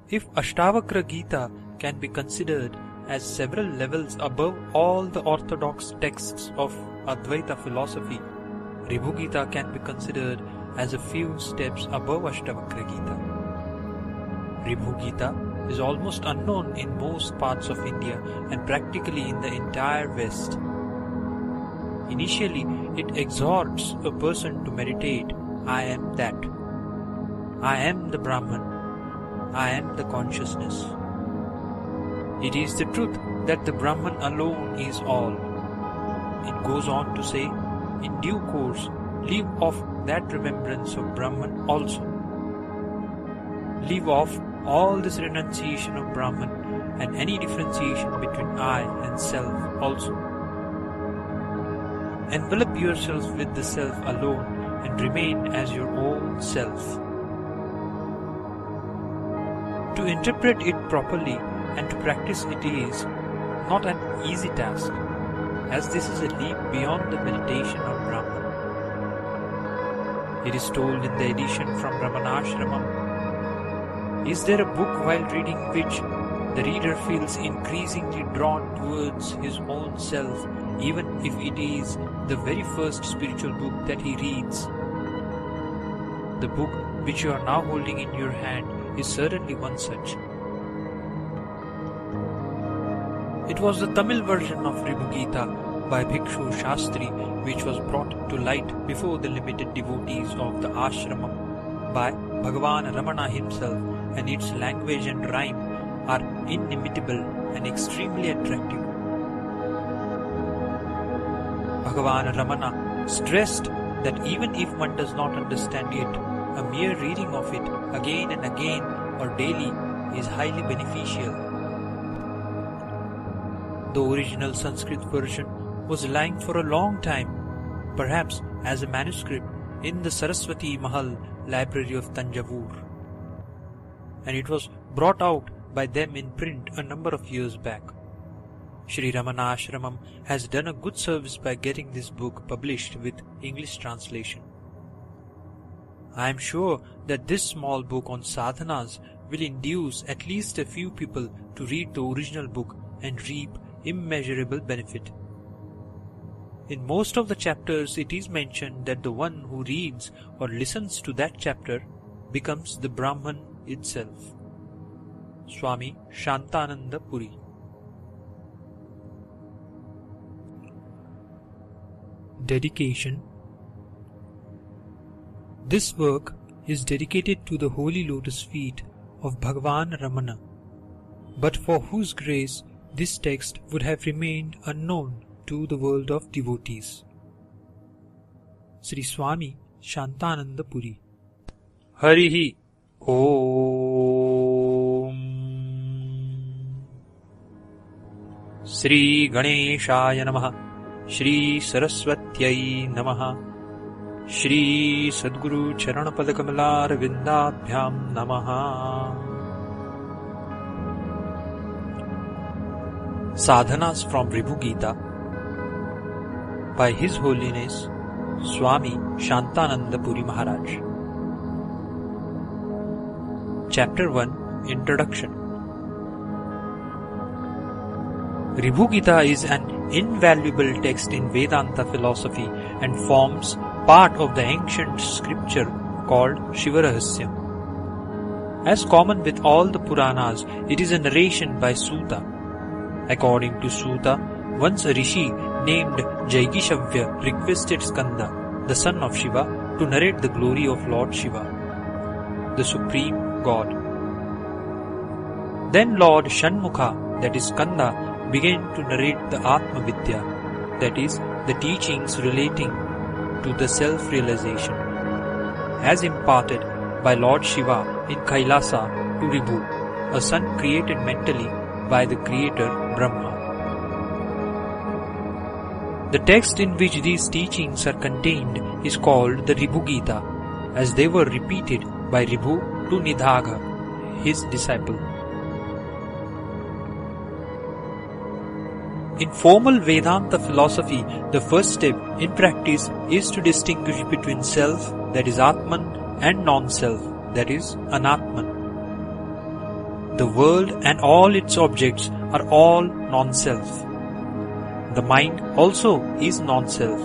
If Ashtavakra Gita can be considered as several levels above all the orthodox texts of Advaita philosophy, Ribhu Gita can be considered as a few steps above Ashtavakra Gita. Ribhu Gita is almost unknown in most parts of India and practically in the entire West. Initially, it exhorts a person to meditate, I am that. I am the Brahman. I am the consciousness. It is the truth that the Brahman alone is all. It goes on to say, in due course, leave off that remembrance of Brahman also. Leave off all this renunciation of Brahman and any differentiation between I and self also. Envelop yourself with the self alone and remain as your own self. To interpret it properly and to practice it is not an easy task, as this is a leap beyond the meditation of Brahman. It is told in the edition from Ramanashramam, is there a book while reading which the reader feels increasingly drawn towards his own self, even if it is the very first spiritual book that he reads? The book which you are now holding in your hand is certainly one such. It was the Tamil version of Ribhu Gita by Bhikshu Shastri which was brought to light before the limited devotees of the ashramam by Bhagavan Ramana himself, and its language and rhyme are inimitable and extremely attractive. Bhagavan Ramana stressed that even if one does not understand it, a mere reading of it again and again or daily is highly beneficial. The original Sanskrit version was lying for a long time, perhaps as a manuscript, in the Saraswati Mahal library of Thanjavur, and it was brought out by them in print a number of years back. Sri Ramana Ashramam has done a good service by getting this book published with English translation. I am sure that this small book on sadhanas will induce at least a few people to read the original book and reap immeasurable benefit. In most of the chapters it is mentioned that the one who reads or listens to that chapter becomes the Brahman itself. Swami Shantananda Puri. Dedication. This work is dedicated to the holy lotus feet of Bhagavan Ramana, but for whose grace this text would have remained unknown to the world of devotees. Sri Swami Shantananda Puri. Harihi Om. Sri Ganeshaya Namaha, Shri Saraswatyai Namaha, Shri Sadguru Charanapadakamalar Vindabhyam Namaha. Sadhanas from Ribhu Gita by His Holiness Swami Shantananda Puri Maharaj. Chapter 1, Introduction. Ribhu Gita is an invaluable text in Vedanta philosophy and forms part of the ancient scripture called Siva Rahasya. As common with all the Puranas, it is a narration by Suta. According to Suta, once a rishi named Jaigishavya requested Skanda, the son of Shiva, to narrate the glory of Lord Shiva, the Supreme God. Then Lord Shanmukha, that is Skanda, began to narrate the Atma Vidya, that is, the teachings relating to the self-realization, as imparted by Lord Shiva in Kailasa to Ribhu, a son created mentally by the creator Brahma. The text in which these teachings are contained is called the Ribhu Gita, as they were repeated by Ribhu to Nidagha, his disciple. In formal Vedanta philosophy, the first step in practice is to distinguish between self, that is Atman, and non-self, that is Anatman. The world and all its objects are all non-self. The mind also is non-self.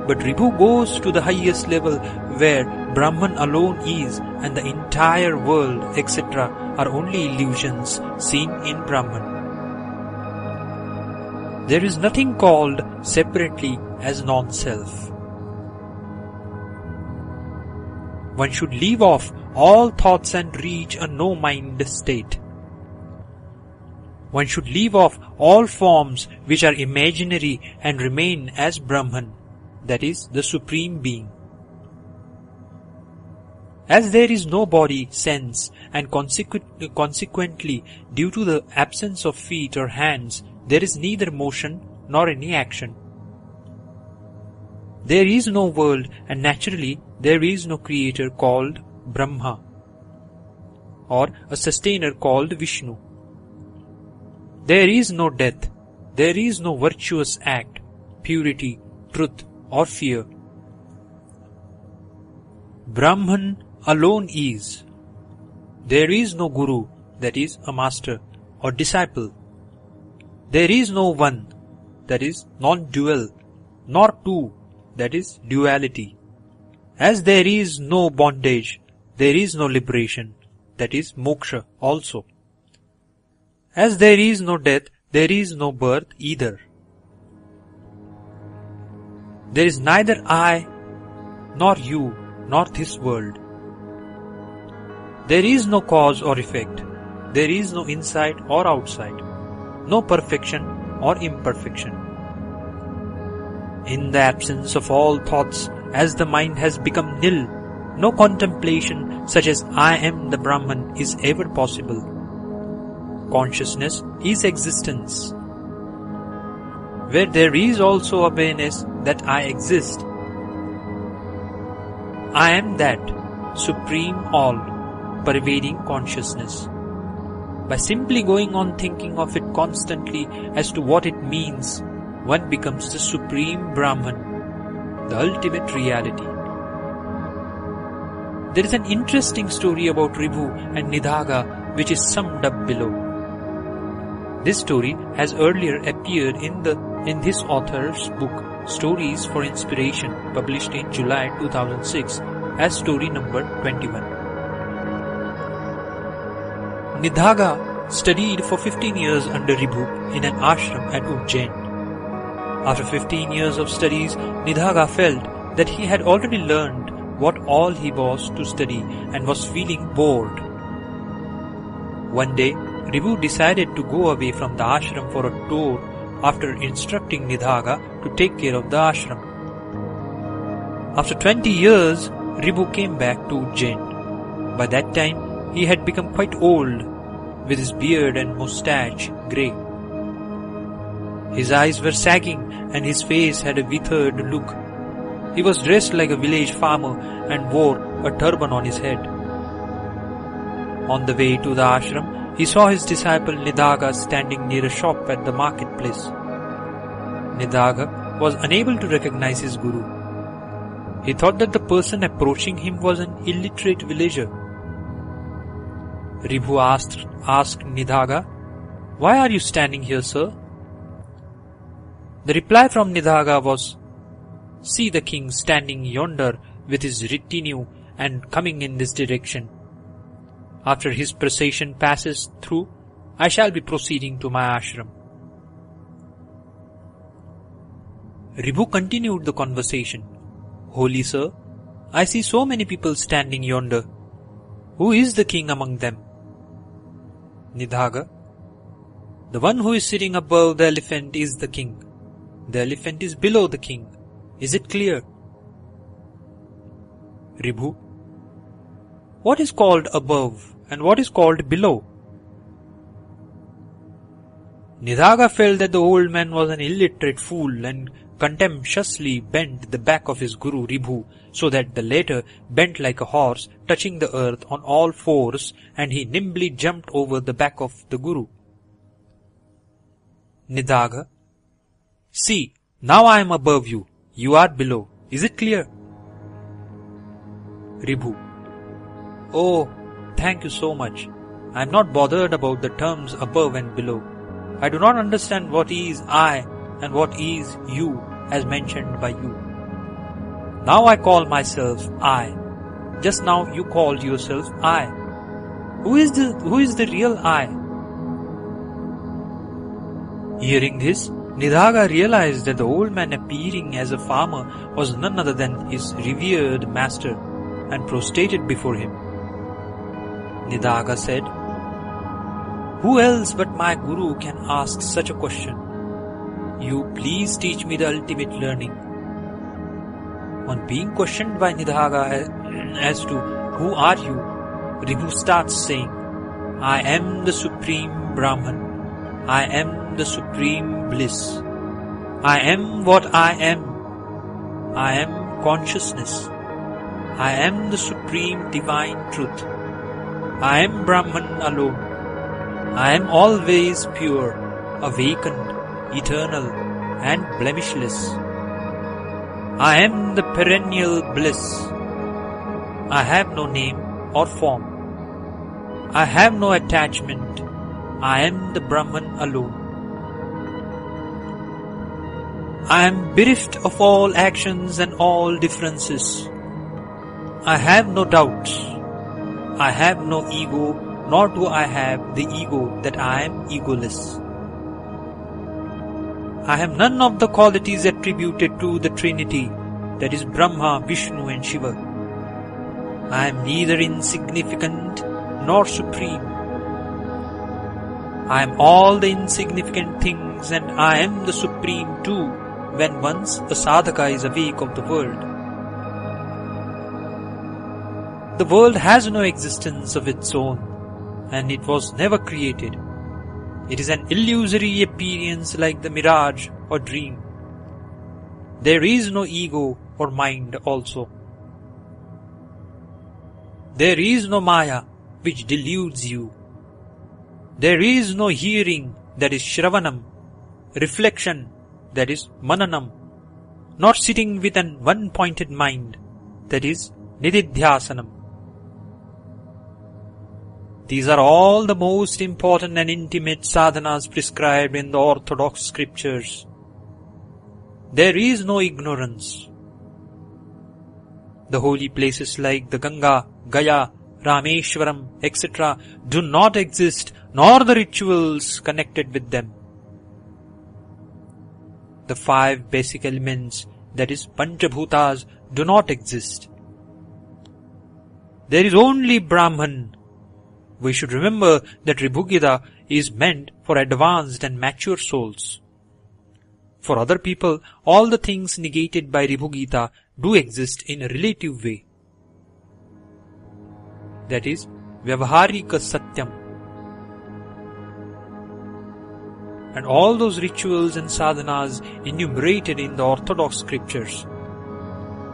But Ribhu goes to the highest level where Brahman alone is and the entire world, etc. are only illusions seen in Brahman. There is nothing called separately as non-self. One should leave off all thoughts and reach a no-mind state. One should leave off all forms which are imaginary and remain as Brahman, that is, the Supreme Being. As there is no body, sense, and consequently, due to the absence of feet or hands, there is neither motion nor any action. There is no world, and naturally there is no creator called Brahma or a sustainer called Vishnu. There is no death, there is no virtuous act, purity, truth or fear. Brahman alone is. There is no guru, that is a master or disciple. There is no one, that is non-dual, nor two, that is duality. As there is no bondage, there is no liberation, that is moksha also. As there is no death, there is no birth either. There is neither I, nor you, nor this world. There is no cause or effect. There is no inside or outside. No perfection or imperfection. In the absence of all thoughts, as the mind has become nil, no contemplation such as I am the Brahman is ever possible. Consciousness is existence. Where there is also awareness that I exist. I am that supreme all, pervading consciousness. By simply going on thinking of it constantly as to what it means, one becomes the Supreme Brahman, the ultimate reality. There is an interesting story about Ribhu and Nidagha which is summed up below. This story has earlier appeared in this author's book Stories for Inspiration, published in July 2006 as story number 21. Nidagha studied for 15 years under Ribhu in an ashram at Ujjain. After 15 years of studies, Nidagha felt that he had already learned what all he was to study and was feeling bored. One day, Ribhu decided to go away from the ashram for a tour after instructing Nidagha to take care of the ashram. After 20 years, Ribhu came back to Ujjain. By that time, he had become quite old, with his beard and moustache grey. His eyes were sagging and his face had a withered look. He was dressed like a village farmer and wore a turban on his head. On the way to the ashram, he saw his disciple Nidagha standing near a shop at the marketplace. Nidagha was unable to recognize his guru. He thought that the person approaching him was an illiterate villager. Ribhu asked Nidagha, "Why are you standing here, sir?" The reply from Nidagha was, "See the king standing yonder with his retinue and coming in this direction. After his procession passes through, I shall be proceeding to my ashram." Ribhu continued the conversation. "Holy sir, I see so many people standing yonder. Who is the king among them?" Nidagha, "The one who is sitting above the elephant is the king. The elephant is below the king. Is it clear?" Ribhu, "What is called above and what is called below?" Nidagha felt that the old man was an illiterate fool and contemptuously bent the back of his guru Ribhu so that the latter bent like a horse, touching the earth on all fours, and he nimbly jumped over the back of the guru. Nidagha, "See, now I am above you, you are below. Is it clear?" Ribhu, "Oh, thank you so much. I am not bothered about the terms above and below. I do not understand what is I and what is you as mentioned by you. Now I call myself I. Just now you called yourself I. Who is the real I? Hearing this, Nidagha realized that the old man appearing as a farmer was none other than his revered master, and prostrated before him. Nidagha said, "Who else but my Guru can ask such a question? You please teach me the ultimate learning." On being questioned by Nidagha as to who are you, Ribhu starts saying, "I am the Supreme Brahman. I am the Supreme Bliss. I am what I am. I am consciousness. I am the Supreme Divine Truth. I am Brahman alone. I am always pure, awakened, eternal, and blemishless. I am the perennial bliss. I have no name or form. I have no attachment. I am the Brahman alone. I am bereft of all actions and all differences. I have no doubts. I have no ego, nor do I have the ego that I am egoless. I have none of the qualities attributed to the Trinity, that is Brahma, Vishnu and Shiva. I am neither insignificant nor supreme. I am all the insignificant things, and I am the supreme too when once a sadhaka is awake of the world. The world has no existence of its own, and it was never created. It is an illusory appearance like the mirage or dream. There is no ego or mind also. There is no maya which deludes you. There is no hearing, that is Shravanam, reflection, that is Mananam, nor sitting with an one-pointed mind, that is Nididhyasanam. These are all the most important and intimate sadhanas prescribed in the orthodox scriptures. There is no ignorance. The holy places like the Ganga, Gaya, Rameshwaram, etc. do not exist, nor the rituals connected with them. The 5 basic elements, that is Panchabhutas, do not exist. There is only Brahman. We should remember that Ribhu Gita is meant for advanced and mature souls. For other people, all the things negated by Ribhu Gita do exist in a relative way. That is, Vyavaharika Satyam. And all those rituals and sadhanas enumerated in the orthodox scriptures.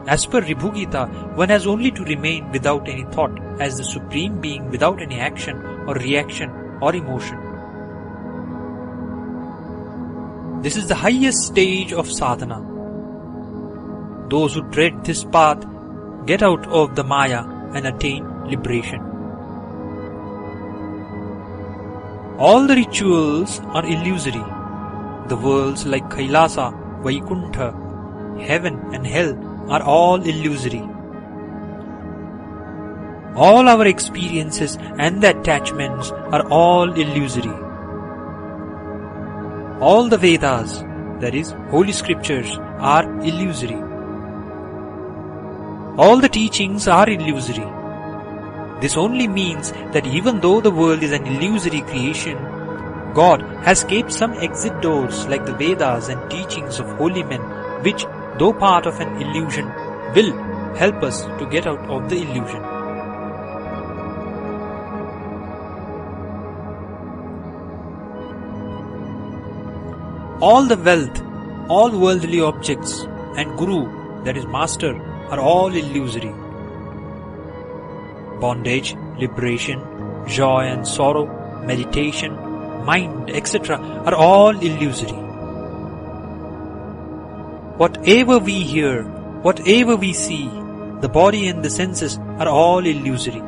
As per Ribhu Gita, one has only to remain without any thought as the Supreme Being without any action or reaction or emotion. This is the highest stage of sadhana. Those who tread this path get out of the Maya and attain liberation. All the rituals are illusory. The worlds like Kailasa, Vaikuntha, heaven and hell are all illusory. All our experiences and the attachments are all illusory. All the Vedas, that is, holy scriptures, are illusory. All the teachings are illusory. This only means that even though the world is an illusory creation, God has kept some exit doors like the Vedas and teachings of holy men, which, though part of an illusion, will help us to get out of the illusion. All the wealth, all worldly objects, and Guru, that is Master, are all illusory. Bondage, liberation, joy and sorrow, meditation, mind, etc. are all illusory. Whatever we hear, whatever we see, the body and the senses are all illusory.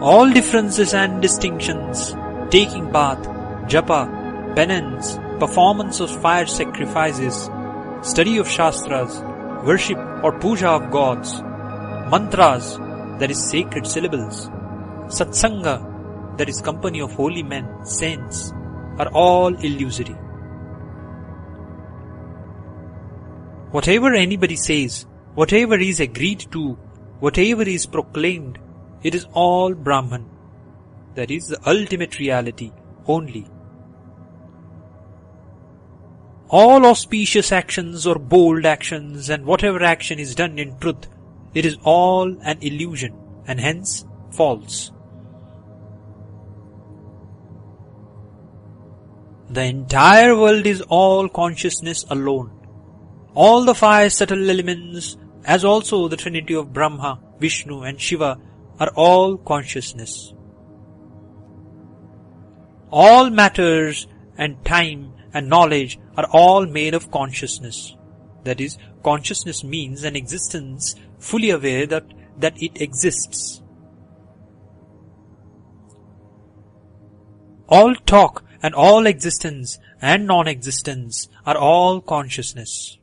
all differences and distinctions, taking bath, japa, penance, performance of fire sacrifices, study of shastras, worship or puja of gods, mantras, that is sacred syllables, satsanga, that is company of holy men, saints, are all illusory. Whatever anybody says, whatever is agreed to, whatever is proclaimed, it is all Brahman. That is the ultimate reality only. All auspicious actions or bold actions and whatever action is done in truth, it is all an illusion and hence false. The entire world is all consciousness alone. All the five subtle elements, as also the trinity of Brahma, Vishnu and Shiva, are all consciousness. All matters and time and knowledge are all made of consciousness. That is, consciousness means an existence fully aware that it exists. All talk and all existence and non-existence are all consciousness.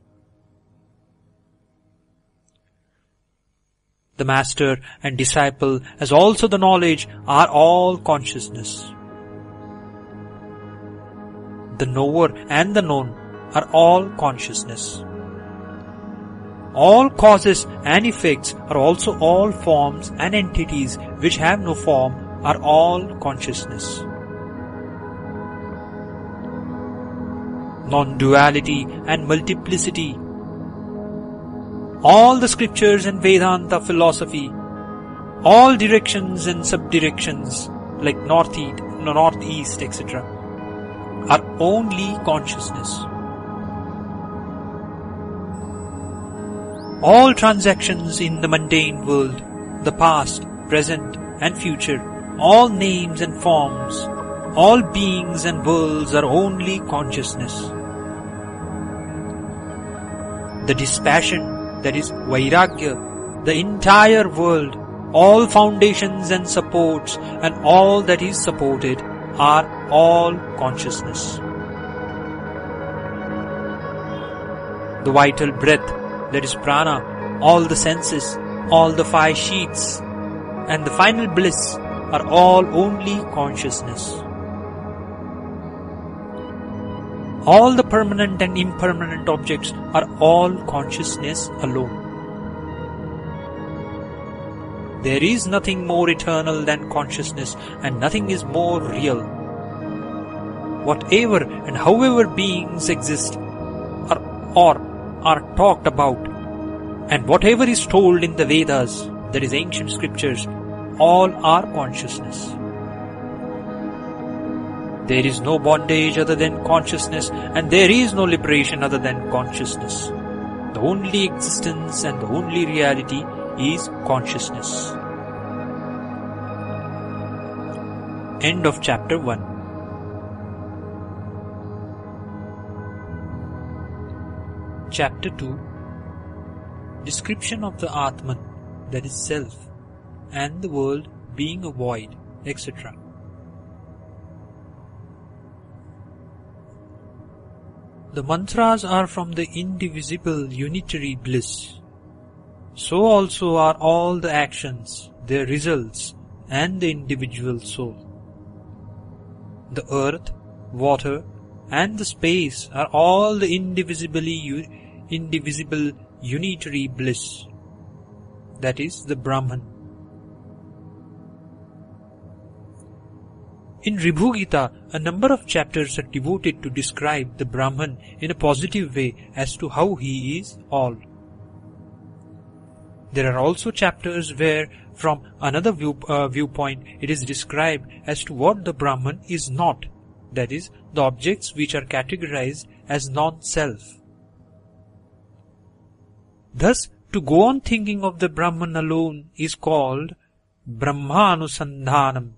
The master and disciple, as also the knowledge, are all consciousness. The knower and the known are all consciousness. All causes and effects are also all forms and entities which have no form are all consciousness. Non-duality and multiplicity. All the scriptures and Vedanta philosophy, all directions and subdirections like northeast, etc., are only consciousness. All transactions in the mundane world, the past, present and future, all names and forms, all beings and worlds are only consciousness. The dispassion, that is Vairagya, the entire world, all foundations and supports and all that is supported are all consciousness. The vital breath, that is prana, all the senses, all the five sheaths and the final bliss are all only consciousness. All the permanent and impermanent objects are all consciousness alone. There is nothing more eternal than consciousness and nothing is more real. Whatever and however beings exist are talked about, and whatever is told in the Vedas, that is ancient scriptures, all are consciousness. There is no bondage other than consciousness, and there is no liberation other than consciousness. The only existence and the only reality is consciousness. End of chapter 1. Chapter 2. Description of the Atman, that is self, and the world being a void, etc. The mantras are from the indivisible unitary bliss. So also are all the actions, their results, and the individual soul. The earth, water, and the space are all the indivisible unitary bliss. That is the Brahman. In Ribhu Gita, a number of chapters are devoted to describe the Brahman in a positive way as to how he is all. There are also chapters where, from another viewpoint, it is described as to what the Brahman is not, that is, the objects which are categorized as non-self. Thus, to go on thinking of the Brahman alone is called Brahmanusandhanam.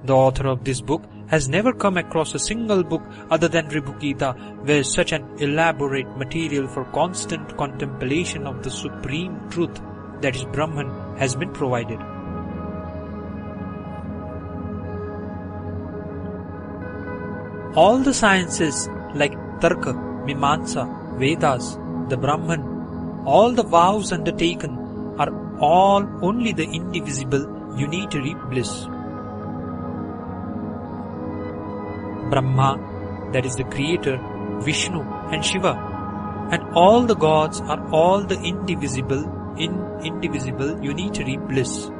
The author of this book has never come across a single book other than Ribhu Gita where such an elaborate material for constant contemplation of the supreme truth, that is Brahman, has been provided. All the sciences like Tarka, Mimamsa, Vedas, the Brahman, all the vows undertaken are all only the indivisible unitary bliss. Brahma, that is the creator, Vishnu and Shiva, and all the gods are all the indivisible unitary bliss.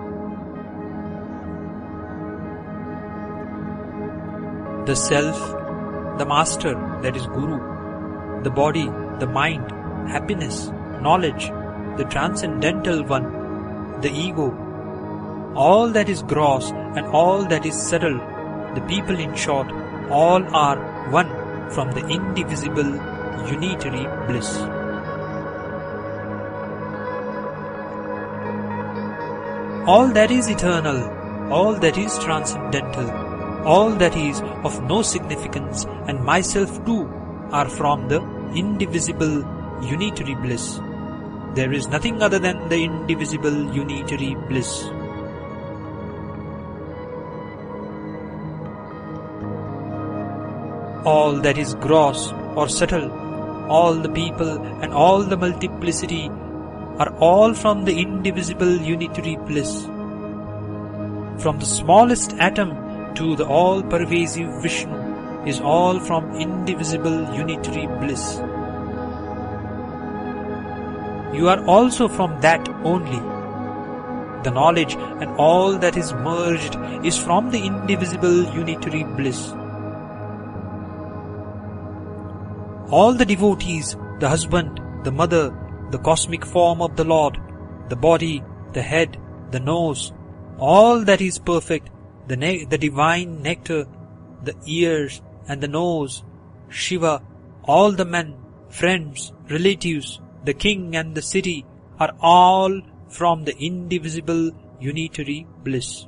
The self, the master, that is Guru, the body, the mind, happiness, knowledge, the transcendental one, the ego, all that is gross and all that is subtle, the people in short, all are one from the indivisible unitary bliss. All that is eternal, all that is transcendental, all that is of no significance, and myself too, are from the indivisible unitary bliss. There is nothing other than the indivisible unitary bliss. All that is gross or subtle, all the people and all the multiplicity are all from the indivisible unitary bliss. From the smallest atom to the all-pervasive Vishnu is all from indivisible unitary bliss. You are also from that only. The knowledge and all that is merged is from the indivisible unitary bliss. All the devotees, the husband, the mother, the cosmic form of the Lord, the body, the head, the nose, all that is perfect, the divine nectar, the ears and the nose, Shiva, all the men, friends, relatives, the king and the city are all from the indivisible unitary bliss.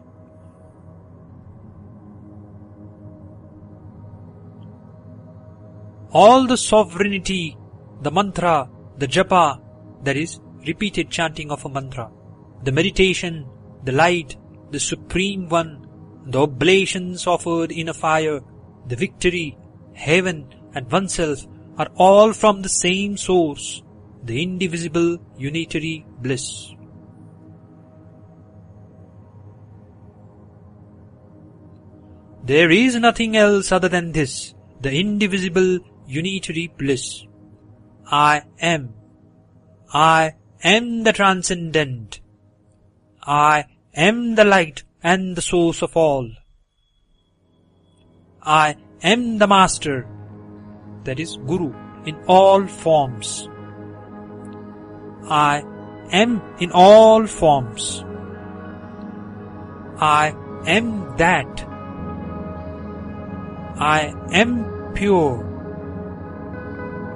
All the sovereignty, the mantra, the japa, that is, repeated chanting of a mantra, the meditation, the light, the Supreme One, the oblations offered in a fire, the victory, heaven and oneself are all from the same source, the indivisible unitary bliss. There is nothing else other than this, the indivisible unitary bliss. I am the transcendent. I am the light and the source of all. I am the master, that is Guru, in all forms. I am in all forms. I am that. I am pure.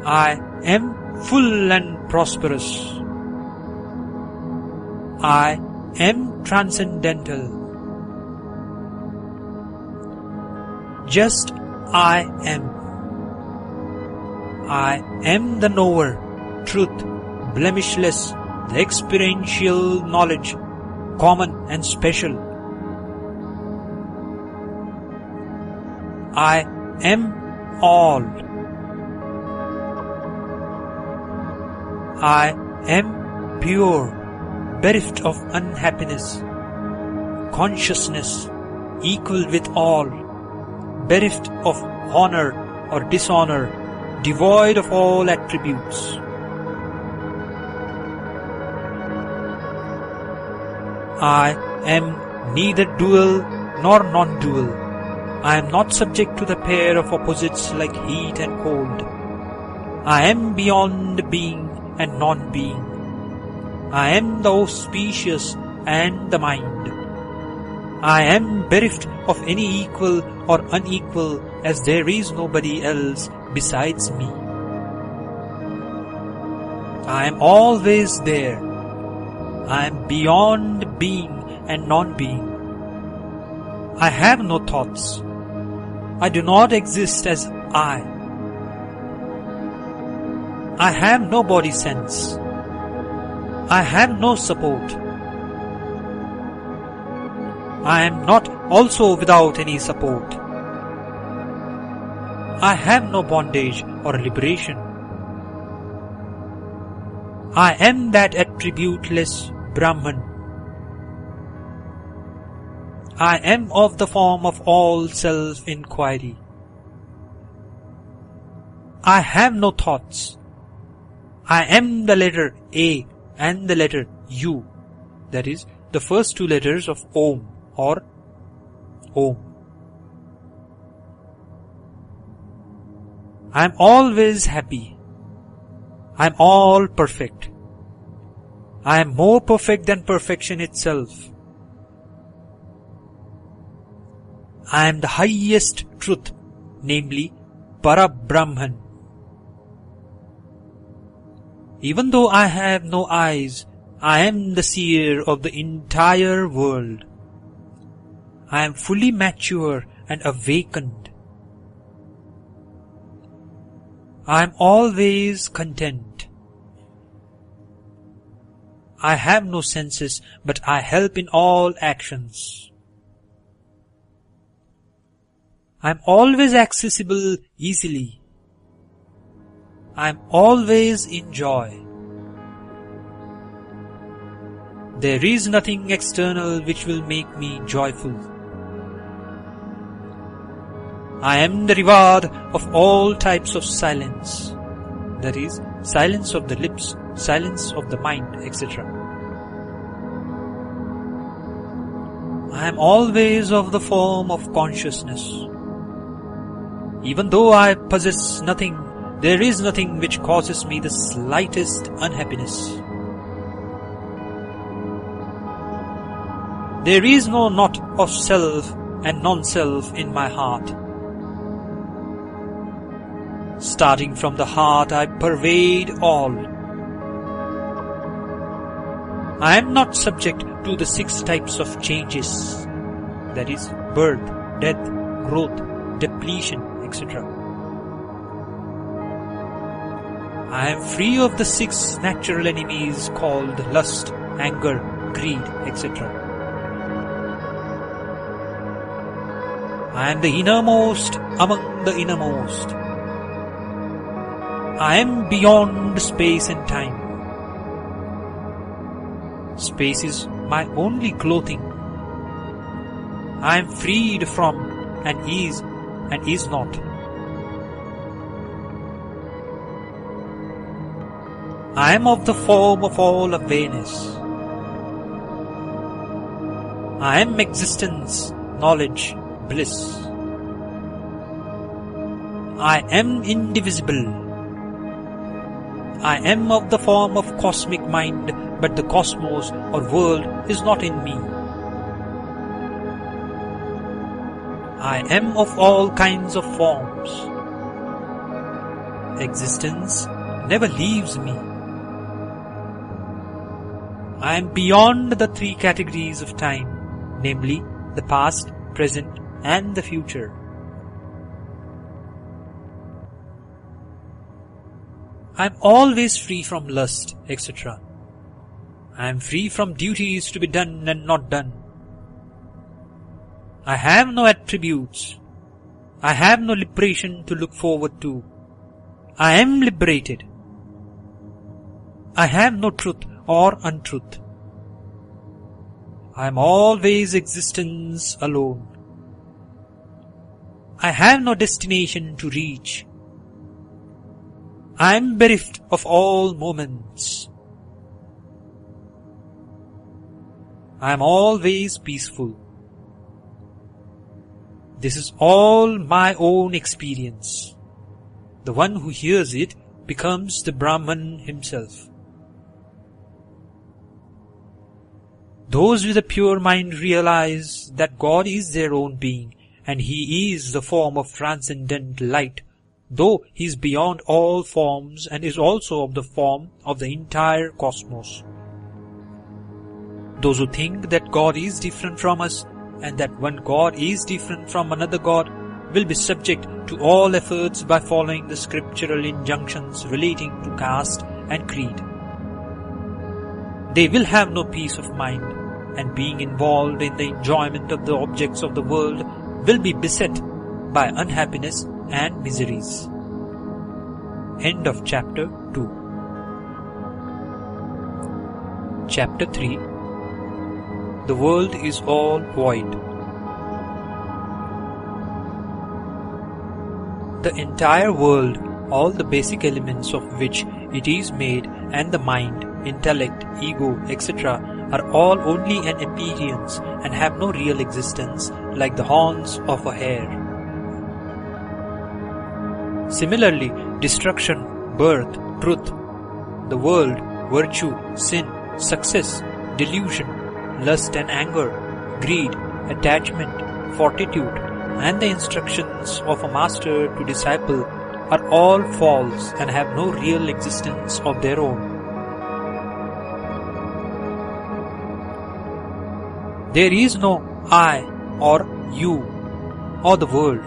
I am full and prosperous. I am transcendental. Just I am. I am the knower, truth, blemishless, the experiential knowledge, common and special. I am all. I am pure, bereft of unhappiness, consciousness, equal with all, bereft of honor or dishonor, devoid of all attributes. I am neither dual nor non-dual. I am not subject to the pair of opposites like heat and cold. I am beyond being and non-being. I am the auspicious and the mind. I am bereft of any equal or unequal, as there is nobody else besides me. I am always there. I am beyond being and non-being. I have no thoughts. I do not exist as I. I have no body sense. I have no support. I am not also without any support. I have no bondage or liberation. I am that attributeless Brahman. I am of the form of all self-inquiry. I have no thoughts. I am the letter A and the letter U, that is, the first two letters of Om or Om. I am always happy. I am all perfect. I am more perfect than perfection itself. I am the highest truth, namely Para-Brahman. Even though I have no eyes, I am the seer of the entire world. I am fully mature and awakened. I am always content. I have no senses, but I help in all actions. I am always accessible easily. I am always in joy. There is nothing external which will make me joyful. I am the reward of all types of silence, that is, silence of the lips, silence of the mind, etc. I am always of the form of consciousness. Even though I possess nothing, there is nothing which causes me the slightest unhappiness. There is no knot of self and non-self in my heart. Starting from the heart, I pervade all. I am not subject to the 6 types of changes, that is, birth, death, growth, depletion, etc. I am free of the 6 natural enemies called lust, anger, greed, etc. I am the innermost among the innermost. I am beyond space and time. Space is my only clothing. I am freed from and is not. I am of the form of all awareness. I am existence, knowledge, bliss. I am indivisible. I am of the form of cosmic mind, but the cosmos or world is not in me. I am of all kinds of forms. Existence never leaves me. I am beyond the 3 categories of time, namely the past, present, and the future. I am always free from lust, etc. I am free from duties to be done and not done. I have no attributes. I have no liberation to look forward to. I am liberated. I have no truth or untruth. I am always existence alone. I have no destination to reach. I am bereft of all moments. I am always peaceful. This is all my own experience. The one who hears it becomes the Brahman himself. Those with a pure mind realize that God is their own being and He is the form of transcendent light, though He is beyond all forms and is also of the form of the entire cosmos. Those who think that God is different from us and that one God is different from another God will be subject to all efforts by following the scriptural injunctions relating to caste and creed. They will have no peace of mind, and being involved in the enjoyment of the objects of the world will be beset by unhappiness and miseries. End of Chapter 2. Chapter 3. The world is all void. The entire world, all the basic elements of which it is made, and the mind, intellect, ego, etc. are all only an appearance and have no real existence, like the horns of a hare. Similarly, destruction, birth, truth, the world, virtue, sin, success, delusion, lust and anger, greed, attachment, fortitude, and the instructions of a master to disciple are all false and have no real existence of their own. There is no I or you or the world.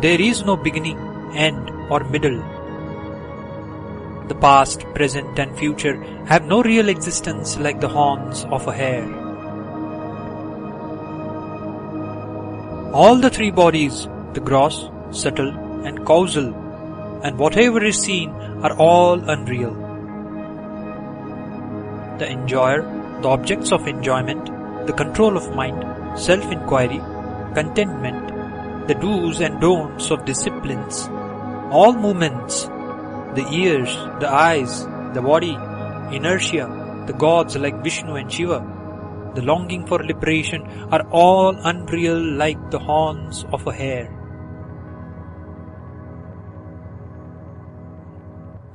There is no beginning, end or middle. The past, present and future have no real existence like the horns of a hare. All the three bodies, the gross, subtle and causal, and whatever is seen are all unreal. The enjoyer, the objects of enjoyment, the control of mind, self-inquiry, contentment, the do's and don'ts of disciplines, all movements, the ears, the eyes, the body, inertia, the gods like Vishnu and Shiva, the longing for liberation are all unreal like the horns of a hare.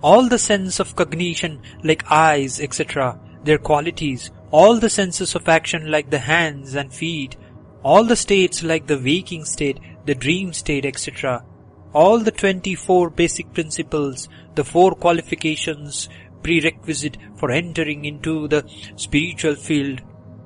All the sense of cognition like eyes, etc., their qualities, all the senses of action like the hands and feet, all the states like the waking state, the dream state, etc., all the 24 basic principles, the 4 qualifications prerequisite for entering into the spiritual field,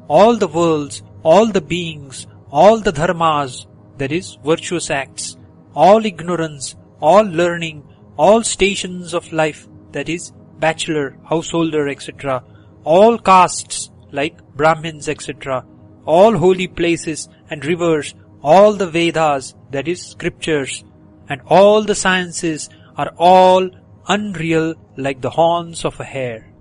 all the worlds, all the beings, all the dharmas, that is, virtuous acts, all ignorance, all learning, all stations of life, that is, bachelor, householder, etc., all castes, like Brahmins, etc., all holy places and rivers, all the Vedas, that is, scriptures, and all the sciences are all unreal like the horns of a hare.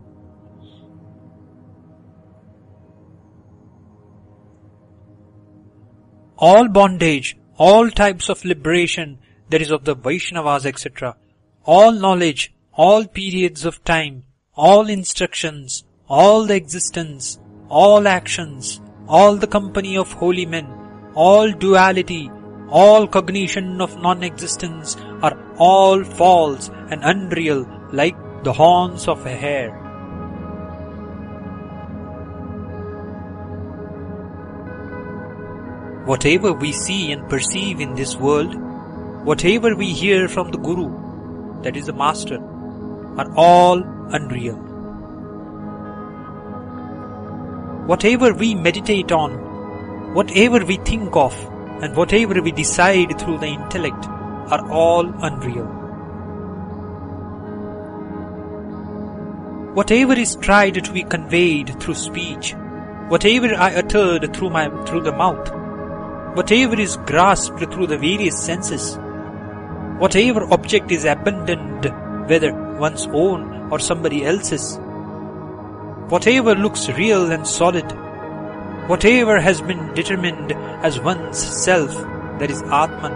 All bondage, all types of liberation, that is of the Vaishnavas, etc., all knowledge, all periods of time, all instructions, all the existence, all actions, all the company of holy men, all duality, all cognition of non-existence are all false and unreal like the horns of a hare. Whatever we see and perceive in this world, whatever we hear from the Guru, that is the Master, are all unreal. Whatever we meditate on, whatever we think of, and whatever we decide through the intellect are all unreal. Whatever is tried to be conveyed through speech, whatever I uttered through the mouth, whatever is grasped through the various senses, whatever object is abandoned, whether one's own or somebody else's, whatever looks real and solid, whatever has been determined as one's self, that is Atman,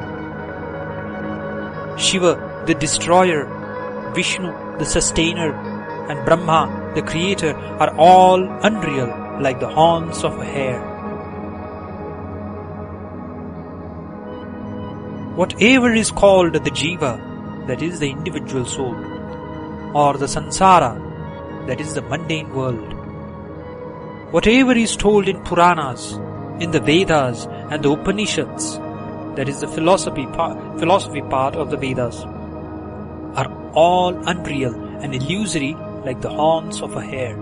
Shiva, the destroyer, Vishnu, the sustainer, and Brahma, the creator, are all unreal like the horns of a hare. Whatever is called the Jiva, that is the individual soul, or the Sansara, that is the mundane world, whatever is told in Puranas, in the Vedas and the Upanishads, that is the philosophy part of the Vedas, are all unreal and illusory like the horns of a hare.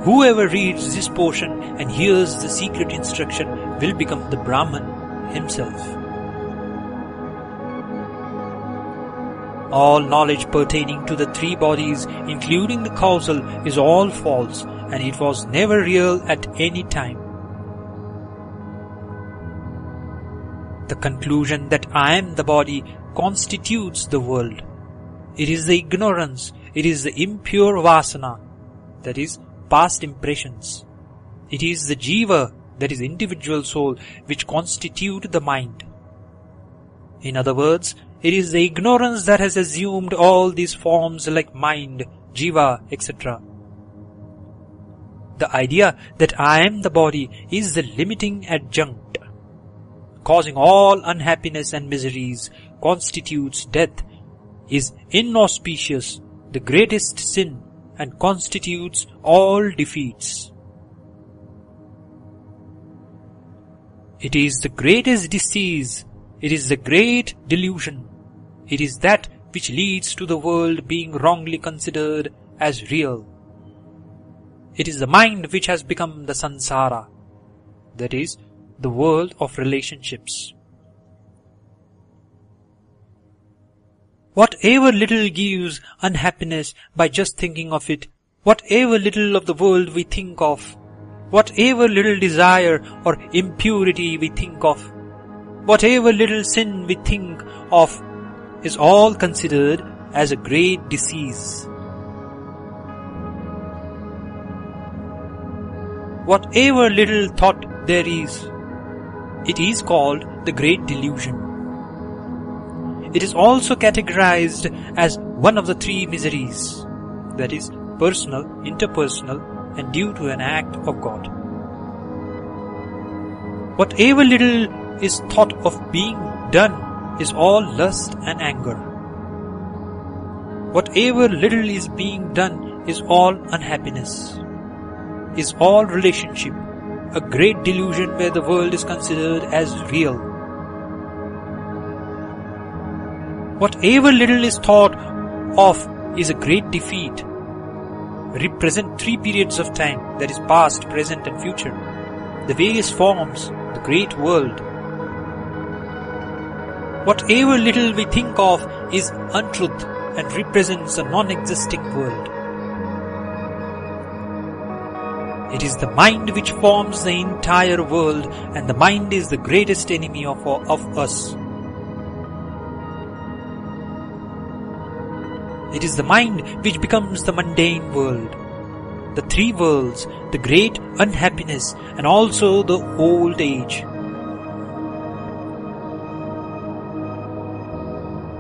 Whoever reads this portion and hears the secret instruction will become the Brahman himself. All knowledge pertaining to the three bodies, including the causal, is all false, and it was never real at any time. The conclusion that I am the body constitutes the world. It is the ignorance, it is the impure vasana, that is, past impressions. It is the jiva, that is, individual soul, which constitute the mind. In other words, it is the ignorance that has assumed all these forms like mind, jiva, etc. The idea that I am the body is the limiting adjunct, causing all unhappiness and miseries, constitutes death, is inauspicious, the greatest sin, and constitutes all defeats. It is the greatest disease, it is the great delusion, it is that which leads to the world being wrongly considered as real. It is the mind which has become the samsara, that is, the world of relationships. Whatever little gives unhappiness by just thinking of it, whatever little of the world we think of, whatever little desire or impurity we think of, whatever little sin we think of, is all considered as a great disease. Whatever little thought there is, it is called the great delusion. It is also categorized as one of the three miseries, that is, personal, interpersonal, and due to an act of God. Whatever little is thought of being done is all lust and anger. Whatever little is being done is all unhappiness, is all relationship, a great delusion where the world is considered as real. Whatever little is thought of is a great defeat. Represent three periods of time, that is past, present and future, the various forms, the great world. Whatever little we think of is untruth and represents a non-existing world. It is the mind which forms the entire world, and the mind is the greatest enemy of us. It is the mind which becomes the mundane world, the three worlds, the great unhappiness, and also the old age.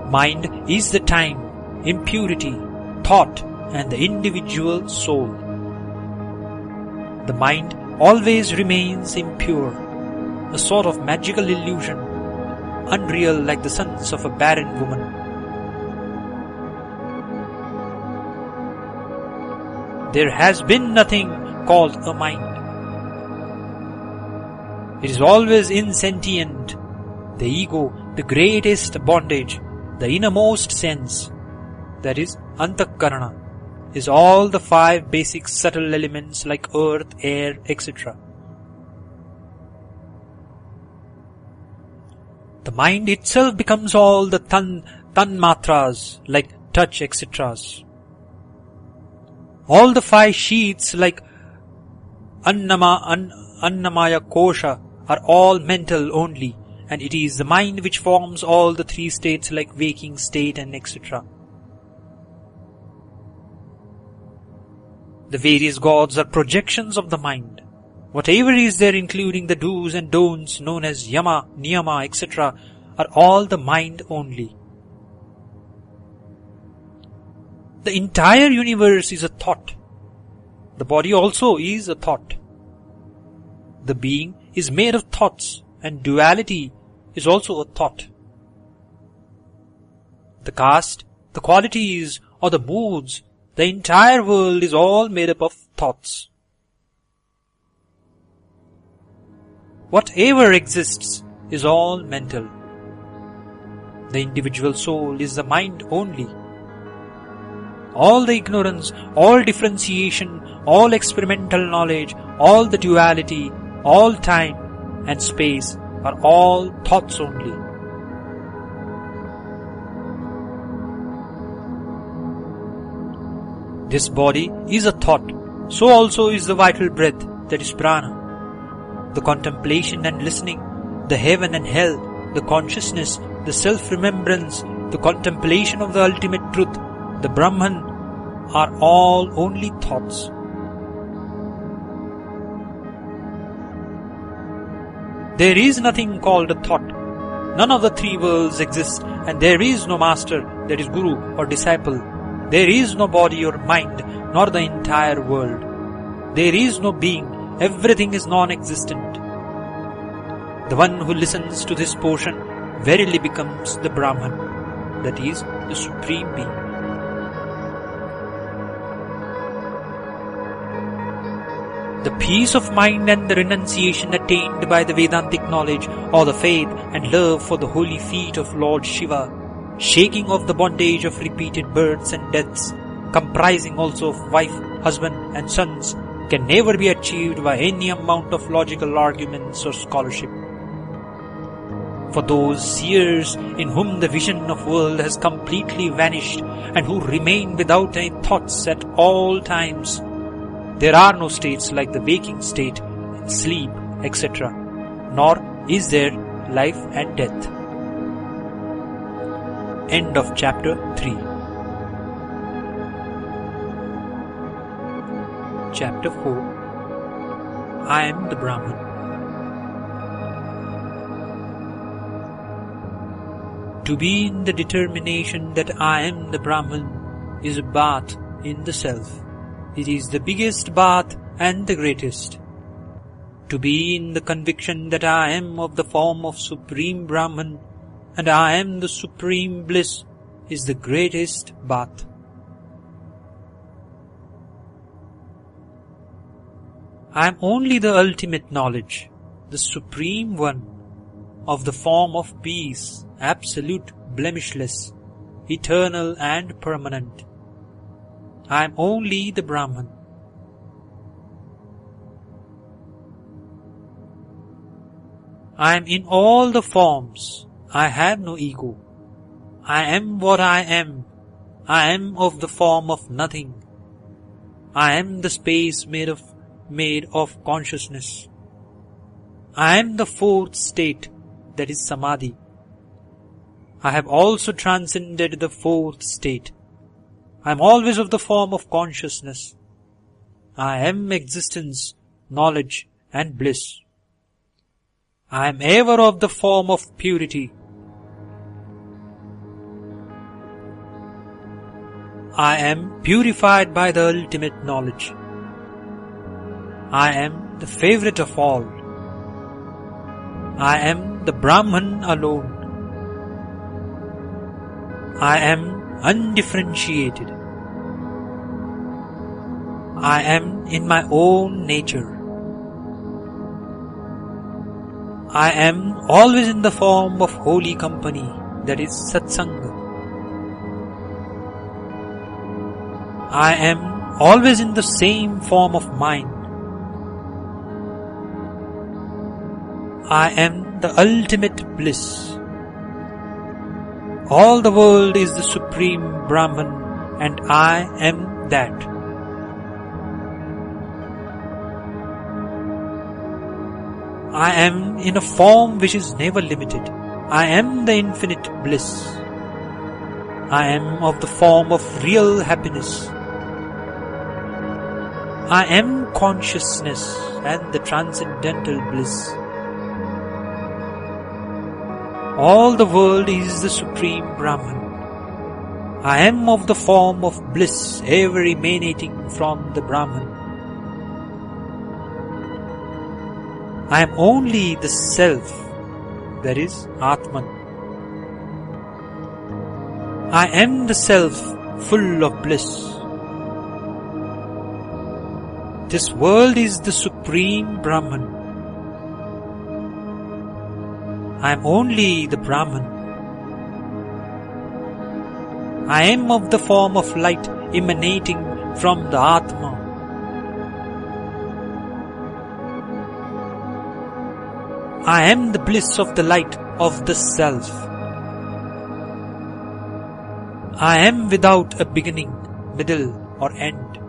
Mind is the time, impurity, thought, and the individual soul. The mind always remains impure, a sort of magical illusion, unreal like the sons of a barren woman. There has been nothing called a mind. It is always insentient. The ego, the greatest bondage, the innermost sense, that is antakarana, is all the five basic subtle elements like earth, air, etc. The mind itself becomes all the tanmatras like touch, etc. All the five sheaths like Annamaya Kosha are all mental only, and it is the mind which forms all the three states like waking state and etc. The various gods are projections of the mind. Whatever is there, including the do's and don'ts known as yama, niyama, etc., are all the mind only. The entire universe is a thought. The body also is a thought. The being is made of thoughts, and duality is also a thought. The caste, the qualities, or the moods, the entire world is all made up of thoughts. Whatever exists is all mental. The individual soul is the mind only. All the ignorance, all differentiation, all experimental knowledge, all the duality, all time and space are all thoughts only. This body is a thought, so also is the vital breath, that is prana. The contemplation and listening, the heaven and hell, the consciousness, the self-remembrance, the contemplation of the ultimate truth, the Brahman, are all only thoughts. There is nothing called a thought. None of the three worlds exist, and there is no master, that is guru or disciple. There is no body or mind, nor the entire world. There is no being. Everything is non-existent. The one who listens to this portion verily becomes the Brahman, that is, the Supreme Being. The peace of mind and the renunciation attained by the Vedantic knowledge, or the faith and love for the holy feet of Lord Shiva, shaking off the bondage of repeated births and deaths, comprising also of wife, husband and sons, can never be achieved by any amount of logical arguments or scholarship. For those seers in whom the vision of world has completely vanished and who remain without any thoughts at all times, there are no states like the waking state, sleep, etc., nor is there life and death. End of chapter 3. Chapter 4. I am the Brahman. To be in the determination that I am the Brahman is a bath in the self. It is the biggest bath and the greatest. To be in the conviction that I am of the form of Supreme Brahman and I am the Supreme Bliss is the greatest bath. I am only the ultimate knowledge, the Supreme One, of the form of peace, absolute, blemishless, eternal and permanent. I am only the Brahman. I am in all the forms. I have no ego. I am what I am. I am of the form of nothing. I am the space made of consciousness. I am the fourth state, that is Samadhi. I have also transcended the fourth state. I am always of the form of consciousness. I am existence, knowledge and bliss. I am ever of the form of purity. I am purified by the ultimate knowledge. I am the favorite of all. I am the Brahman alone. I am undifferentiated. I am in my own nature. I am always in the form of holy company, that is satsanga. I am always in the same form of mind. I am the ultimate bliss. All the world is the Supreme Brahman and I am that. I am in a form which is never limited. I am the infinite bliss. I am of the form of real happiness. I am consciousness and the transcendental bliss. All the world is the Supreme Brahman. I am of the form of bliss ever emanating from the Brahman. I am only the Self, that is Atman. I am the Self full of bliss. This world is the Supreme Brahman. I am only the Brahman. I am of the form of light emanating from the Atma. I am the bliss of the light of the Self. I am without a beginning, middle or end.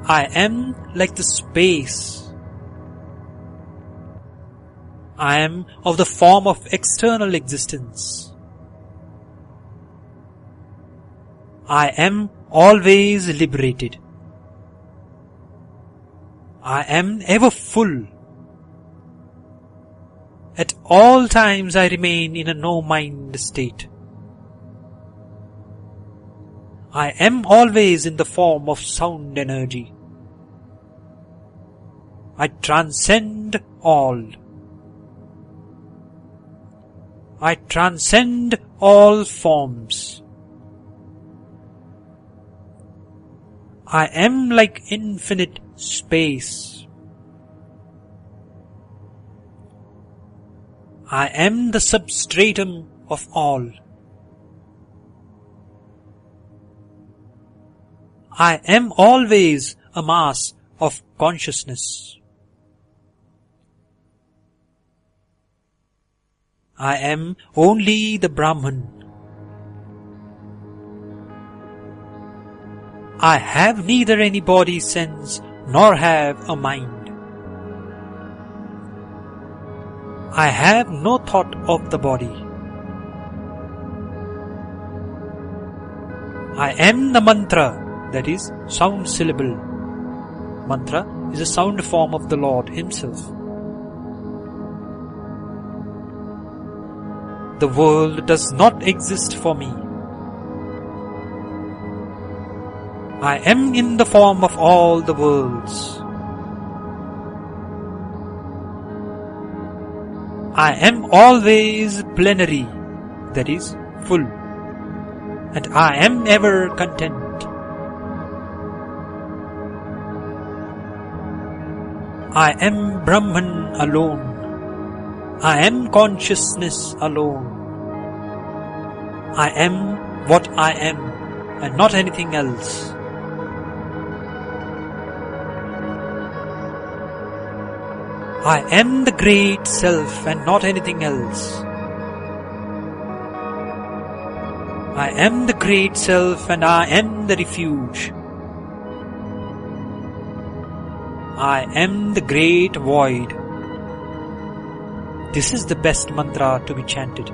I am like the space. I am of the form of external existence. I am always liberated. I am ever full. At all times I remain in a no-mind state. I am always in the form of sound energy. I transcend all. I transcend all forms. I am like infinite space. I am the substratum of all. I am always a mass of consciousness. I am only the Brahman. I have neither any body sense nor have a mind. I have no thought of the body. I am the mantra, that is, sound syllable. Mantra is a sound form of the Lord Himself. The world does not exist for me. I am in the form of all the worlds. I am always plenary, that is, full, and I am ever content. I am Brahman alone. I am consciousness alone. I am what I am, and not anything else. I am the great self and not anything else. I am the great self and I am the refuge. I am the great void. This is the best mantra to be chanted.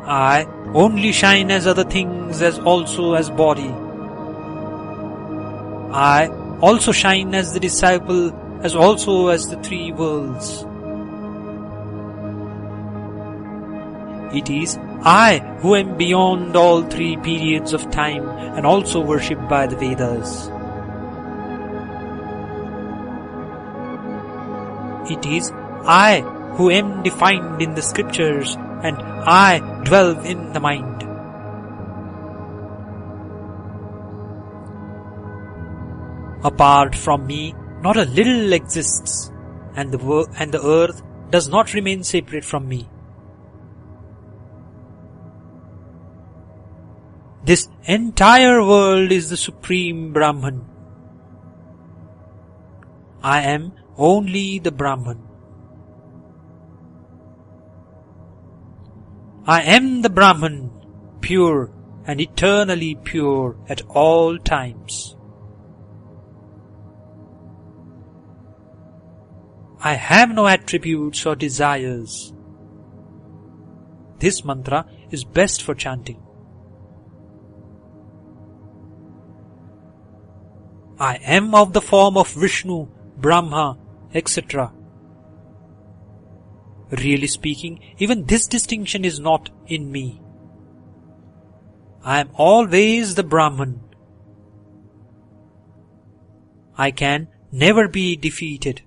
I only shine as other things, as also as body. I also shine as the disciple, as also as the three worlds. It is I who am beyond all three periods of time and also worshipped by the Vedas. It is I who am defined in the scriptures and I dwell in the mind. Apart from me, not a little exists, and the earth does not remain separate from me. This entire world is the Supreme Brahman. I am only the Brahman. I am the Brahman, pure and eternally pure at all times. I have no attributes or desires. This mantra is best for chanting. I am of the form of Vishnu, Brahma, etc. Really speaking, even this distinction is not in me. I am always the Brahman. I can never be defeated.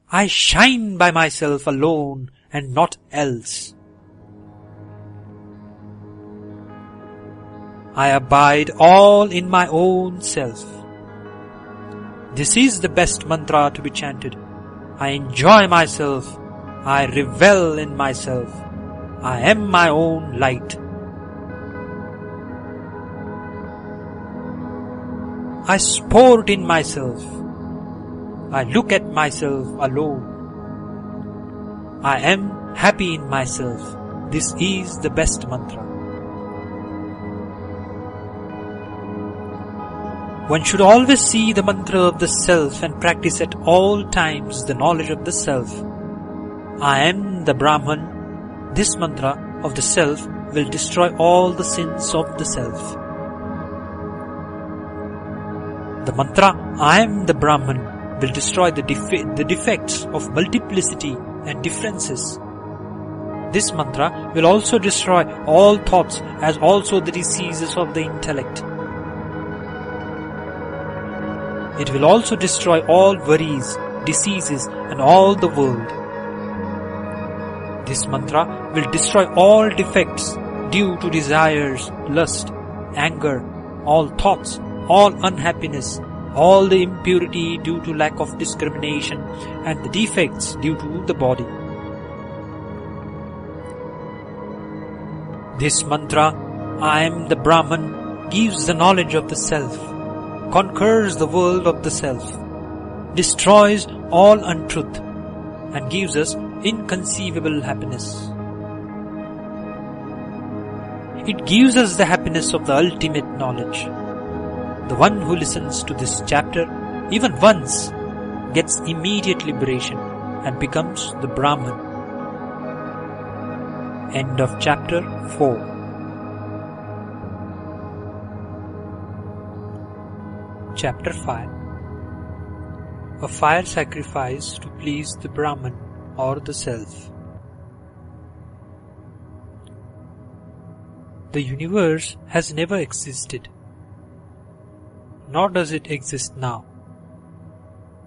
I shine by myself alone and not else. I abide all in my own self. This is the best mantra to be chanted. I enjoy myself. I revel in myself. I am my own light. I sport in myself. I look at myself alone. I am happy in myself. This is the best mantra. One should always see the mantra of the self and practice at all times the knowledge of the self. I am the Brahman. This mantra of the self will destroy all the sins of the self. The mantra I am the Brahman will destroy the defects of multiplicity and differences. This mantra will also destroy all thoughts as also the diseases of the intellect. It will also destroy all worries, diseases and all the world. This mantra will destroy all defects due to desires, lust, anger, all thoughts, all unhappiness, all the impurity due to lack of discrimination and the defects due to the body. This mantra, I am the Brahman, gives the knowledge of the self, conquers the world of the self, destroys all untruth, and gives us inconceivable happiness. It gives us the happiness of the ultimate knowledge. The one who listens to this chapter, even once, gets immediate liberation and becomes the Brahman. End of chapter 4. Chapter 5. A fire sacrifice to please the Brahman or the self. The universe has never existed, nor does it exist now.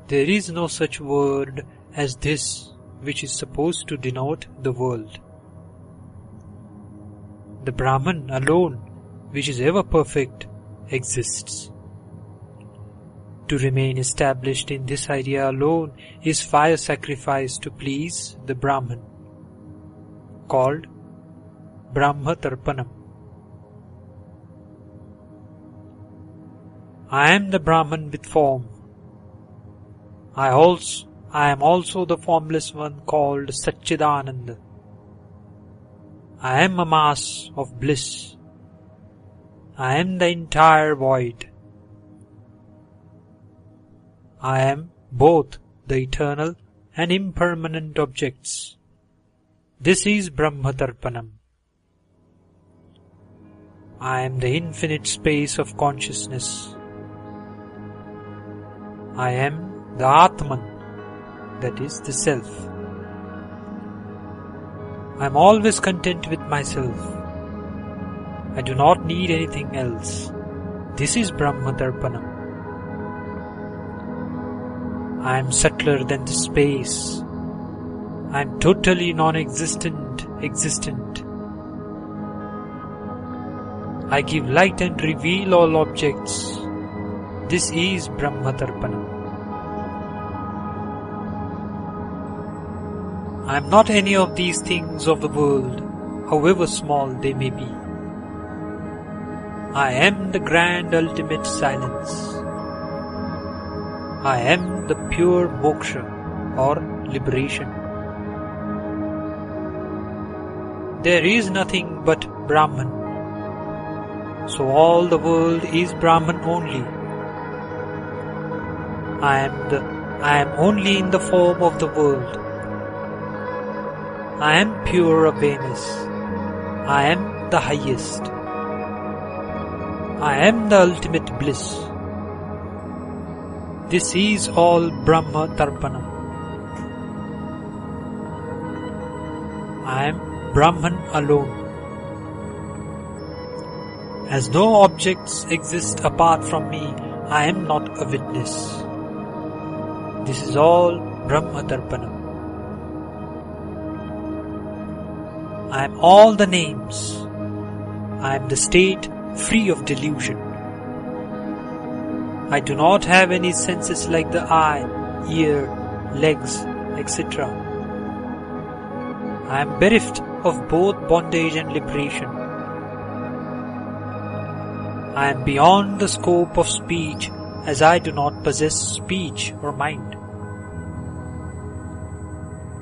There is no such word as this which is supposed to denote the world. The Brahman alone, which is ever perfect, exists. To remain established in this idea alone is fire sacrifice to please the Brahman, called Brahma Tarpanam. I am the Brahman with form. I am also the formless one called Satchidananda. I am a mass of bliss. I am the entire void. I am both the eternal and impermanent objects. This is Brahma Tarpanam. I am the infinite space of consciousness. I am the Atman, that is the Self. I am always content with myself. I do not need anything else. This is Brahma Tarpanam. I am subtler than the space. I am totally non-existent, existent. I give light and reveal all objects. This is Brahma Tarpanam. I am not any of these things of the world, however small they may be. I am the grand ultimate silence. I am the pure moksha or liberation. There is nothing but Brahman. So all the world is Brahman only. I am only in the form of the world. I am pure awareness. I am the highest. I am the ultimate bliss. This is all Brahma Tarpanam. I am Brahman alone. As no objects exist apart from me, I am not a witness. This is all Brahma Tarpanam. I am all the names. I am the state free of delusion. I do not have any senses like the eye, ear, legs, etc. I am bereft of both bondage and liberation. I am beyond the scope of speech as I do not possess speech or mind.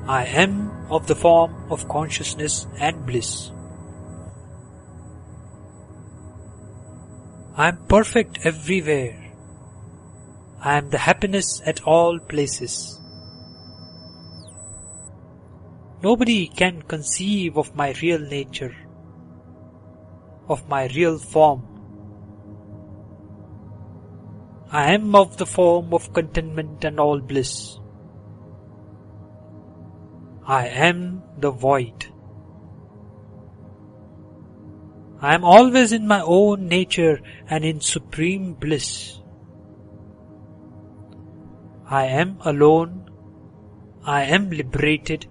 I am of the form of consciousness and bliss. I am perfect everywhere I am the happiness at all places. Nobody can conceive of my real nature, of my real form. I am of the form of contentment and all bliss. I am the void. I am always in my own nature and in supreme bliss. I am alone, I am liberated,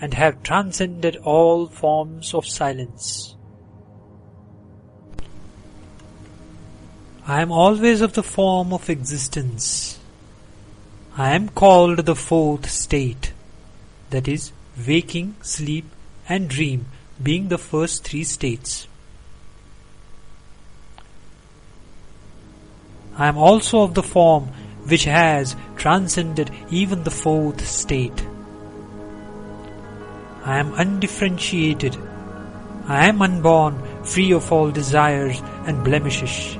and have transcended all forms of silence. I am always of the form of existence. I am called the fourth state, that is, waking, sleep, and dream being the first three states. I am also of the form which has transcended even the fourth state. I am undifferentiated. I am unborn, free of all desires and blemishes.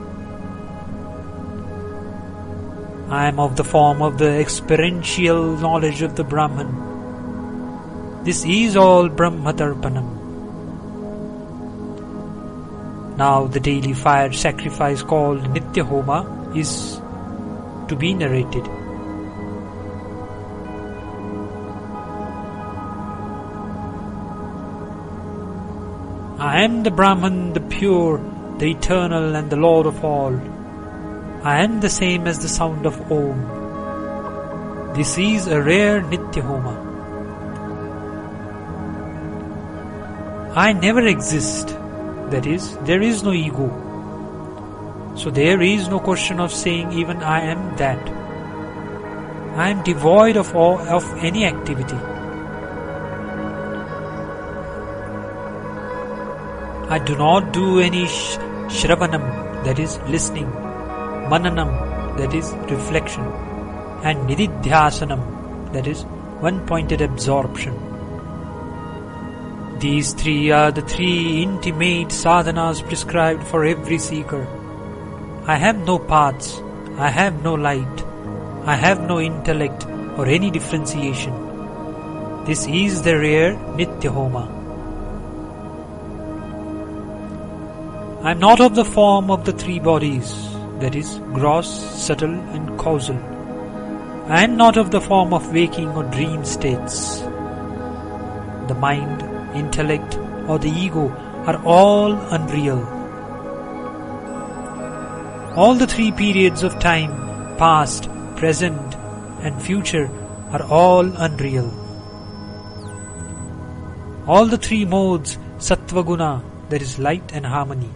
I am of the form of the experiential knowledge of the Brahman. This is all Brahmatarpanam. Now the daily fire sacrifice called Nitya Homa is to be narrated. I am the Brahman, the pure, the eternal and the Lord of all. I am the same as the sound of Om. This is a rare Nitya Homa. I never exist, that is, there is no ego. So there is no question of saying even I am that. I am devoid of any activity. I do not do any shravanam, that is listening, mananam, that is reflection, and nididhyasanam, that is one-pointed absorption. These three are the three intimate sadhanas prescribed for every seeker. I have no paths, I have no light, I have no intellect or any differentiation. This is the rare Nitya Homa. I am not of the form of the three bodies, that is, gross, subtle and causal. I am not of the form of waking or dream states. The mind, intellect or the ego are all unreal. All the three periods of time, past, present and future, are all unreal. All the three modes, sattva guna, that is light and harmony,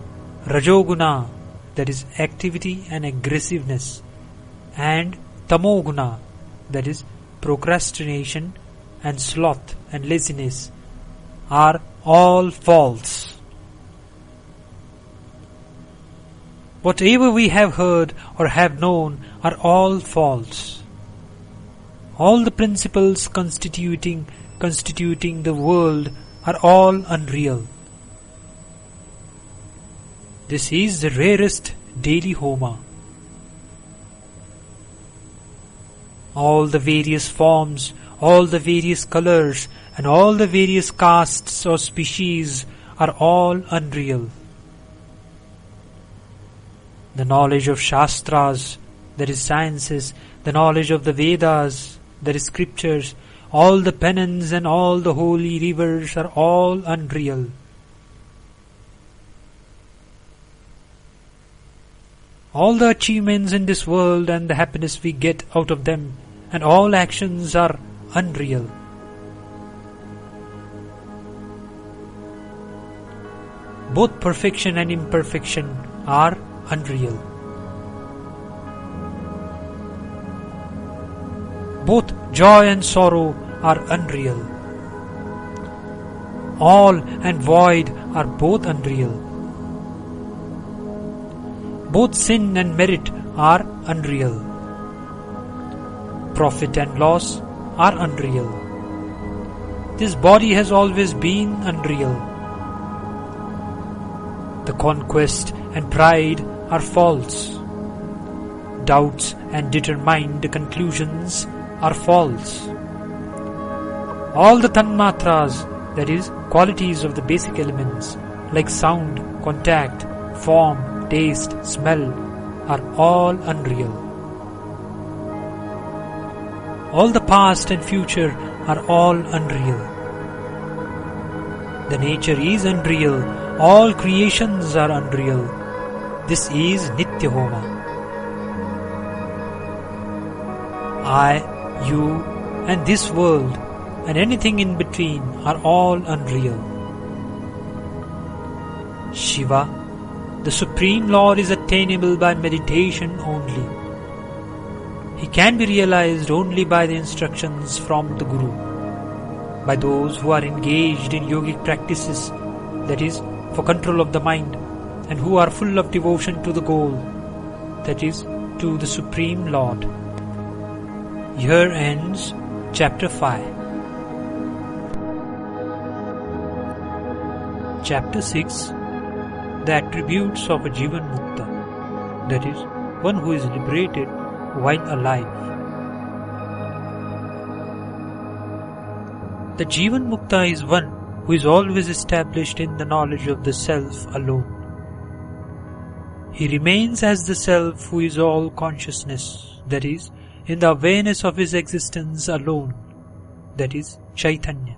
rajoguna, that is activity and aggressiveness, and tamoguna, that is procrastination and sloth and laziness, are all false. Whatever we have heard or have known are all false. All the principles constituting the world are all unreal. This is the rarest daily Homa. All the various forms, all the various colors, and all the various castes or species are all unreal. The knowledge of Shastras, that is sciences, the knowledge of the Vedas, that is scriptures, all the penance and all the holy rivers are all unreal. All the achievements in this world and the happiness we get out of them and all actions are unreal. Both perfection and imperfection are unreal. Both joy and sorrow are unreal. All and void are both unreal. Both sin and merit are unreal. Profit and loss are unreal. This body has always been unreal. The conquest and pride are false. doubts and determined conclusions are false. All the tanmatras, that is, qualities of the basic elements, like sound, contact, form, taste, smell, are all unreal. All the past and future are all unreal. The nature is unreal. All creations are unreal. This is Nitya Homa. I, you, and this world, and anything in between are all unreal. Shiva, the Supreme Lord, is attainable by meditation only. He can be realized only by the instructions from the Guru, by those who are engaged in yogic practices, that is, for control of the mind, and who are full of devotion to the goal, that is, to the Supreme Lord. Here ends Chapter 5. Chapter 6. The attributes of a Jivan Mukta, that is, one who is liberated while alive. The Jivan Mukta is one who is always established in the knowledge of the Self alone. He remains as the Self who is all consciousness, that is, in the awareness of his existence alone, that is, Chaitanya.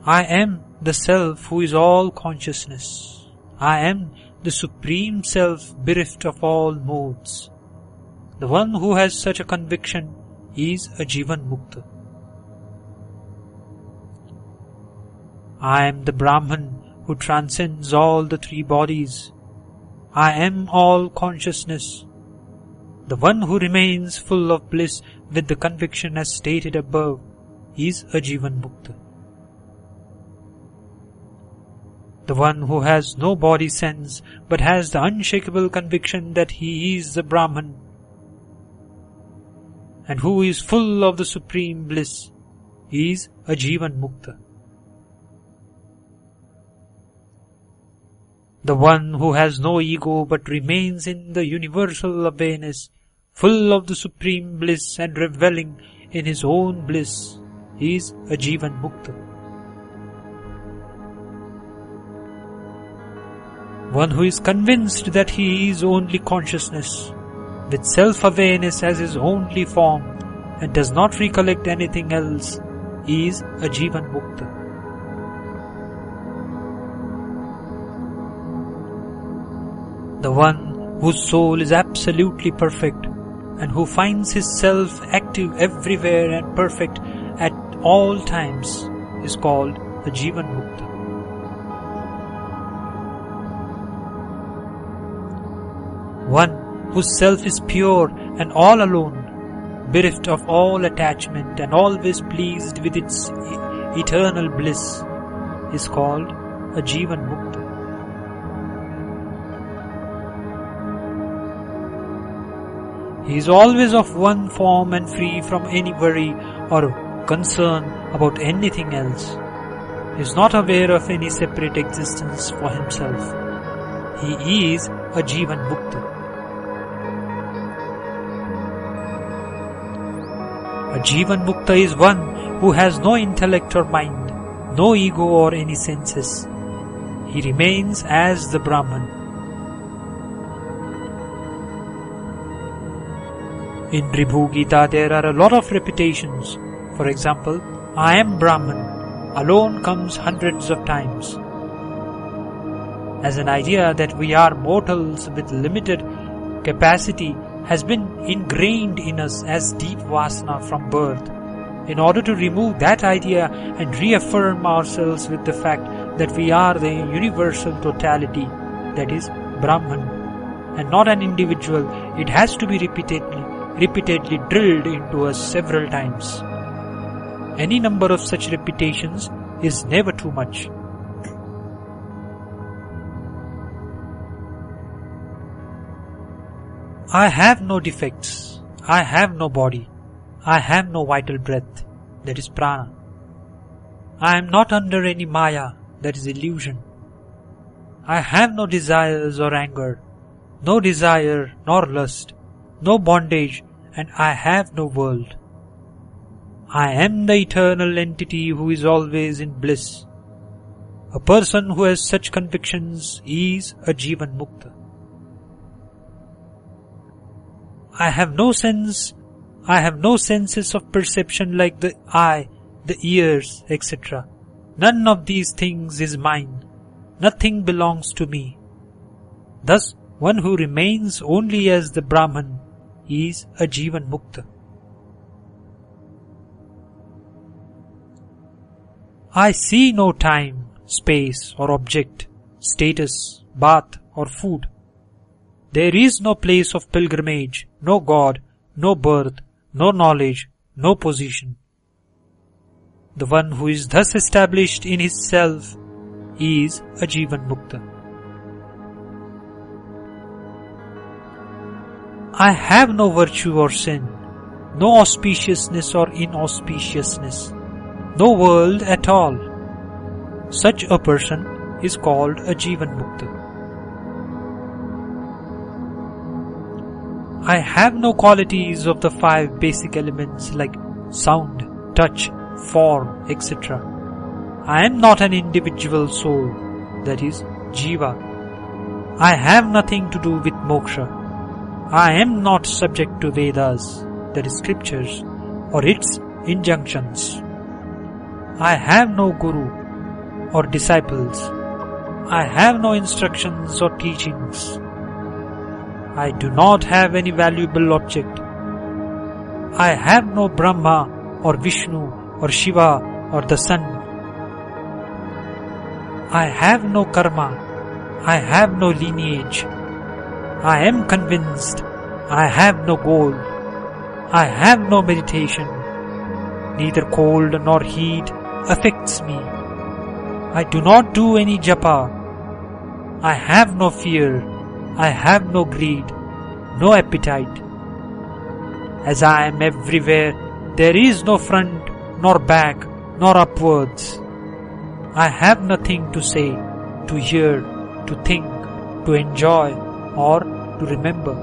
I am the Self who is all consciousness. I am the Supreme Self bereft of all modes. The one who has such a conviction is a Jivan Mukta. I am the Brahman who transcends all the three bodies. I am all consciousness. The one who remains full of bliss with the conviction as stated above is a Jivan Mukta. The one who has no body sense but has the unshakable conviction that he is the Brahman and who is full of the supreme bliss is a Jivan Mukta. The one who has no ego but remains in the universal awareness, full of the supreme bliss and reveling in his own bliss, is a Jivan Mukta. One who is convinced that he is only consciousness, with self-awareness as his only form, and does not recollect anything else, is a Jivan Mukta. The one whose soul is absolutely perfect, and who finds his self active everywhere and perfect at all times, is called a Jivan Mukta. One whose self is pure and all alone, bereft of all attachment and always pleased with its eternal bliss, is called a Jivan Mukta. He is always of one form and free from any worry or concern about anything else. He is not aware of any separate existence for himself. He is a Jivan Mukta. A Jivan Mukta is one who has no intellect or mind, no ego or any senses. He remains as the Brahman. In Ribhu Gita there are a lot of repetitions. For example, I am Brahman alone comes hundreds of times. As an idea that we are mortals with limited capacity has been ingrained in us as deep vasana from birth. In order to remove that idea and reaffirm ourselves with the fact that we are the universal totality, that is Brahman, and not an individual, it has to be repeatedly drilled into us several times. Any number of such repetitions is never too much. I have no defects, I have no body, I have no vital breath, that is prana. I am not under any maya, that is illusion. I have no desires or anger, no desire nor lust, no bondage, and I have no world. I am the eternal entity who is always in bliss. A person who has such convictions is a Jivan Mukta. I have no senses of perception like the eye, the ears, etc. None of these things is mine. Nothing belongs to me. Thus, one who remains only as the Brahman is a Jivan Mukta. I see no time, space or object, status, bath or food. There is no place of pilgrimage, no God, no birth, no knowledge, no position. The one who is thus established in his self is a Jivan Mukta. I have no virtue or sin, no auspiciousness or inauspiciousness, no world at all. Such a person is called a Jivan Mukta. I have no qualities of the 5 basic elements like sound, touch, form, etc. I am not an individual soul, that is, Jiva. I have nothing to do with moksha. I am not subject to Vedas, that is, scriptures, or its injunctions. I have no guru or disciples. I have no instructions or teachings. I do not have any valuable object. I have no Brahma or Vishnu or Shiva or the sun. I have no karma. I have no lineage. I am convinced. I have no goal. I have no meditation. Neither cold nor heat affects me. I do not do any japa. I have no fear. I have no greed, no appetite. As I am everywhere, there is no front, nor back, nor upwards. I have nothing to say, to hear, to think, to enjoy, or to remember.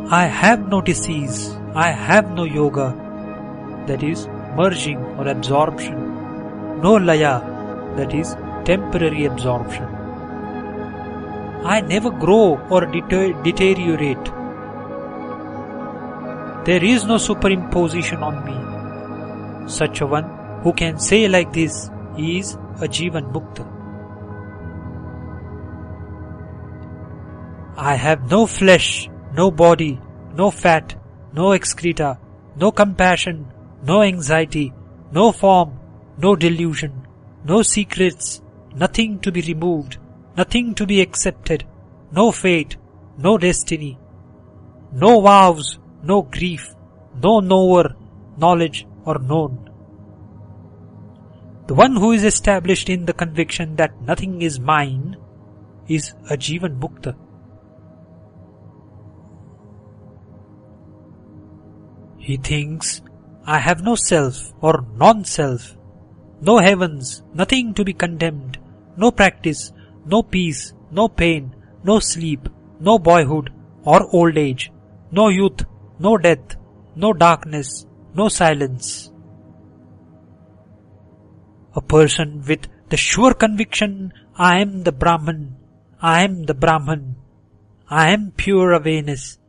I have no disease. I have no yoga, that is, merging or absorption. No laya, that is, temporary absorption. I never grow or deteriorate. There is no superimposition on me. Such a one who can say like this is a Jivan Mukta. I have no flesh, no body, no fat, no excreta, no compassion, no anxiety, no form, no delusion, no secrets, nothing to be removed, nothing to be accepted, no fate, no destiny, no vows, no grief, no knower, knowledge or known. The one who is established in the conviction that nothing is mine is a Jivan Mukta. He thinks, I have no self or non-self, no heavens, nothing to be condemned, no practice, no peace, no pain, no sleep, no boyhood or old age, no youth, no death, no darkness, no silence. A person with the sure conviction, I am the Brahman, I am the Brahman, I am pure awareness,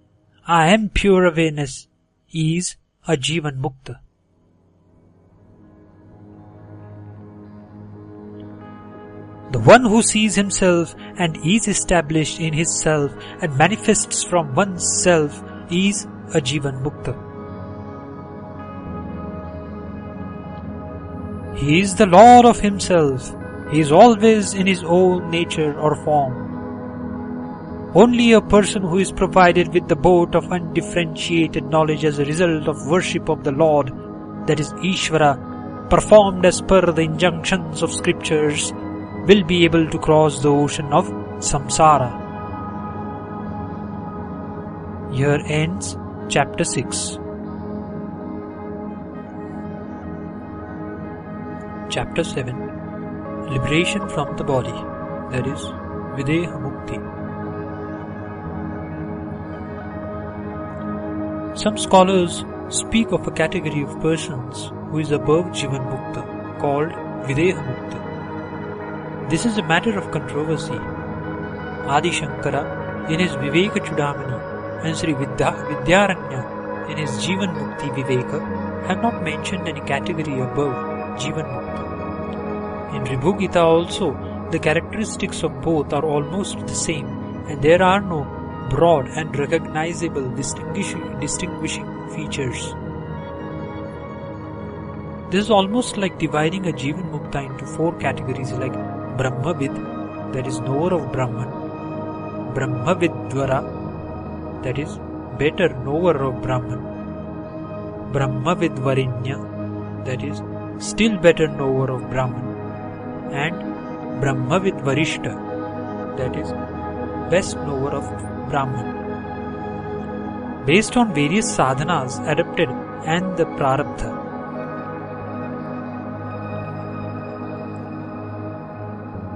I am pure awareness, is a Jivan Mukta. The one who sees himself and is established in his self and manifests from one's self is a Jivan Mukta. He is the Lord of himself. He is always in his own nature or form. Only a person who is provided with the boat of undifferentiated knowledge as a result of worship of the Lord, that is Ishvara, performed as per the injunctions of scriptures, will be able to cross the ocean of samsara. Here ends chapter 6. Chapter 7. liberation from the body, that is, Videha Mukti. Some scholars speak of a category of persons who is above Jivan Mukta, called Videha Mukta. This is a matter of controversy. Adi Shankara in his Viveka Chudamani and Sri Vidyaranya in his Jivan Mukti Viveka have not mentioned any category above Jivan Mukta. In Ribhu Gita also, the characteristics of both are almost the same, and there are no broad and recognizable distinguishing features. This is almost like dividing a Jivan Mukta into four categories like Brahmavid, that is knower of Brahman, Brahmavidvara, that is better knower of Brahman, Brahmavidvarinya, that is still better knower of Brahman, and Brahmavidvarishta, that is best knower of Brahman. Based on various sadhanas adapted and the prarabdha.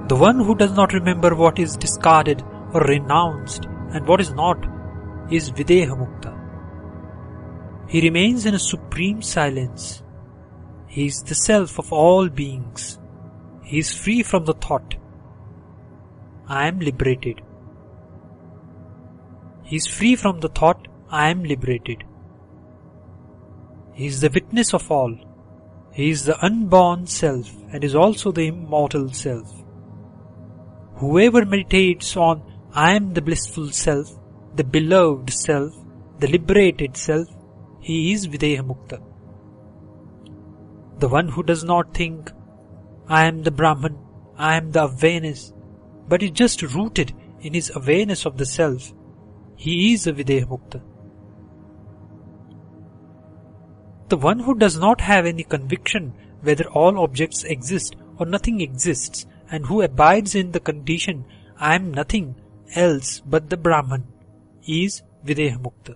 The one who does not remember what is discarded or renounced and what is not is Videha Mukta. He remains in a supreme silence. He is the self of all beings. He is free from the thought, I am liberated. He is free from the thought, I am liberated. He is the witness of all. He is the unborn self and is also the immortal self. Whoever meditates on I am the blissful self, the beloved self, the liberated self, he is Videha Mukta. The one who does not think I am the Brahman, I am the awareness, but is just rooted in his awareness of the self, he is a Videha Mukta. The one who does not have any conviction whether all objects exist or nothing exists, and who abides in the condition I am nothing else but the Brahman, is Videha Mukta.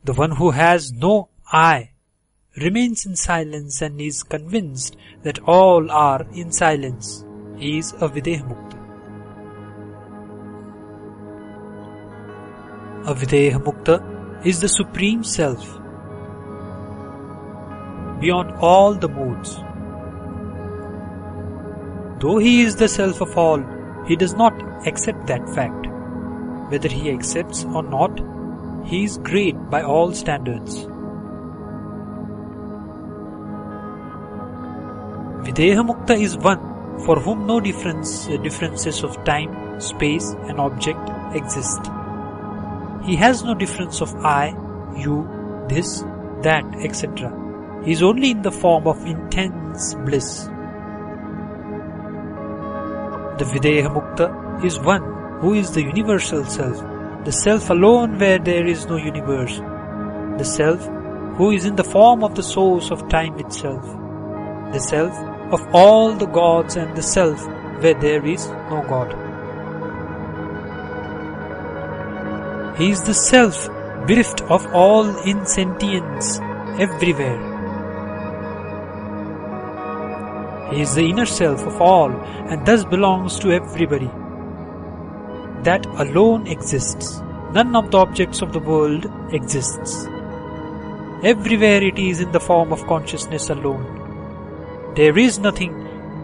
The one who has no I remains in silence and is convinced that all are in silence, is a Videha Mukta. A Videha Mukta is the Supreme Self, beyond all the moods. Though he is the self of all, he does not accept that fact. Whether he accepts or not, he is great by all standards. Videha Mukta is one for whom no differences of time, space and object exist. He has no difference of I, you, this, that, etc. He is only in the form of intense bliss. The Videha Mukta is one who is the universal self, the self alone where there is no universe, the self who is in the form of the source of time itself, the self of all the gods and the self where there is no God. He is the self bereft of all insentience everywhere. He is the inner self of all and thus belongs to everybody. That alone exists. None of the objects of the world exists. Everywhere it is in the form of consciousness alone. There is nothing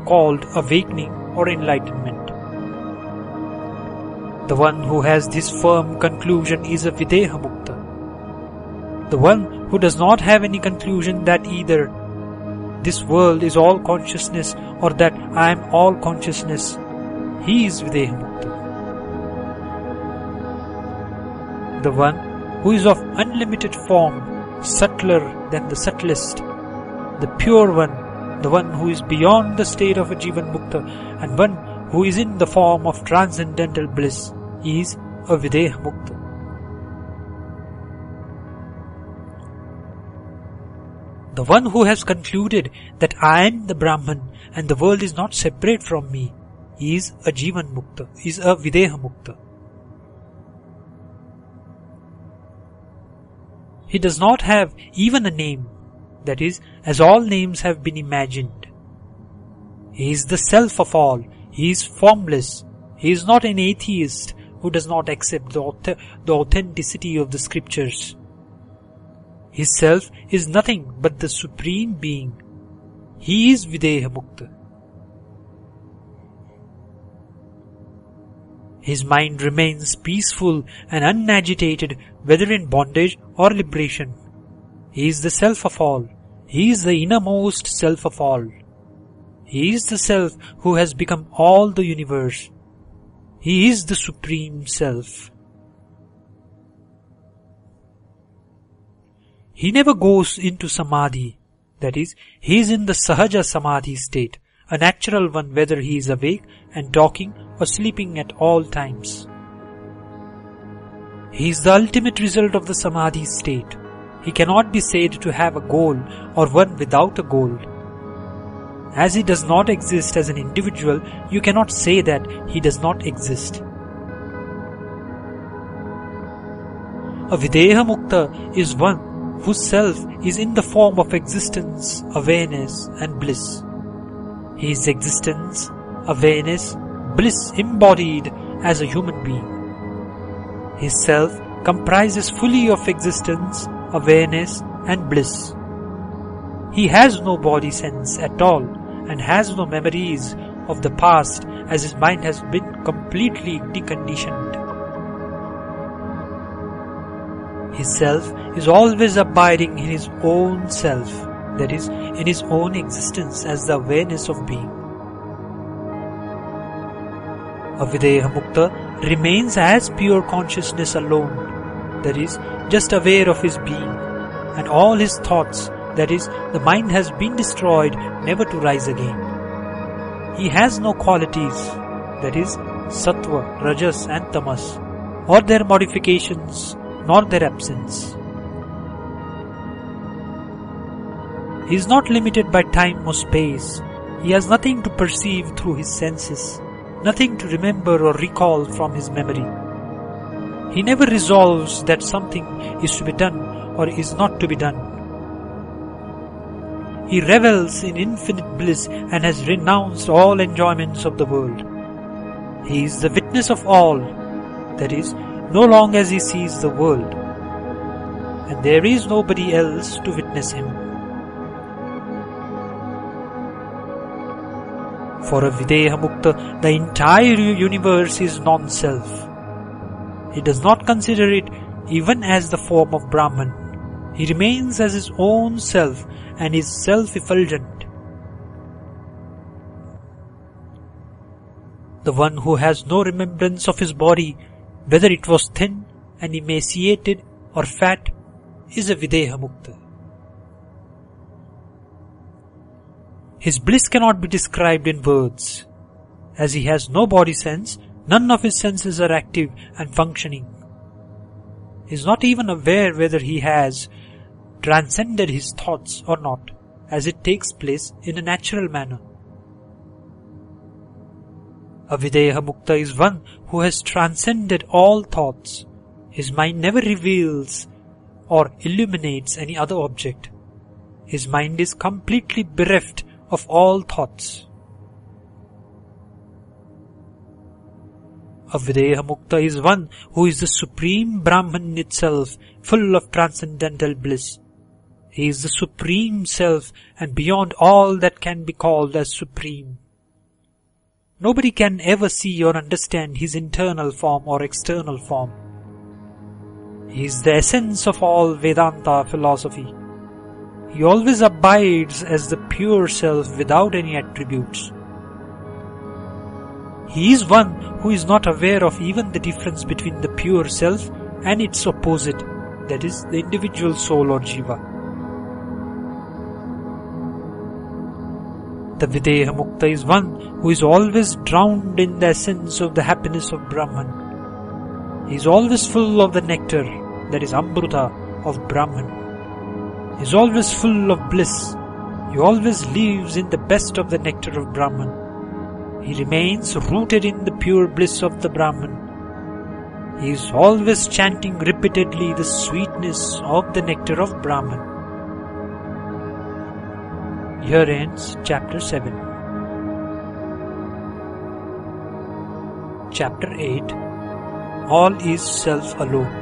called awakening or enlightenment. The one who has this firm conclusion is a Videha Mukta. The one who does not have any conclusion that either this world is all consciousness or that I am all consciousness, he is Videha Mukta. The one who is of unlimited form, subtler than the subtlest, the pure one, the one who is beyond the state of a Jivan Mukta, and one who is in the form of transcendental bliss, is a Videha Mukta. The one who has concluded that I am the Brahman and the world is not separate from me is a Jivan Mukta, is a Videha Mukta. He does not have even a name, that is, as all names have been imagined. He is the self of all. He is formless. He is not an atheist who does not accept the authenticity of the scriptures. His self is nothing but the Supreme Being. He is Videha Mukta. His mind remains peaceful and unagitated, whether in bondage or liberation. He is the self of all. He is the innermost self of all. He is the self who has become all the universe. He is the Supreme Self. He never goes into Samadhi, that is, he is in the Sahaja Samadhi state, a natural one whether he is awake and talking or sleeping at all times. He is the ultimate result of the Samadhi state. He cannot be said to have a goal or one without a goal. As he does not exist as an individual, you cannot say that he does not exist. A Videha Mukta is one whose self is in the form of existence, awareness and bliss. He is existence, awareness, bliss embodied as a human being. His self comprises fully of existence, awareness and bliss. He has no body sense at all and has no memories of the past, as his mind has been completely deconditioned. His self is always abiding in his own self, that is, in his own existence as the awareness of being. A Videha Mukta remains as pure consciousness alone, that is, just aware of his being, and all his thoughts, that is, the mind has been destroyed, never to rise again. He has no qualities, that is, sattva, rajas and tamas, or their modifications, nor their absence. He is not limited by time or space. He has nothing to perceive through his senses, nothing to remember or recall from his memory. He never resolves that something is to be done or is not to be done. He revels in infinite bliss and has renounced all enjoyments of the world. He is the witness of all, that is, no long as he sees the world, and there is nobody else to witness him. For a Videha Mukta, the entire universe is non-self. He does not consider it even as the form of Brahman. He remains as his own self and is self-effulgent. The one who has no remembrance of his body, whether it was thin and emaciated or fat, is a Videha Mukta. His bliss cannot be described in words. As he has no body sense, none of his senses are active and functioning. He is not even aware whether he has transcended his thoughts or not, as it takes place in a natural manner. A Videha Mukta is one who has transcended all thoughts. His mind never reveals or illuminates any other object. His mind is completely bereft of all thoughts. A Videha Mukta is one who is the Supreme Brahman itself, full of transcendental bliss. He is the Supreme Self and beyond all that can be called as Supreme. Nobody can ever see or understand his internal form or external form. He is the essence of all Vedanta philosophy. He always abides as the pure self without any attributes. He is one who is not aware of even the difference between the pure self and its opposite, that is, the individual soul or jiva. The Videha Mukta is one who is always drowned in the essence of the happiness of Brahman. He is always full of the nectar, that is Amruta, of Brahman. He is always full of bliss. He always lives in the best of the nectar of Brahman. He remains rooted in the pure bliss of the Brahman. He is always chanting repeatedly the sweetness of the nectar of Brahman. Here ends Chapter 7. Chapter 8. All is Self alone.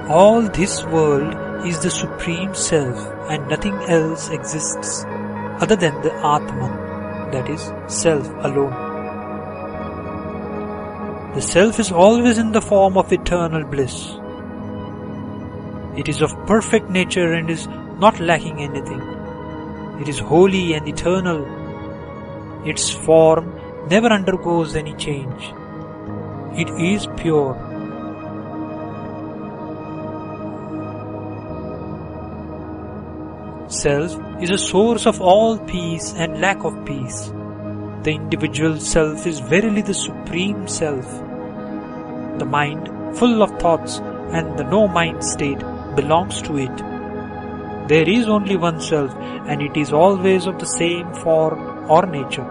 All this world is the Supreme Self, and nothing else exists other than the Atman, that is, Self alone. The Self is always in the form of eternal bliss. It is of perfect nature and is not lacking anything. It is holy and eternal. Its form never undergoes any change. It is pure. Self is a source of all peace and lack of peace. The individual self is verily the Supreme Self. The mind, full of thoughts, and the no-mind state belongs to it. There is only one self, and it is always of the same form or nature.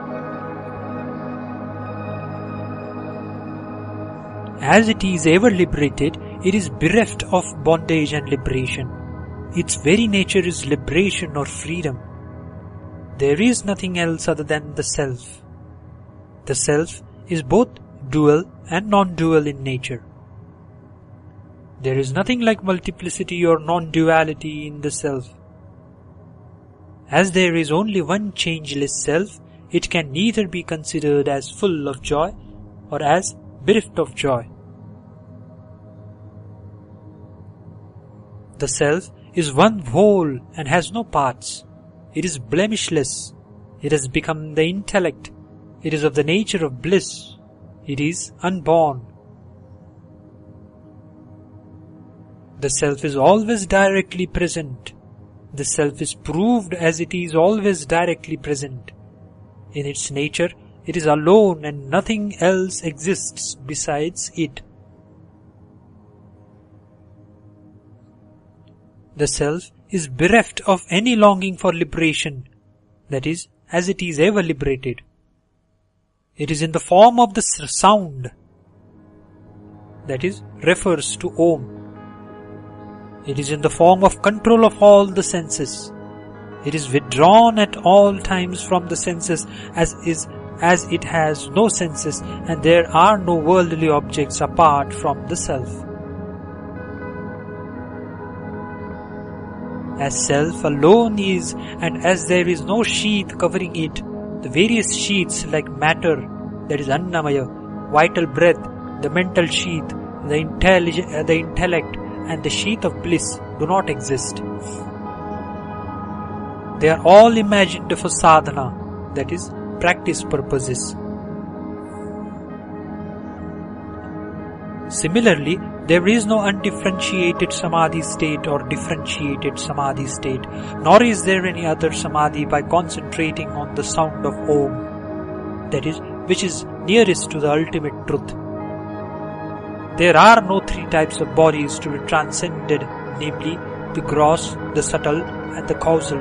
As it is ever liberated, it is bereft of bondage and liberation. Its very nature is liberation or freedom. There is nothing else other than the Self. The Self is both dual and non-dual in nature. There is nothing like multiplicity or non-duality in the Self. As there is only one changeless Self, it can neither be considered as full of joy or as bereft of joy. The Self is one whole and has no parts. It is blemishless. It has become the intellect. It is of the nature of bliss. It is unborn. The Self is always directly present. The Self is proved as it is always directly present. In its nature, it is alone and nothing else exists besides it. The Self is bereft of any longing for liberation, that is, as it is ever liberated. It is in the form of the sound, that is, refers to Om. It is in the form of control of all the senses. It is withdrawn at all times from the senses as it has no senses, and there are no worldly objects apart from the Self. As Self alone is, and as there is no sheath covering it, the various sheaths like matter, that is Annamaya, vital breath, the mental sheath, the intellect, and the sheath of bliss do not exist. They are all imagined for sadhana, that is, practice purposes. Similarly, there is no undifferentiated samadhi state or differentiated samadhi state, nor is there any other samadhi by concentrating on the sound of Om, that is, which is nearest to the ultimate truth. There are no three types of bodies to be transcended, namely the gross, the subtle, and the causal.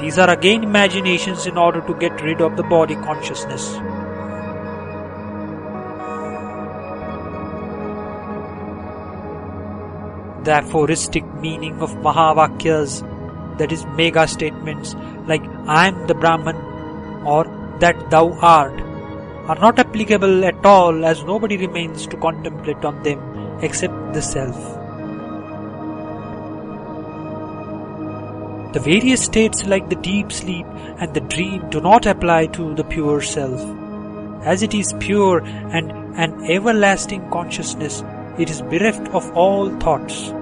These are again imaginations in order to get rid of the body consciousness. The aphoristic meaning of Mahavakyas, that is mega statements like I am the Brahman or that thou art, are not applicable at all, as nobody remains to contemplate on them except the Self. The various states like the deep sleep and the dream do not apply to the pure Self. As it is pure and an everlasting consciousness, it is bereft of all thoughts.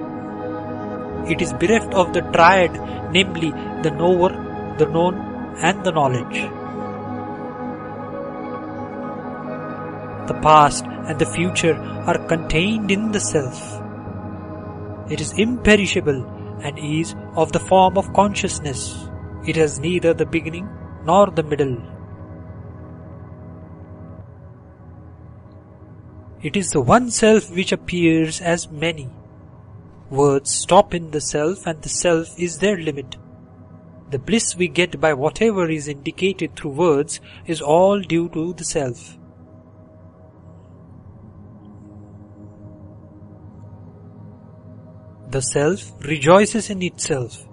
It is bereft of the triad, namely the knower, the known, and the knowledge. The past and the future are contained in the Self. It is imperishable and is of the form of consciousness. It has neither the beginning nor the middle. It is the one Self which appears as many. Words stop in the Self, and the Self is their limit. The bliss we get by whatever is indicated through words is all due to the Self. The self rejoices in itself.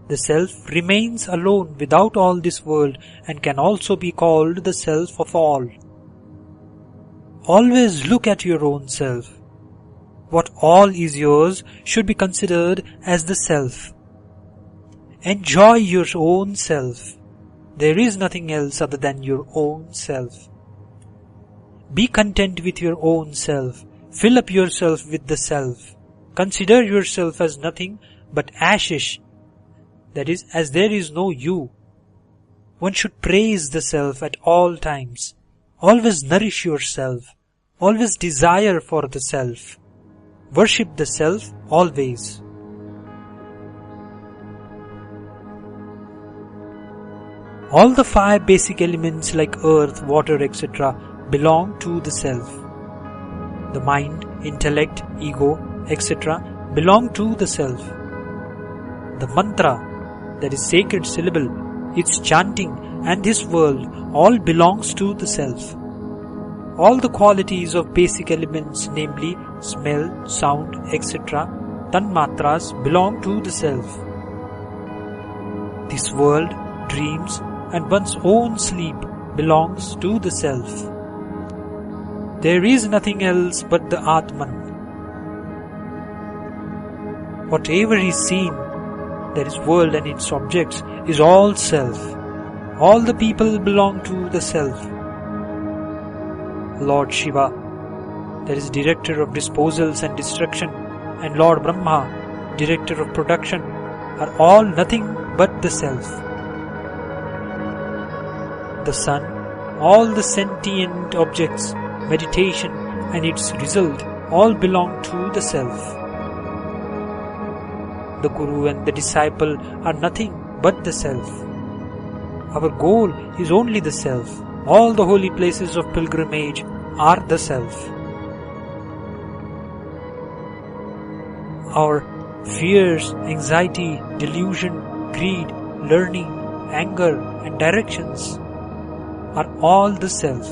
The self remains alone without all this world and can also be called the self of all. Always look at your own self. What all is yours should be considered as the self. Enjoy your own self. There is nothing else other than your own self. Be content with your own self. Fill up yourself with the self. Consider yourself as nothing but ashish, that is, as there is no you. One should praise the self at all times. Always nourish yourself. Always desire for the self. Worship the self always. All the 5 basic elements like earth, water, etc. belong to the self. The mind, intellect, ego, etc. belong to the self. The mantra, that is sacred syllable, its chanting and this world all belongs to the self. All the qualities of basic elements, namely smell, sound, etc., tanmatras, belong to the self. This world, dreams, and one's own sleep belongs to the self. There is nothing else but the Atman. Whatever is seen, that is world and its objects, is all self. All the people belong to the self. Lord Shiva, that is director of disposals and destruction, and Lord Brahma, director of production, are all nothing but the self. The sun, all the sentient objects, meditation and its result all belong to the self. The Guru and the disciple are nothing but the self. Our goal is only the self. All the holy places of pilgrimage are the self. Our fears, anxiety, delusion, greed, learning, anger and directions are all the self.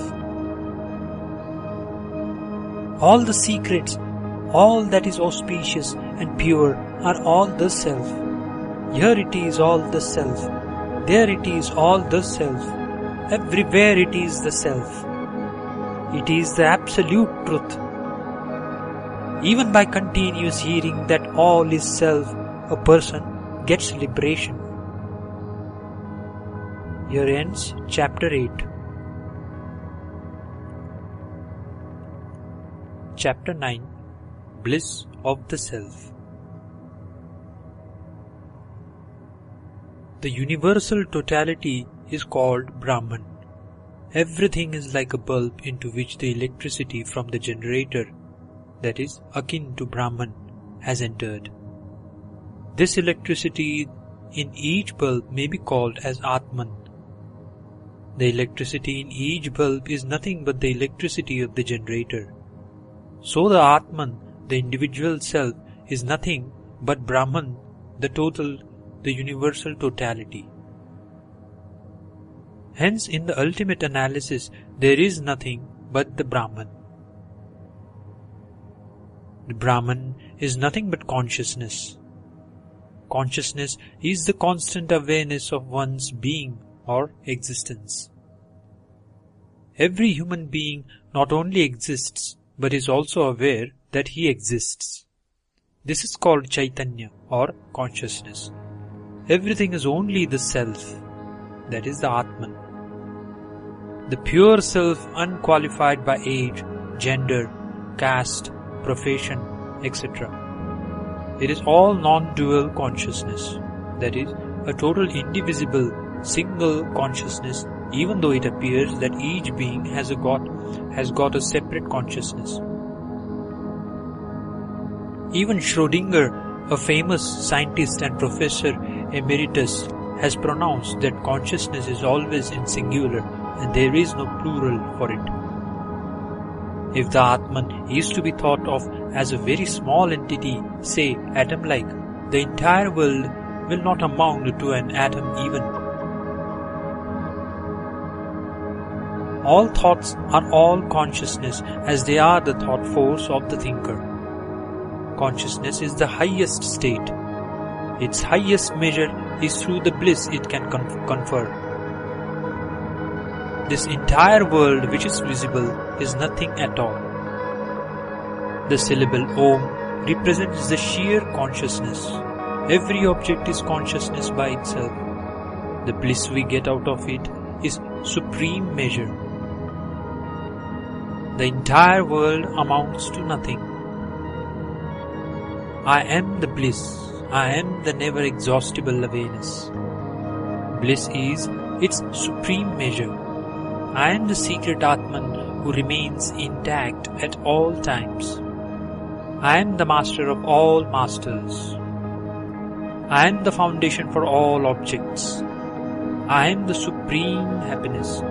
All the secrets, all that is auspicious and pure are all the self. Here it is all the self. There it is all the self. Everywhere it is the self. It is the absolute truth. Even by continuous hearing that all is self, a person gets liberation. Here ends chapter 8. Chapter 9. Bliss of the Self. The universal totality is called Brahman. Everything is like a bulb into which the electricity from the generator, that is akin to Brahman, has entered. This electricity in each bulb may be called as Atman. The electricity in each bulb is nothing but the electricity of the generator. So the Atman, the individual self, is nothing but Brahman, the total, the universal totality. Hence, in the ultimate analysis, there is nothing but the Brahman. The Brahman is nothing but consciousness. Consciousness is the constant awareness of one's being or existence. Every human being not only exists, but is also aware that he exists. This is called Chaitanya or consciousness. Everything is only the self, that is the Atman. The pure self, unqualified by age, gender, caste, profession, etc. It is all non-dual consciousness, that is, a total indivisible, single consciousness, even though it appears that each being has got a separate consciousness. Even Schrödinger, a famous scientist and professor emeritus, has pronounced that consciousness is always in singular and there is no plural for it. If the Atman is to be thought of as a very small entity, say atom-like, the entire world will not amount to an atom even. All thoughts are all consciousness, as they are the thought force of the thinker. Consciousness is the highest state. Its highest measure is through the bliss it can confer. This entire world which is visible is nothing at all. The syllable Om represents the sheer consciousness. Every object is consciousness by itself. The bliss we get out of it is supreme measure. The entire world amounts to nothing. I am the bliss. I am the never-exhaustible awareness. Bliss is its supreme measure. I am the secret Atman who remains intact at all times. I am the master of all masters. I am the foundation for all objects. I am the supreme happiness.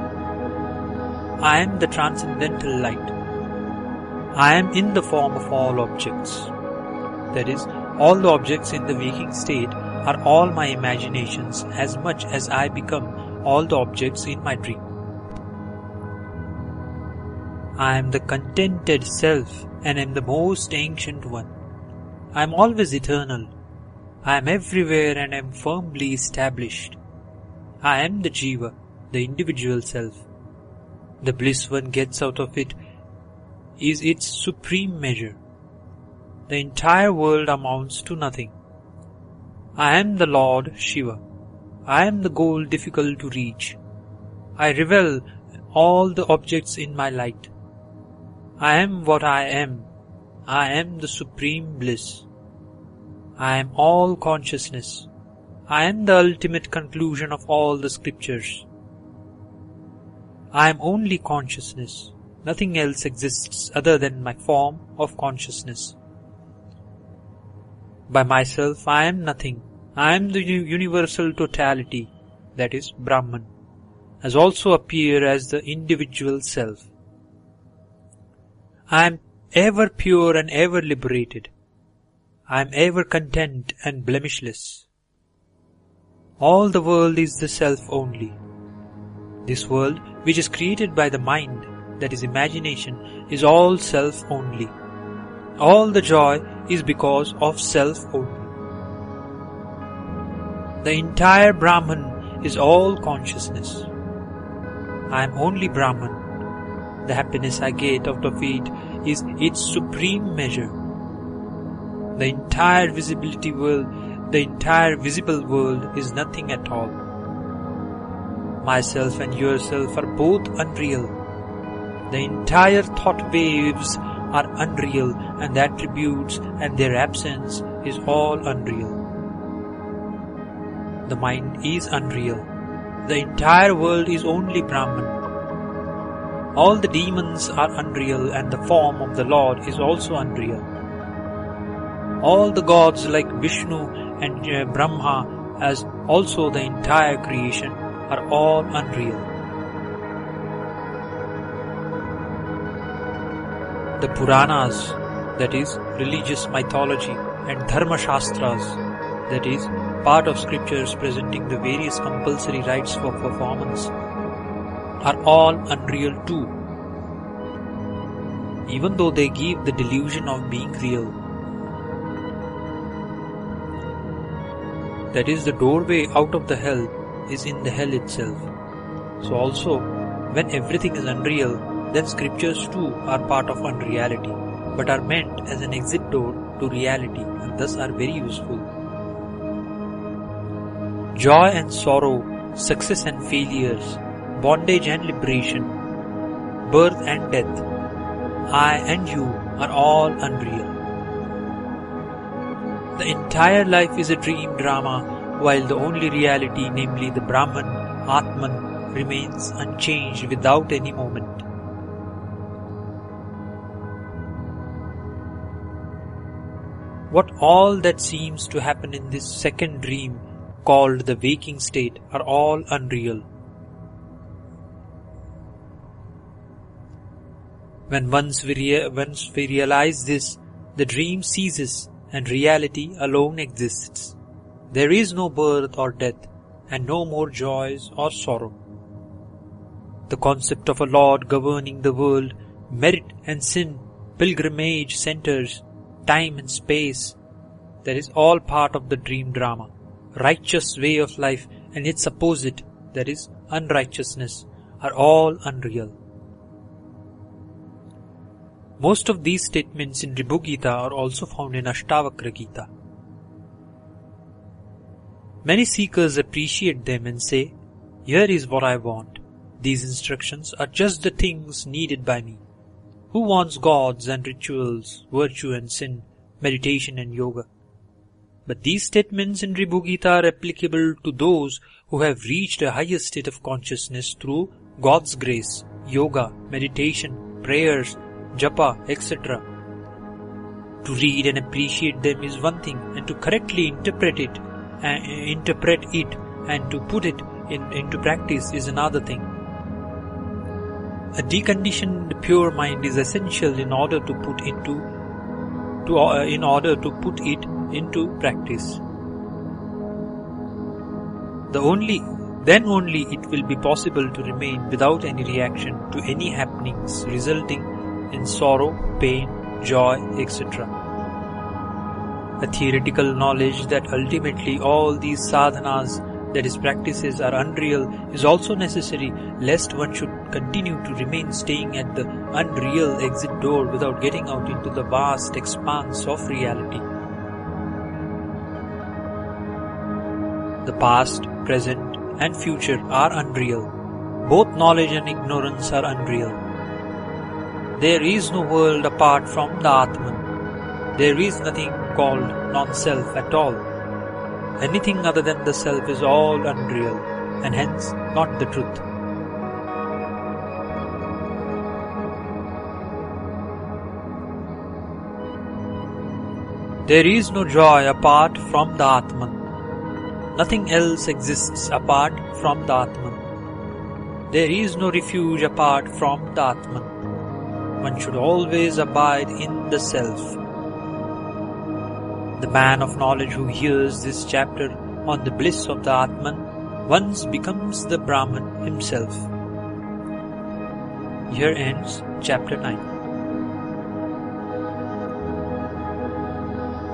I am the transcendental light. I am in the form of all objects. That is, all the objects in the waking state are all my imaginations as much as I become all the objects in my dream. I am the contented self and am the most ancient one. I am always eternal. I am everywhere and am firmly established. I am the Jiva, the individual self. The bliss one gets out of it is its supreme measure. The entire world amounts to nothing. I am the Lord Shiva. I am the goal difficult to reach. I revel all the objects in my light. I am what I am. I am the supreme bliss. I am all consciousness. I am the ultimate conclusion of all the scriptures. I am only consciousness. Nothing else exists other than my form of consciousness. By myself I am nothing. I am the universal totality, that is Brahman, as also appear as the individual self. I am ever pure and ever liberated. I am ever content and blemishless. All the world is the self only. This world, which is created by the mind, that is imagination, is all self only. All the joy is because of self only. The entire Brahman is all consciousness. I am only Brahman. The happiness I get out of it is its supreme measure. The entire visible world is nothing at all. Myself and yourself are both unreal. The entire thought waves are unreal, and the attributes and their absence is all unreal. The mind is unreal. The entire world is only Brahman. All the demons are unreal, and the form of the Lord is also unreal. All the gods like Vishnu and Brahma, as also the entire creation, are all unreal. The Puranas, that is religious mythology, and Dharma Shastras, that is part of scriptures presenting the various compulsory rites for performance, are all unreal too, even though they give the delusion of being real. That is, the doorway out of the hell is in the hell itself. So also, when everything is unreal, then scriptures too are part of unreality, but are meant as an exit door to reality, and thus are very useful. Joy and sorrow, success and failures, bondage and liberation, birth and death, I and you are all unreal. The entire life is a dream drama, while the only reality, namely the Brahman, Atman, remains unchanged without any moment. What all that seems to happen in this second dream, called the waking state, are all unreal. Once we realize this, the dream ceases and reality alone exists. There is no birth or death, and no more joys or sorrow. The concept of a Lord governing the world, merit and sin, pilgrimage centers, time and space, that is all part of the dream drama. Righteous way of life and its opposite, that is unrighteousness, are all unreal. Most of these statements in Ribhu Gita are also found in Ashtavakra Gita. Many seekers appreciate them and say, "Here is what I want. These instructions are just the things needed by me. Who wants gods and rituals, virtue and sin, meditation and yoga?" But these statements in Ribhu Gita are applicable to those who have reached a higher state of consciousness through God's grace, yoga, meditation, prayers, japa, etc. To read and appreciate them is one thing, and to correctly interpret it and to put it into practice is another thing. A deconditioned pure mind is essential in order to put it into practice. Then only it will be possible to remain without any reaction to any happenings resulting in sorrow, pain, joy, etc. A theoretical knowledge that ultimately all these sadhanas, that is practices, are unreal is also necessary, lest one should continue to remain staying at the unreal exit door without getting out into the vast expanse of reality. The past, present and future are unreal. Both knowledge and ignorance are unreal. There is no world apart from the Atman. There is nothing called non-self at all. Anything other than the self is all unreal, and hence not the truth. There is no joy apart from the Atman. Nothing else exists apart from the Atman. There is no refuge apart from the Atman. One should always abide in the self. The man of knowledge who hears this chapter on the bliss of the Atman once becomes the Brahman himself. Here ends chapter 9.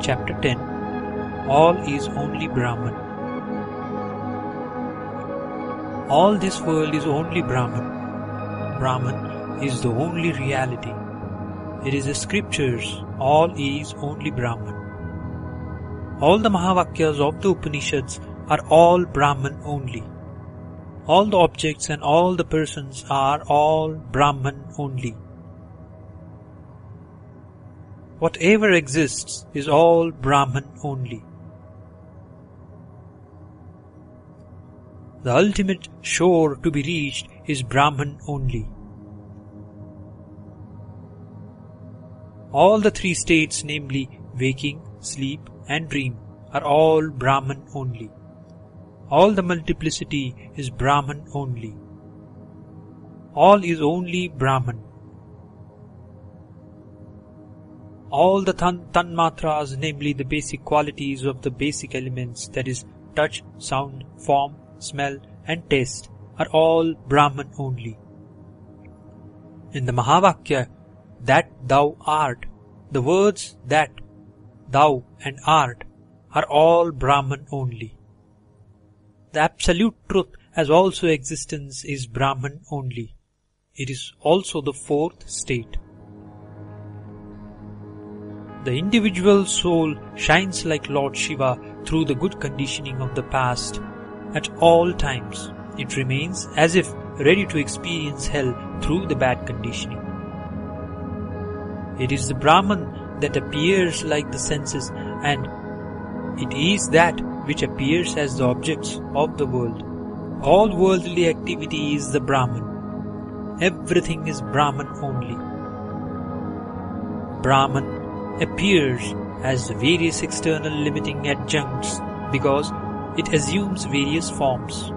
Chapter 10. All is only Brahman. All this world is only Brahman. Brahman is the only reality. It is the scriptures. All is only Brahman. All the Mahavakyas of the Upanishads are all Brahman only. All the objects and all the persons are all Brahman only. Whatever exists is all Brahman only. The ultimate shore to be reached is Brahman only. All the three states, namely waking, sleep and dream, are all Brahman only. All the multiplicity is Brahman only. All is only Brahman. All the tanmatras, namely the basic qualities of the basic elements, that is touch, sound, form, smell and taste, are all Brahman only. In the Mahavakya, that thou art, the words that, thou and art are all Brahman only. The absolute truth as also existence is Brahman only. It is also the fourth state. The individual soul shines like Lord Shiva through the good conditioning of the past. At all times, it remains as if ready to experience hell through the bad conditioning. It is the Brahman that appears like the senses, and it is that which appears as the objects of the world. All worldly activity is the Brahman. Everything is Brahman only. Brahman appears as the various external limiting adjuncts because it assumes various forms.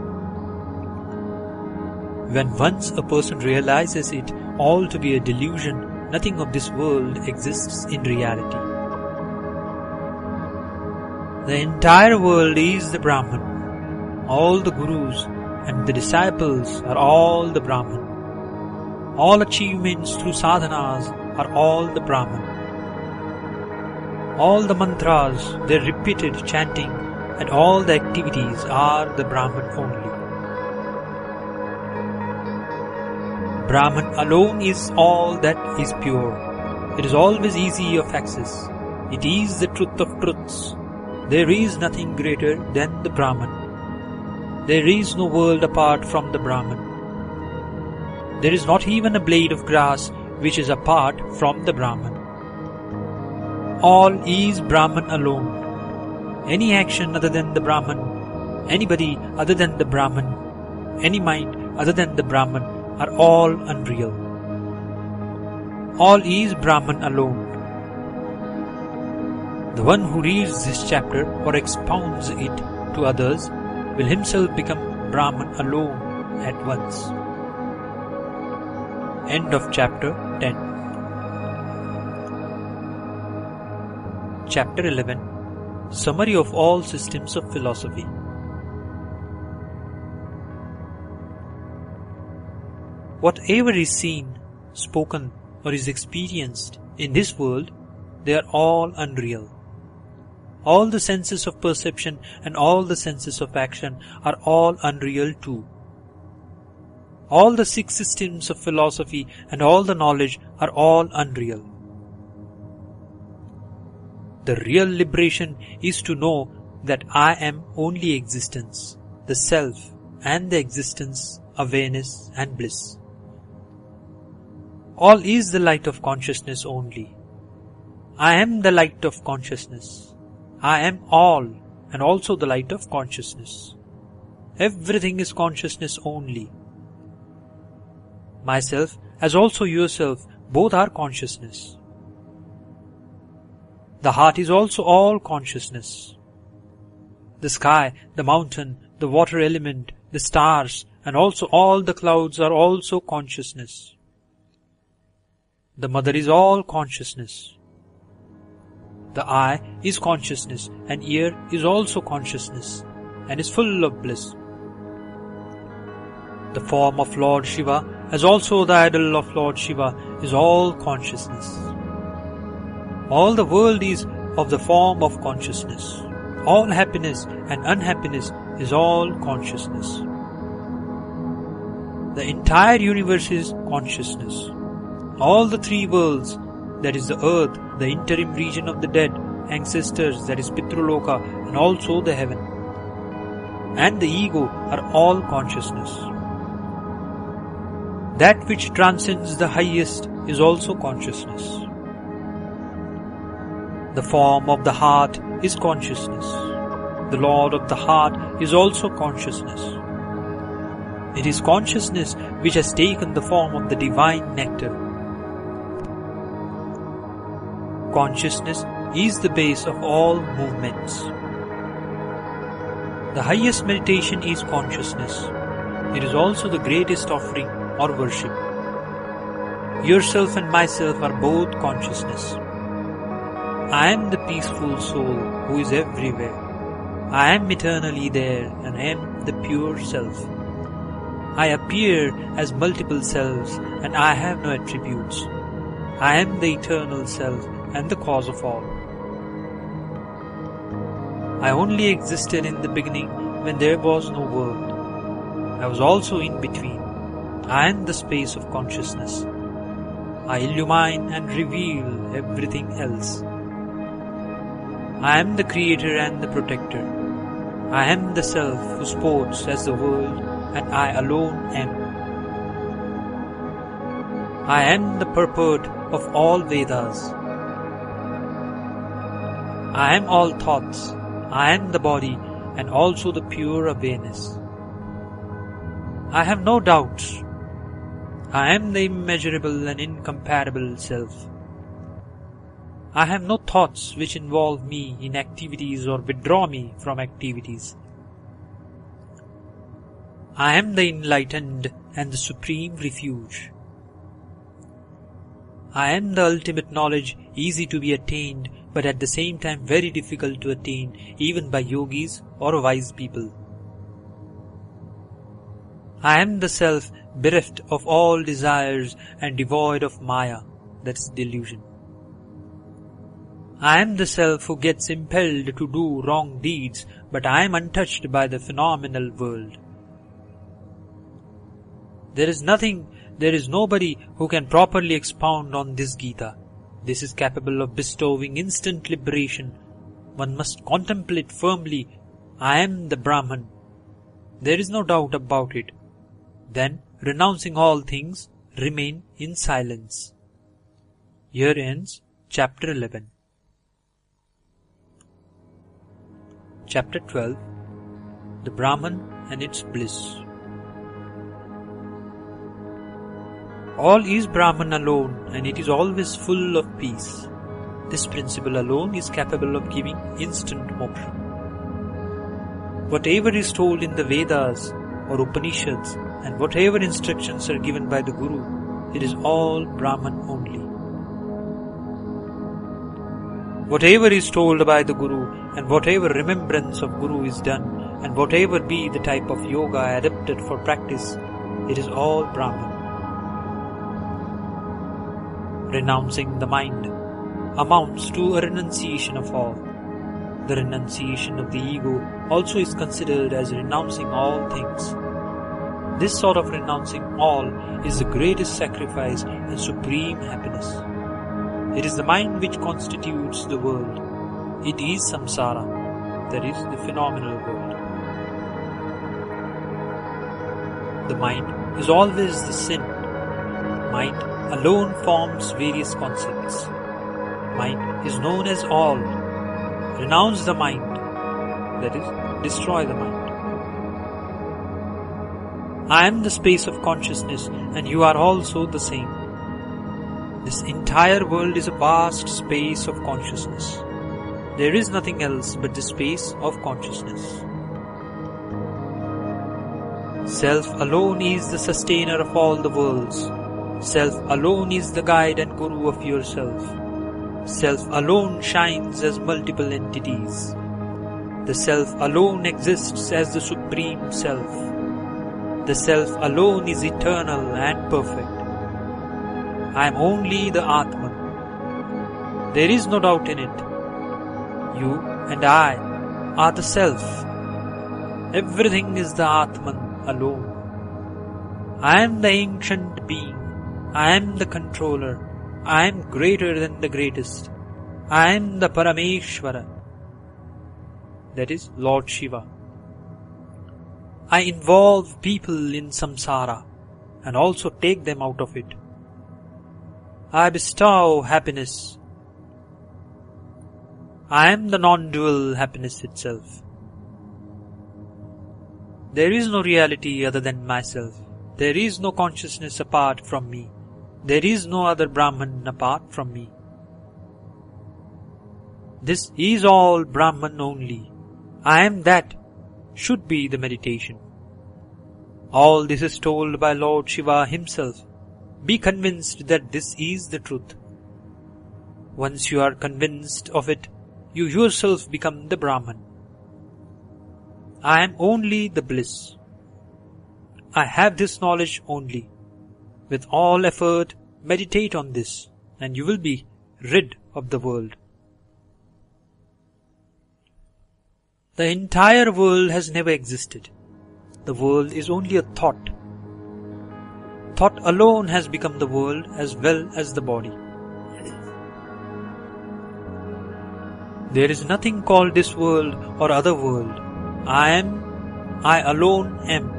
When once a person realizes it all to be a delusion, nothing of this world exists in reality. The entire world is the Brahman. All the gurus and the disciples are all the Brahman. All achievements through sadhanas are all the Brahman. All the mantras, their repeated chanting, and all the activities are the Brahman only. Brahman alone is all that is pure. It is always easy of access. It is the truth of truths. There is nothing greater than the Brahman. There is no world apart from the Brahman. There is not even a blade of grass which is apart from the Brahman. All is Brahman alone. Any action other than the Brahman, anybody other than the Brahman, any mind other than the Brahman are all unreal. All is Brahman alone. The one who reads this chapter or expounds it to others will himself become Brahman alone at once. End of chapter 10. Chapter 11. Summary of all systems of philosophy. Whatever is seen, spoken, or is experienced in this world, they are all unreal. All the senses of perception and all the senses of action are all unreal too. All the 6 systems of philosophy and all the knowledge are all unreal. The real liberation is to know that I am only existence, the self and the existence, awareness and bliss. All is the light of consciousness only. I am the light of consciousness. I am all and also the light of consciousness. Everything is consciousness only. Myself as also yourself, both are consciousness. The heart is also all consciousness. The sky, the mountain, the water element, the stars, and also all the clouds are also consciousness. The mother is all consciousness. The eye is consciousness, and ear is also consciousness, and is full of bliss. The form of Lord Shiva, as also the idol of Lord Shiva, is all consciousness. All the world is of the form of consciousness. All happiness and unhappiness is all consciousness. The entire universe is consciousness. All the 3 worlds, that is the earth, the interim region of the dead, ancestors, that is Pitraloka, and also the heaven, and the ego are all consciousness. That which transcends the highest is also consciousness. The form of the heart is consciousness. The Lord of the heart is also consciousness. It is consciousness which has taken the form of the divine nectar. Consciousness is the base of all movements. The highest meditation is consciousness. It is also the greatest offering or worship. Yourself and myself are both consciousness. I am the peaceful soul who is everywhere. I am eternally there and am the pure self. I appear as multiple selves and I have no attributes. I am the eternal self and the cause of all. I only existed in the beginning when there was no world. I was also in between. I am the space of consciousness. I illumine and reveal everything else. I am the creator and the protector. I am the self who sports as the world, and I alone am. I am the purport of all Vedas. I am all thoughts. I am the body and also the pure awareness. I have no doubts. I am the immeasurable and incomparable self. I have no thoughts which involve me in activities or withdraw me from activities. I am the enlightened and the supreme refuge. I am the ultimate knowledge, easy to be attained, but at the same time very difficult to attain even by yogis or wise people. I am the self bereft of all desires and devoid of maya, that is delusion. I am the self who gets impelled to do wrong deeds, but I am untouched by the phenomenal world. There is nobody who can properly expound on this Gita. This is capable of bestowing instant liberation. One must contemplate firmly, I am the Brahman. There is no doubt about it. Then, renouncing all things, remain in silence. Here ends Chapter 11. Chapter 12. The Brahman and its Bliss. All is Brahman alone, and it is always full of peace. This principle alone is capable of giving instant moksha. Whatever is told in the Vedas or Upanishads, and whatever instructions are given by the Guru, it is all Brahman only. Whatever is told by the Guru, and whatever remembrance of Guru is done, and whatever be the type of yoga adapted for practice, it is all Brahman. Renouncing the mind amounts to a renunciation of all. The renunciation of the ego also is considered as renouncing all things. This sort of renouncing all is the greatest sacrifice and supreme happiness. It is the mind which constitutes the world. It is samsara, that is the phenomenal world. The mind is always the sin. Mind alone forms various concepts. Mind is known as all. Renounce the mind, that is, destroy the mind. I am the space of consciousness, and you are also the same. This entire world is a vast space of consciousness. There is nothing else but the space of consciousness. Self alone is the sustainer of all the worlds. Self alone is the guide and guru of yourself. Self alone shines as multiple entities. The Self alone exists as the Supreme Self. The Self alone is eternal and perfect. I am only the Atman. There is no doubt in it. You and I are the Self. Everything is the Atman alone. I am the ancient being. I am the controller. I am greater than the greatest. I am the Parameshvara. That is Lord Shiva. I involve people in samsara and also take them out of it. I bestow happiness. I am the non-dual happiness itself. There is no reality other than myself. There is no consciousness apart from me. There is no other Brahman apart from me. This is all Brahman only. I am that should be the meditation. All this is told by Lord Shiva himself. Be convinced that this is the truth. Once you are convinced of it, you yourself become the Brahman. I am only the bliss. I have this knowledge only. With all effort, meditate on this, and you will be rid of the world. The entire world has never existed. The world is only a thought. Thought alone has become the world as well as the body. There is nothing called this world or other world. I alone am.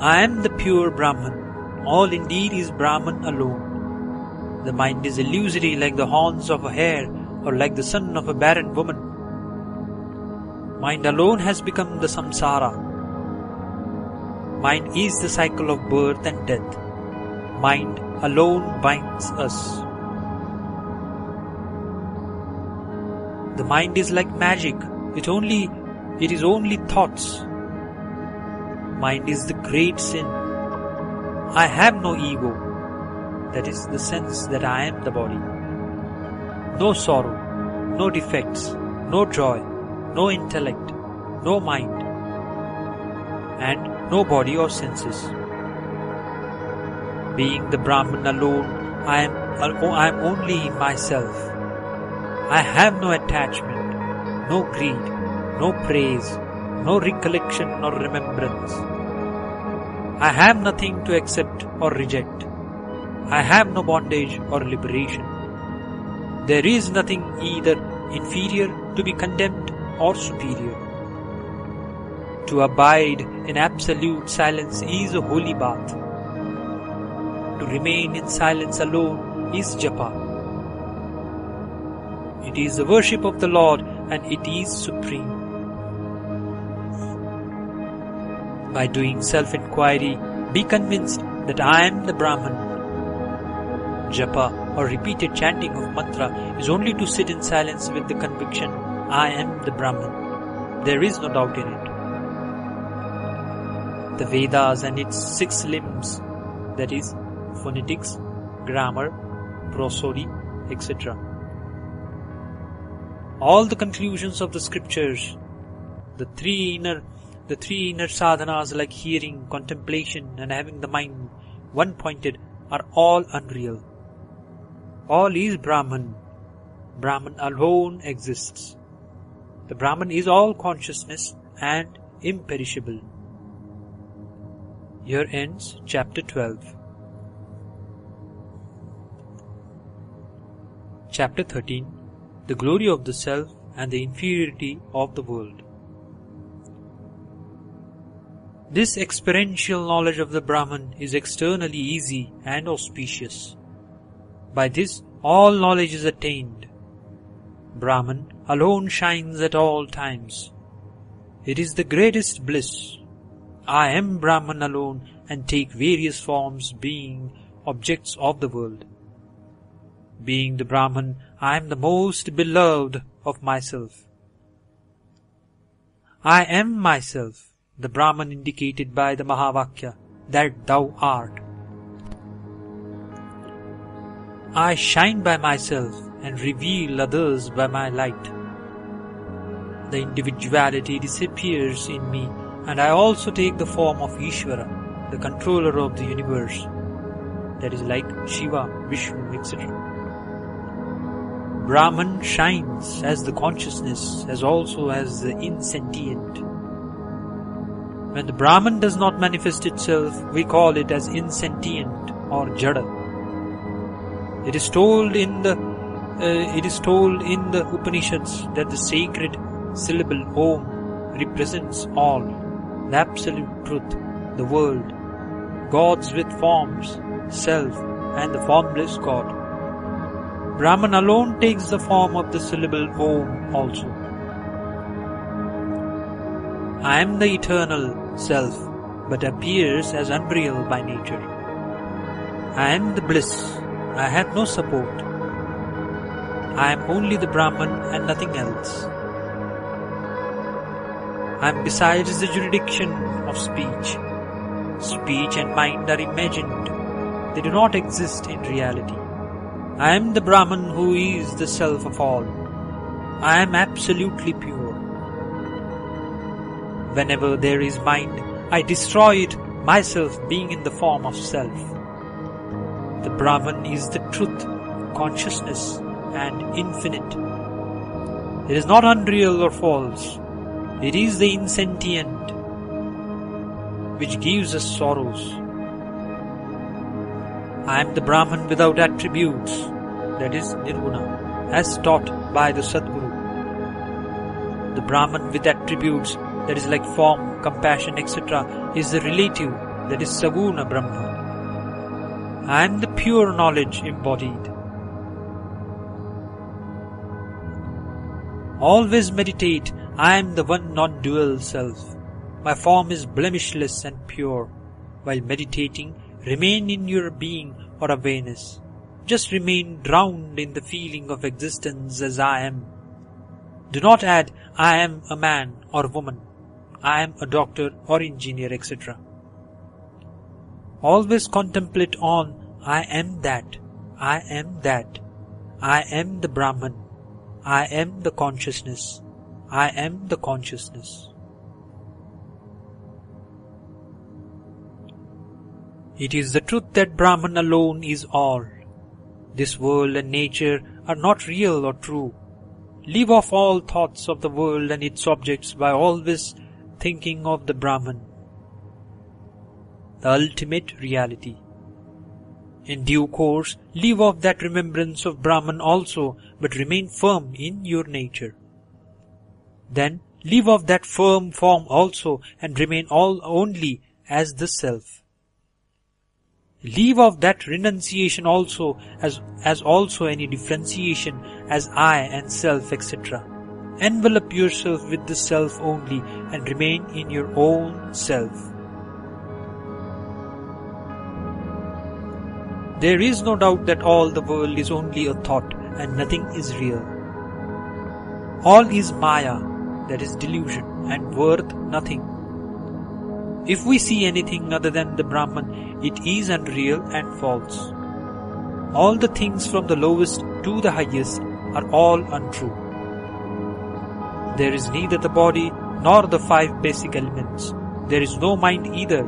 I am the pure Brahman. All indeed is Brahman alone. The mind is illusory like the horns of a hare or like the son of a barren woman. Mind alone has become the samsara. Mind is the cycle of birth and death. Mind alone binds us. The mind is like magic. It is only thoughts. Mind is the great sin. I have no ego. That is the sense that I am the body. No sorrow, no defects, no joy, no intellect, no mind, and no body or senses. Being the Brahman alone, I am only myself. I have no attachment, no greed, no praise, no recollection or remembrance. I have nothing to accept or reject. I have no bondage or liberation. There is nothing either inferior to be condemned or superior. To abide in absolute silence is a holy bath. To remain in silence alone is japa. It is the worship of the Lord and it is supreme. By doing self-inquiry, be convinced that I am the Brahman. Japa or repeated chanting of mantra is only to sit in silence with the conviction, I am the Brahman. There is no doubt in it. The Vedas and its 6 limbs, that is, phonetics, grammar, prosody, etc. All the conclusions of the scriptures, the three inner sadhanas like hearing, contemplation and having the mind one-pointed are all unreal. All is Brahman. Brahman alone exists. The Brahman is all consciousness and imperishable. Here ends chapter 12. Chapter 13. The glory of the self and the inferiority of the world. This experiential knowledge of the Brahman is externally easy and auspicious. By this all knowledge is attained. Brahman alone shines at all times. It is the greatest bliss. I am Brahman alone and take various forms being objects of the world. Being the Brahman, I am the most beloved of myself. I am myself, the Brahman indicated by the Mahavakya, that thou art. I shine by myself and reveal others by my light. The individuality disappears in me and I also take the form of Ishvara, the controller of the universe, that is like Shiva, Vishnu, etc. Brahman shines as the consciousness as also as the insentient. When the Brahman does not manifest itself, we call it as insentient or jada. It is told in the Upanishads that the sacred syllable Om represents all, the absolute truth, the world, gods with forms, self, and the formless God. Brahman alone takes the form of the syllable Om also. I am the eternal self, but appears as unreal by nature. I am the bliss. I have no support. I am only the Brahman and nothing else. I am besides the jurisdiction of speech. Speech and mind are imagined. They do not exist in reality. I am the Brahman who is the self of all. I am absolutely pure. Whenever there is mind, I destroy it, myself being in the form of self. The Brahman is the truth, consciousness, and infinite. It is not unreal or false. It is the insentient, which gives us sorrows. I am the Brahman without attributes, that is Nirguna, as taught by the Sadguru. The Brahman with attributes, that is like form, compassion, etc., is the relative, that is Saguna Brahma. I am the pure knowledge embodied. Always meditate, I am the one non-dual self. My form is blemishless and pure. While meditating, remain in your being or awareness. Just remain drowned in the feeling of existence as I am. Do not add, I am a man or woman. I am a doctor or engineer, etc. Always contemplate on, I am that, I am that, I am the Brahman, I am the consciousness, I am the consciousness. It is the truth that Brahman alone is all. This world and nature are not real or true. leave off all thoughts of the world and its objects by always thinking of the Brahman, the ultimate reality. In due course, leave off that remembrance of Brahman also, but remain firm in your nature. Then leave off that firm form also and remain only as the Self. Leave off that renunciation also as also any differentiation as I and Self, etc. Envelop yourself with the Self only and remain in your own Self. There is no doubt that all the world is only a thought and nothing is real. All is Maya, that is delusion, and worth nothing. If we see anything other than the Brahman, it is unreal and false. All the things from the lowest to the highest are all untrue. There is neither the body nor the 5 basic elements. There is no mind either.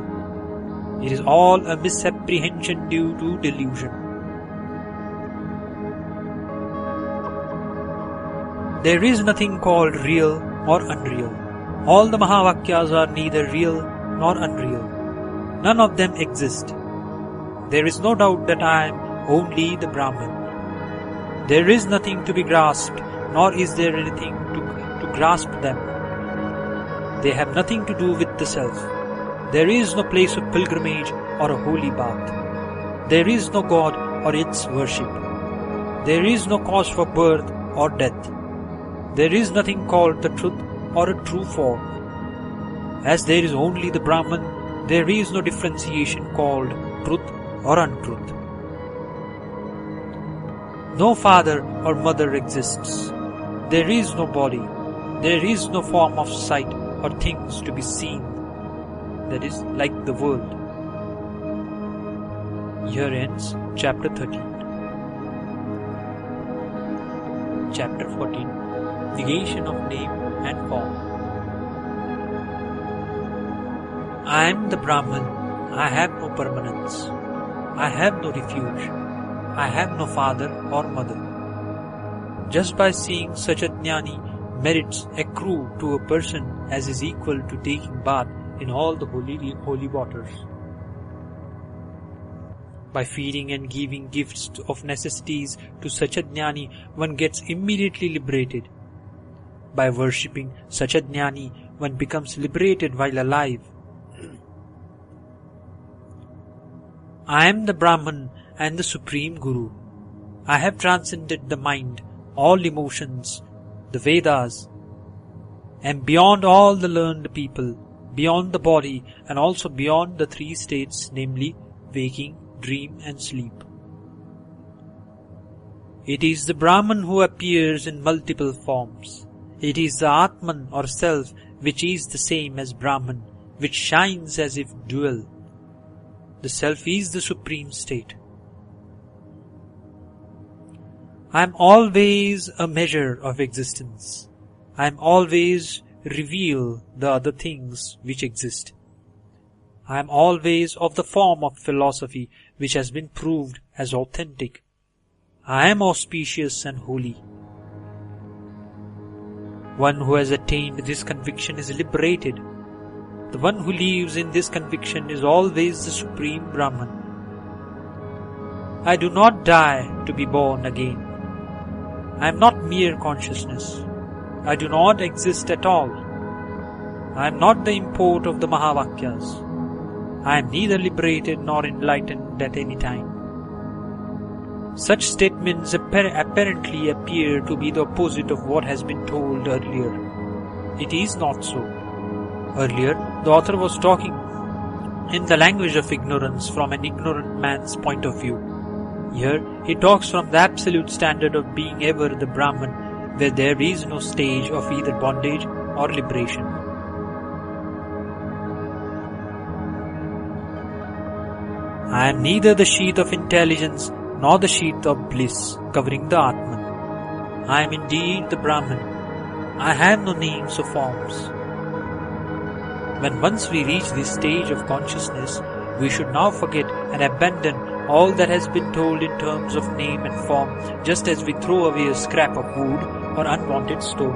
It is all a misapprehension due to delusion. There is nothing called real or unreal. All the Mahavakyas are neither real nor unreal. None of them exist. There is no doubt that I am only the Brahman. There is nothing to be grasped, nor is there anything to grasp them. They have nothing to do with the Self. There is no place of pilgrimage or a holy bath. There is no God or its worship. There is no cause for birth or death. There is nothing called the truth or a true form. As there is only the Brahman, there is no differentiation called truth or untruth. No father or mother exists. There is no body. There is no form of sight or things to be seen, that is, like the world. Here ends chapter 13. Chapter 14. Negation of name and form. I am the Brahman. I have no permanence. I have no refuge. I have no father or mother. Just by seeing such a jnani, merits accrue to a person as is equal to taking bath in all the holy waters. By feeding and giving gifts of necessities to such a jnani, one gets immediately liberated. By worshipping such a jnani, one becomes liberated while alive. I am the Brahman and the Supreme Guru. I have transcended the mind, all emotions, the Vedas, and beyond all the learned people, beyond the body, and also beyond the 3 states, namely waking, dream, and sleep. It is the Brahman who appears in multiple forms. It is the Atman or Self which is the same as Brahman, which shines as if dual. The Self is the supreme state. I am always a measure of existence. I am always reveal the other things which exist. I am always of the form of philosophy which has been proved as authentic. I am auspicious and holy. One who has attained this conviction is liberated. The one who lives in this conviction is always the Supreme Brahman. I do not die to be born again. I am not mere consciousness. I do not exist at all. I am not the import of the Mahavakyas. I am neither liberated nor enlightened at any time. Such statements apparently appear to be the opposite of what has been told earlier. It is not so. Earlier, the author was talking in the language of ignorance from an ignorant man's point of view. Here, he talks from the absolute standard of being ever the Brahman, where there is no stage of either bondage or liberation. I am neither the sheath of intelligence nor the sheath of bliss covering the Atman. I am indeed the Brahman. I have no names or forms. When once we reach this stage of consciousness, we should now forget and abandon all that has been told in terms of name and form, just as we throw away a scrap of wood or unwanted stone.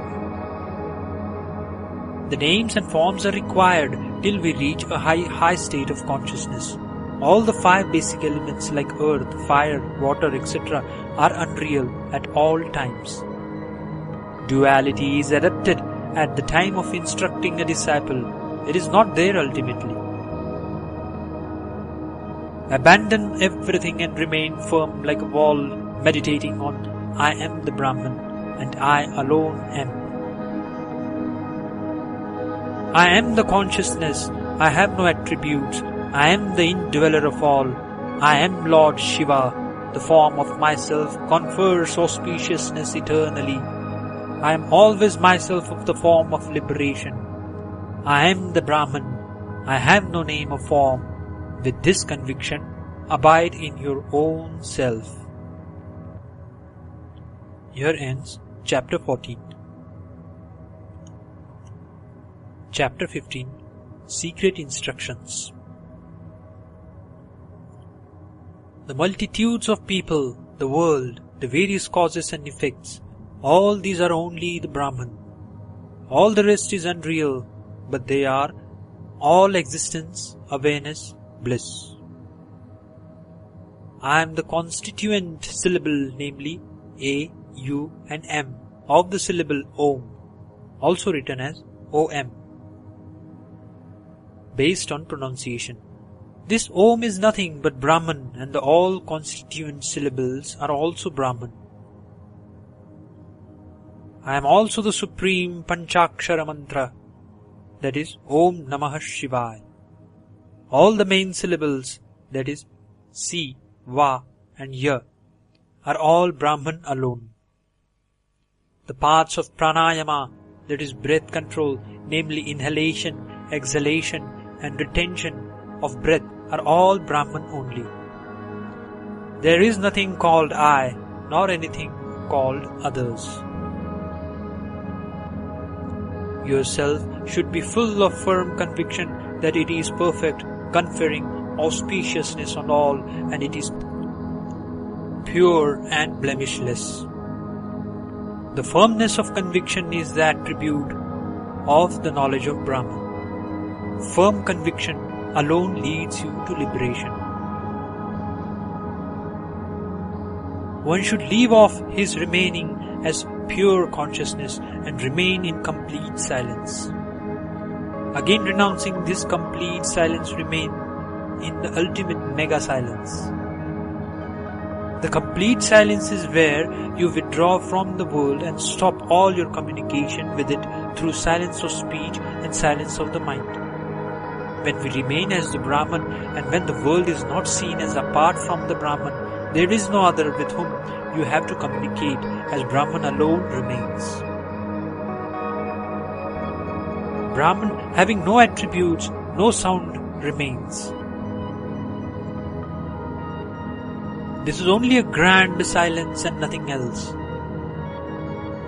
The names and forms are required till we reach a high state of consciousness. All the 5 basic elements like earth, fire, water, etc. are unreal at all times. Duality is adapted at the time of instructing a disciple. It is not there ultimately. Abandon everything and remain firm like a wall, meditating on I am the Brahman and I alone am. I am the consciousness, I have no attributes, I am the indweller of all, I am Lord Shiva, the form of myself confers auspiciousness eternally. I am always myself of the form of liberation. I am the Brahman, I have no name or form. With this conviction, abide in your own self. Here ends Chapter 14. Chapter 15. Secret Instructions. The multitudes of people, the world, the various causes and effects, all these are only the Brahman. All the rest is unreal, but they are all existence, awareness, bliss. I am the constituent syllable, namely A, U and M of the syllable Om, also written as OM, based on pronunciation. This Om is nothing but Brahman, and the all constituent syllables are also Brahman. I am also the supreme Panchakshara mantra, that is Om Namah Shivaya. All the main syllables, that is Si, Va and Ya, are all Brahman alone. The parts of pranayama, that is breath control, namely inhalation, exhalation and retention of breath, are all Brahman only. There is nothing called I, nor anything called others. Yourself should be full of firm conviction that it is perfect, conferring auspiciousness on all, and it is pure and blemishless. The firmness of conviction is the attribute of the knowledge of Brahman. Firm conviction alone leads you to liberation. One should leave off his remaining as pure consciousness and remain in complete silence. Again renouncing this complete silence, remain in the ultimate mega silence. The complete silence is where you withdraw from the world and stop all your communication with it through silence of speech and silence of the mind. When we remain as the Brahman, and when the world is not seen as apart from the Brahman, there is no other with whom you have to communicate, as Brahman alone remains. Brahman, having no attributes, no sound, remains. This is only a grand silence and nothing else.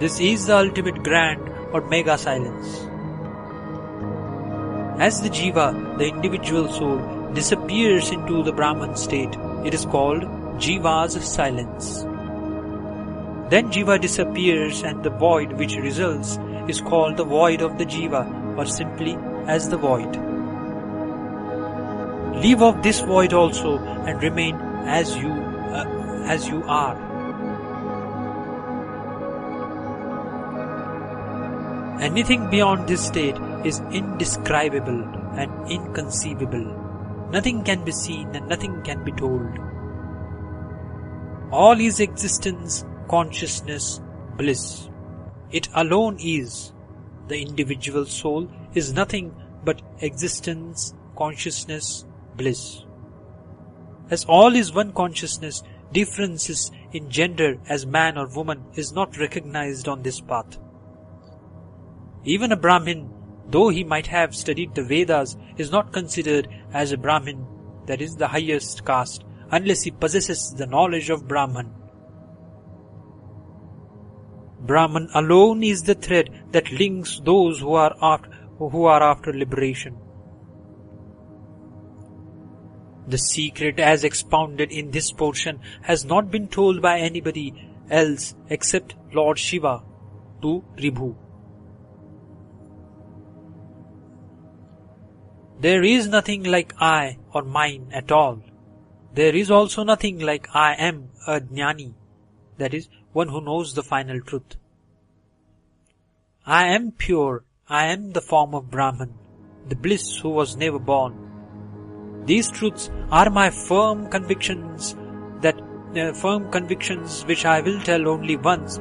This is the ultimate grand or mega silence. As the Jiva, the individual soul, disappears into the Brahman state, it is called Jiva's silence. Then Jiva disappears, and the void which results is called the void of the Jiva, or simply as the void. Leave off this void also and remain as you are. Anything beyond this state is indescribable and inconceivable. Nothing can be seen and nothing can be told. All is existence, consciousness, bliss. It alone is. The individual soul is nothing but existence, consciousness, bliss. As all is one consciousness, differences in gender as man or woman is not recognized on this path. Even a Brahmin, though he might have studied the Vedas, is not considered as a Brahmin, that is the highest caste, unless he possesses the knowledge of Brahman. Brahman alone is the thread that links those who are after liberation. The secret as expounded in this portion has not been told by anybody else except Lord Shiva. to Ribhu. There is nothing like I or mine at all. There is also nothing like I am a jnani, that is, one who knows the final truth. I am pure, I am the form of Brahman, the bliss who was never born. These truths are my firm convictions which I will tell only once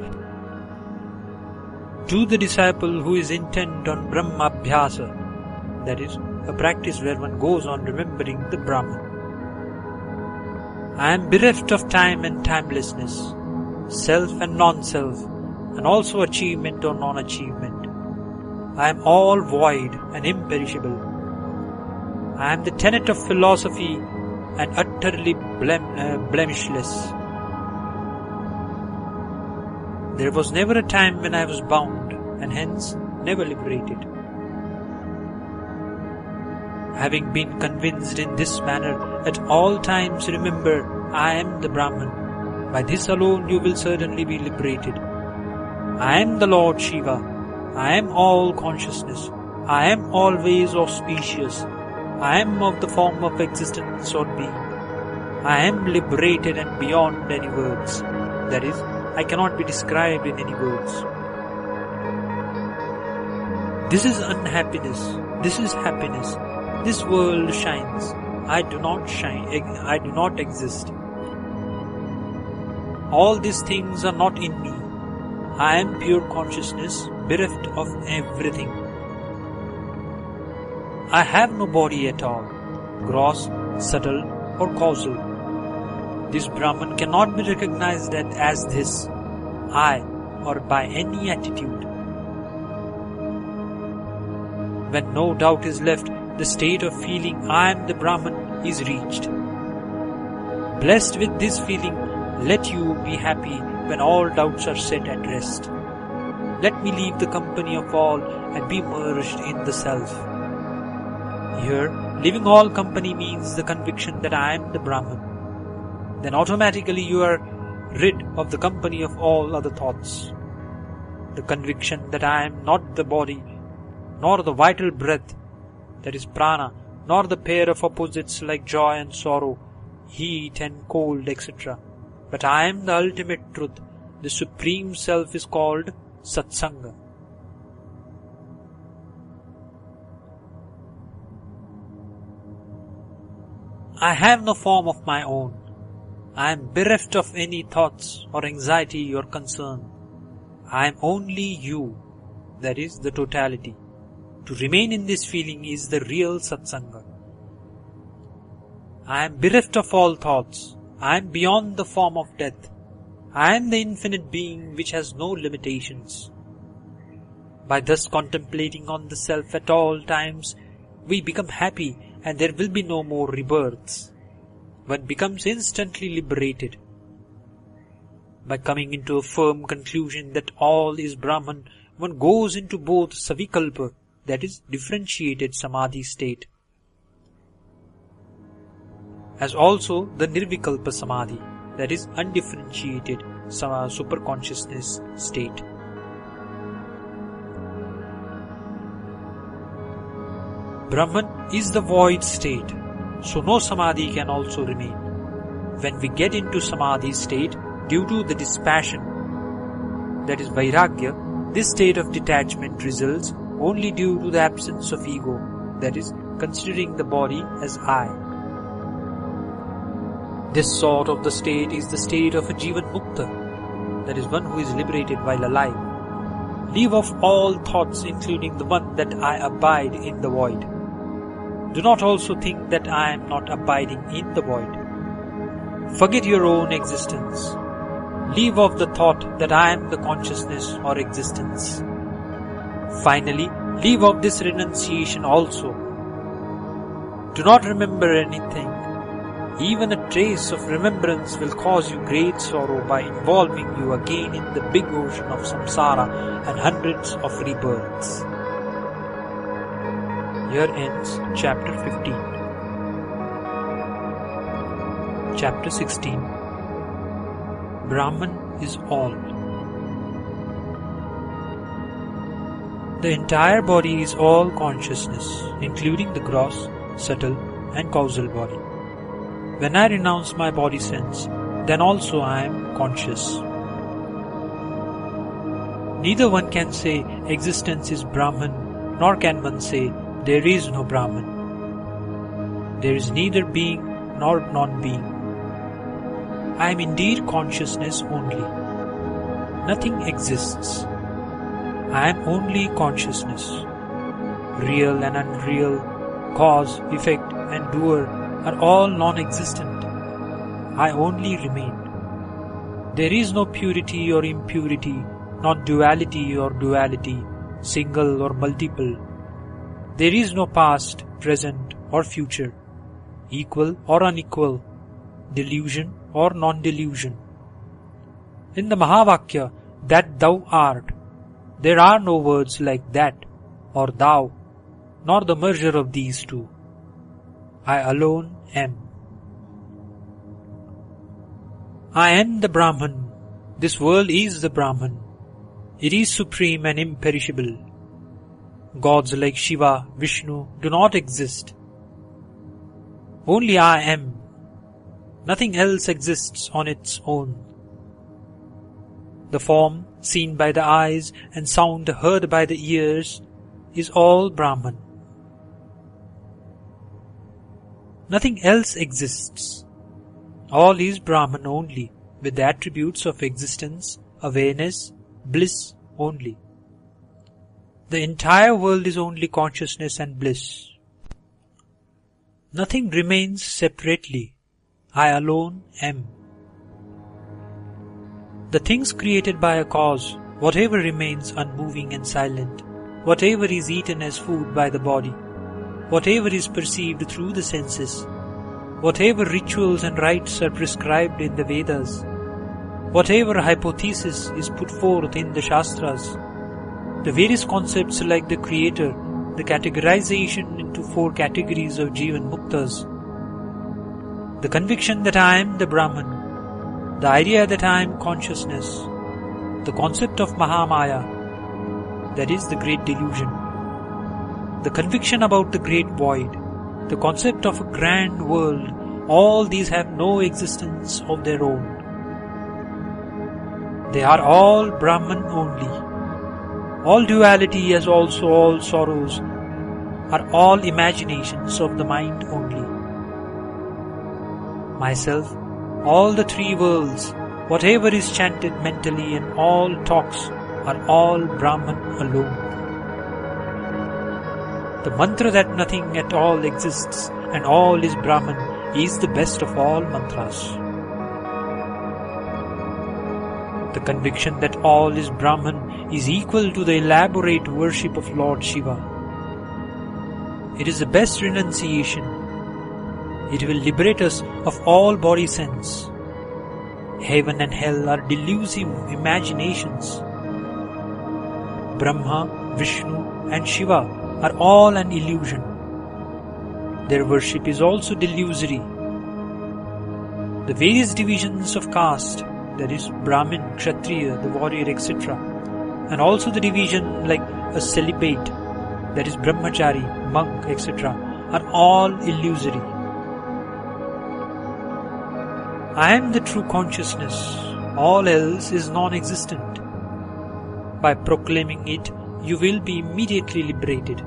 to the disciple who is intent on Brahmabhyasa, that is, a practice where one goes on remembering the Brahman. I am bereft of time and timelessness, self and non-self, and also achievement or non-achievement. I am all void and imperishable. I am the tenet of philosophy and utterly blemishless. There was never a time when I was bound, and hence never liberated. Having been convinced in this manner, at all times remember, I am the Brahman. By this alone you will certainly be liberated. I am the Lord Shiva. I am all consciousness. I am always auspicious. I am of the form of existence or being. I am liberated and beyond any words. That is, I cannot be described in any words. This is unhappiness. This is happiness. This world shines. I do not shine. I do not exist. All these things are not in me. I am pure consciousness, bereft of everything. I have no body at all, gross, subtle or causal. This Brahman cannot be recognized as this, I, or by any attitude. When no doubt is left, the state of feeling I am the Brahman is reached. Blessed with this feeling, let you be happy when all doubts are set at rest. Let me leave the company of all and be merged in the Self. Here, leaving all company means the conviction that I am the Brahman. Then automatically you are rid of the company of all other thoughts. The conviction that I am not the body, nor the vital breath, that is prana, nor the pair of opposites like joy and sorrow, heat and cold, etc. But I am the ultimate truth. The Supreme Self is called Satsanga. I have no form of my own. I am bereft of any thoughts or anxiety or concern. I am only you, that is the totality. To remain in this feeling is the real Satsanga. I am bereft of all thoughts. I am beyond the form of death. I am the infinite being which has no limitations. By thus contemplating on the Self at all times, we become happy and there will be no more rebirths. One becomes instantly liberated. By coming into a firm conclusion that all is Brahman, one goes into both Savikalpa, that is differentiated Samadhi state, as also the Nirvikalpa Samadhi, that is undifferentiated superconsciousness state. Brahman is the void state, so no Samadhi can also remain. When we get into Samadhi state, due to the dispassion, that is Vairagya, this state of detachment results only due to the absence of ego, that is considering the body as I. This sort of the state is the state of a Jivan Mukta, that is one who is liberated while alive. Leave off all thoughts including the one that I abide in the void. Do not also think that I am not abiding in the void. Forget your own existence. Leave off the thought that I am the consciousness or existence. Finally, leave off this renunciation also. Do not remember anything. Even a trace of remembrance will cause you great sorrow by involving you again in the big ocean of samsara and hundreds of rebirths. Here ends chapter 15. Chapter 16. Brahman is all. The entire body is all consciousness, including the gross, subtle and causal body. When I renounce my body sense, then also I am conscious. Neither one can say existence is Brahman, nor can one say there is no Brahman. There is neither being nor non-being. I am indeed consciousness only. Nothing exists. I am only consciousness. Real and unreal, cause, effect and doer are all non-existent. I only remain. There is no purity or impurity, not duality or duality, single or multiple. There is no past, present or future, equal or unequal, delusion or non-delusion. In the Mahavakya, that thou art, there are no words like that or thou, nor the merger of these two. I alone am. I am the Brahman. This world is the Brahman. It is supreme and imperishable. Gods like Shiva, Vishnu do not exist. Only I am. Nothing else exists on its own. The form seen by the eyes and sound heard by the ears is all Brahman. Nothing else exists. All is Brahman only, with the attributes of existence, awareness, bliss only. The entire world is only consciousness and bliss. Nothing remains separately. I alone am. The things created by a cause, whatever remains unmoving and silent, whatever is eaten as food by the body, whatever is perceived through the senses, whatever rituals and rites are prescribed in the Vedas, whatever hypothesis is put forth in the Shastras, the various concepts like the Creator, the categorization into 4 categories of Jivan Muktas, the conviction that I am the Brahman, the idea that I am consciousness, the concept of Mahamaya, that is the great delusion, the conviction about the great void, the concept of a grand world, all these have no existence of their own. They are all Brahman only. All duality as also all sorrows are all imaginations of the mind only. Myself, all the 3 worlds, whatever is chanted mentally and all talks are all Brahman alone. The mantra that nothing at all exists and all is Brahman is the best of all mantras. The conviction that all is Brahman is equal to the elaborate worship of Lord Shiva. It is the best renunciation. It will liberate us of all body sense. Heaven and hell are delusive imaginations. Brahma, Vishnu and Shiva are all an illusion. Their worship is also delusory. The various divisions of caste, that is Brahmin, Kshatriya, the warrior, etc., and also the division like a celibate, that is Brahmachari, monk, etc., are all illusory. I am the true consciousness. All else is non-existent. By proclaiming it, you will be immediately liberated.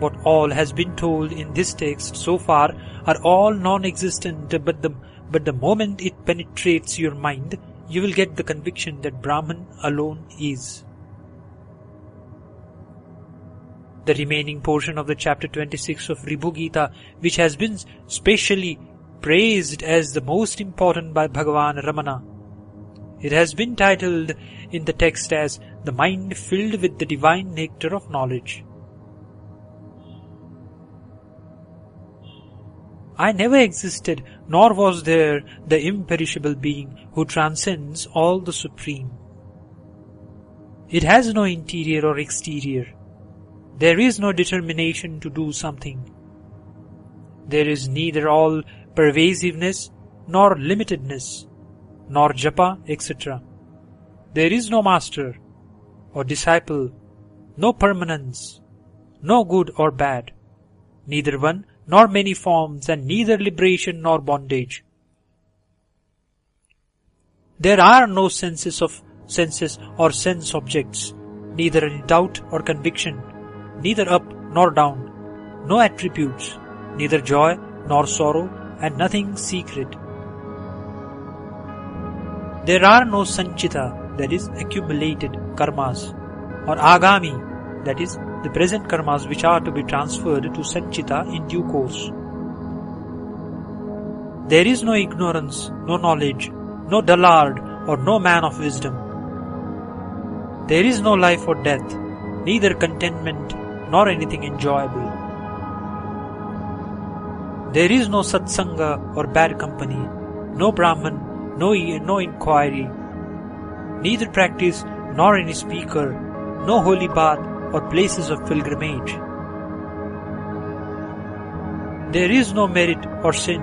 What all has been told in this text so far are all non-existent, but the moment it penetrates your mind, you will get the conviction that Brahman alone is. The remaining portion of the chapter 26 of Ribhu Gita, which has been specially praised as the most important by Bhagavan Ramana. It has been titled in the text as the mind filled with the divine nectar of knowledge. I never existed, nor was there the imperishable being who transcends all the supreme. It has no interior or exterior. There is no determination to do something. There is neither all pervasiveness, nor limitedness, nor japa, etc. There is no master, or disciple, no permanence, no good or bad, neither one nor many forms, and neither liberation nor bondage. There are no senses or sense objects, neither any doubt or conviction, neither up nor down, no attributes, neither joy nor sorrow, and nothing secret. There are no sanchita, that is accumulated karmas, or agami, that is the present karmas which are to be transferred to sanchita in due course. There is no ignorance, no knowledge, no dullard or no man of wisdom. There is no life or death, neither contentment nor anything enjoyable. There is no satsanga or bad company, no Brahman, no inquiry, neither practice nor any speaker, no holy bath or places of pilgrimage. There is no merit or sin,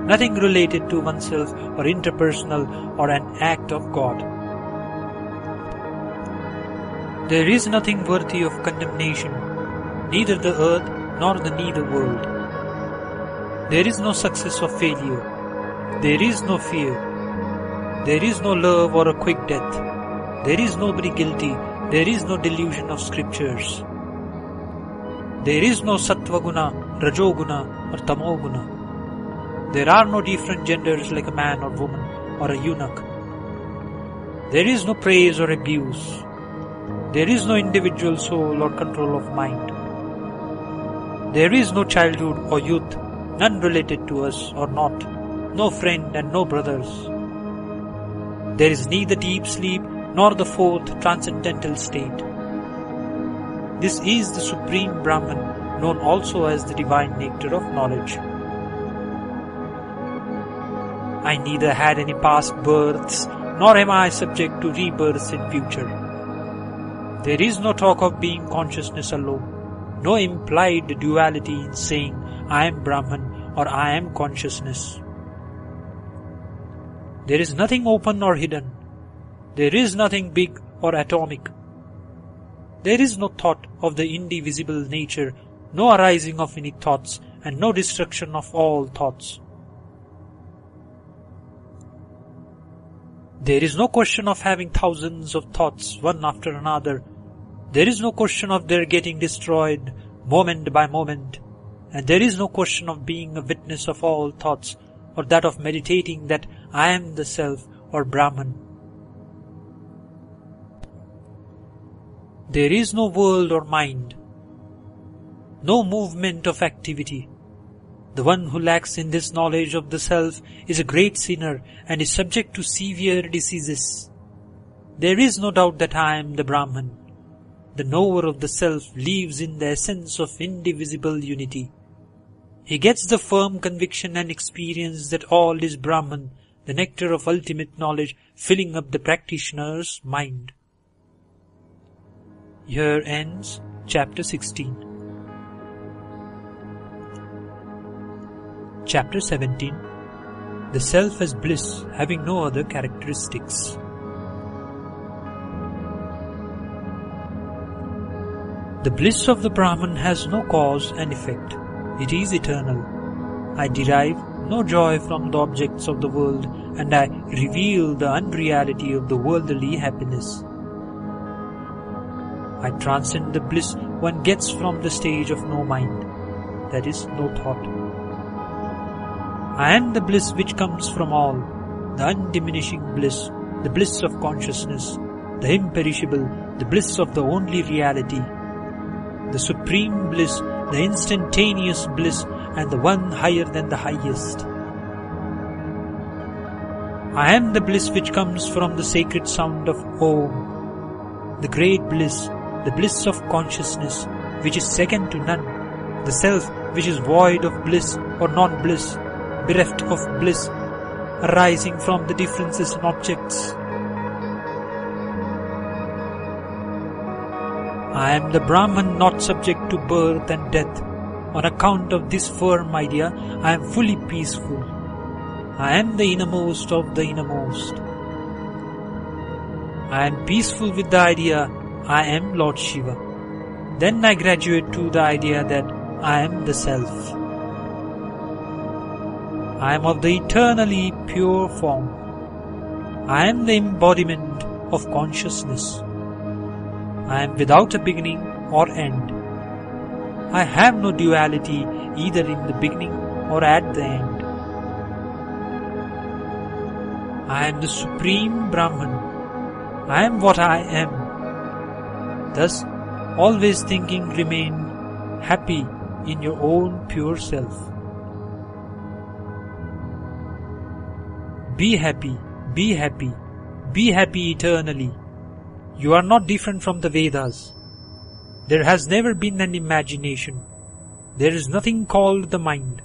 nothing related to oneself or interpersonal or an act of God. There is nothing worthy of condemnation, neither the earth nor the nether world. There is no success or failure. There is no fear. There is no love or a quick death. There is nobody guilty. There is no delusion of scriptures. There is no sattva-guna, rajoguna or tamoguna. There are no different genders like a man or woman or a eunuch. There is no praise or abuse. There is no individual soul or control of mind. There is no childhood or youth, none related to us or not, no friend and no brothers. There is neither deep sleep nor the fourth transcendental state. This is the Supreme Brahman, known also as the divine nectar of knowledge. I neither had any past births, nor am I subject to rebirths in future. There is no talk of being consciousness alone, no implied duality in saying I am Brahman or I am consciousness. There is nothing open or hidden. There is nothing big or atomic. There is no thought of the indivisible nature, no arising of any thoughts, and no destruction of all thoughts. There is no question of having thousands of thoughts, one after another. There is no question of their getting destroyed, moment by moment. And there is no question of being a witness of all thoughts, or that of meditating that I am the Self or Brahman. There is no world or mind, no movement of activity. The one who lacks in this knowledge of the Self is a great sinner and is subject to severe diseases. There is no doubt that I am the Brahman. The knower of the Self lives in the essence of indivisible unity. He gets the firm conviction and experience that all is Brahman, the nectar of ultimate knowledge filling up the practitioner's mind. Here ends Chapter 16. Chapter 17. The Self as Bliss, having no other characteristics. The bliss of the Brahman has no cause and effect. It is eternal. I derive no joy from the objects of the world, and I reveal the unreality of the worldly happiness. I transcend the bliss one gets from the stage of no mind, that is, no thought. I am the bliss which comes from all, the undiminishing bliss, the bliss of consciousness, the imperishable, the bliss of the only reality, the supreme bliss, the instantaneous bliss, and the one higher than the highest. I am the bliss which comes from the sacred sound of Om, the great bliss, the bliss of consciousness, which is second to none, the Self which is void of bliss or non-bliss, bereft of bliss, arising from the differences in objects. I am the Brahman not subject to birth and death. On account of this firm idea, I am fully peaceful. I am the innermost of the innermost. I am peaceful with the idea, I am Lord Shiva. Then I graduate to the idea that I am the Self. I am of the eternally pure form. I am the embodiment of consciousness. I am without a beginning or end. I have no duality either in the beginning or at the end. I am the Supreme Brahman. I am what I am. Thus, always thinking, remain happy in your own pure self. Be happy, be happy, be happy eternally. You are not different from the Vedas. There has never been an imagination. There is nothing called the mind.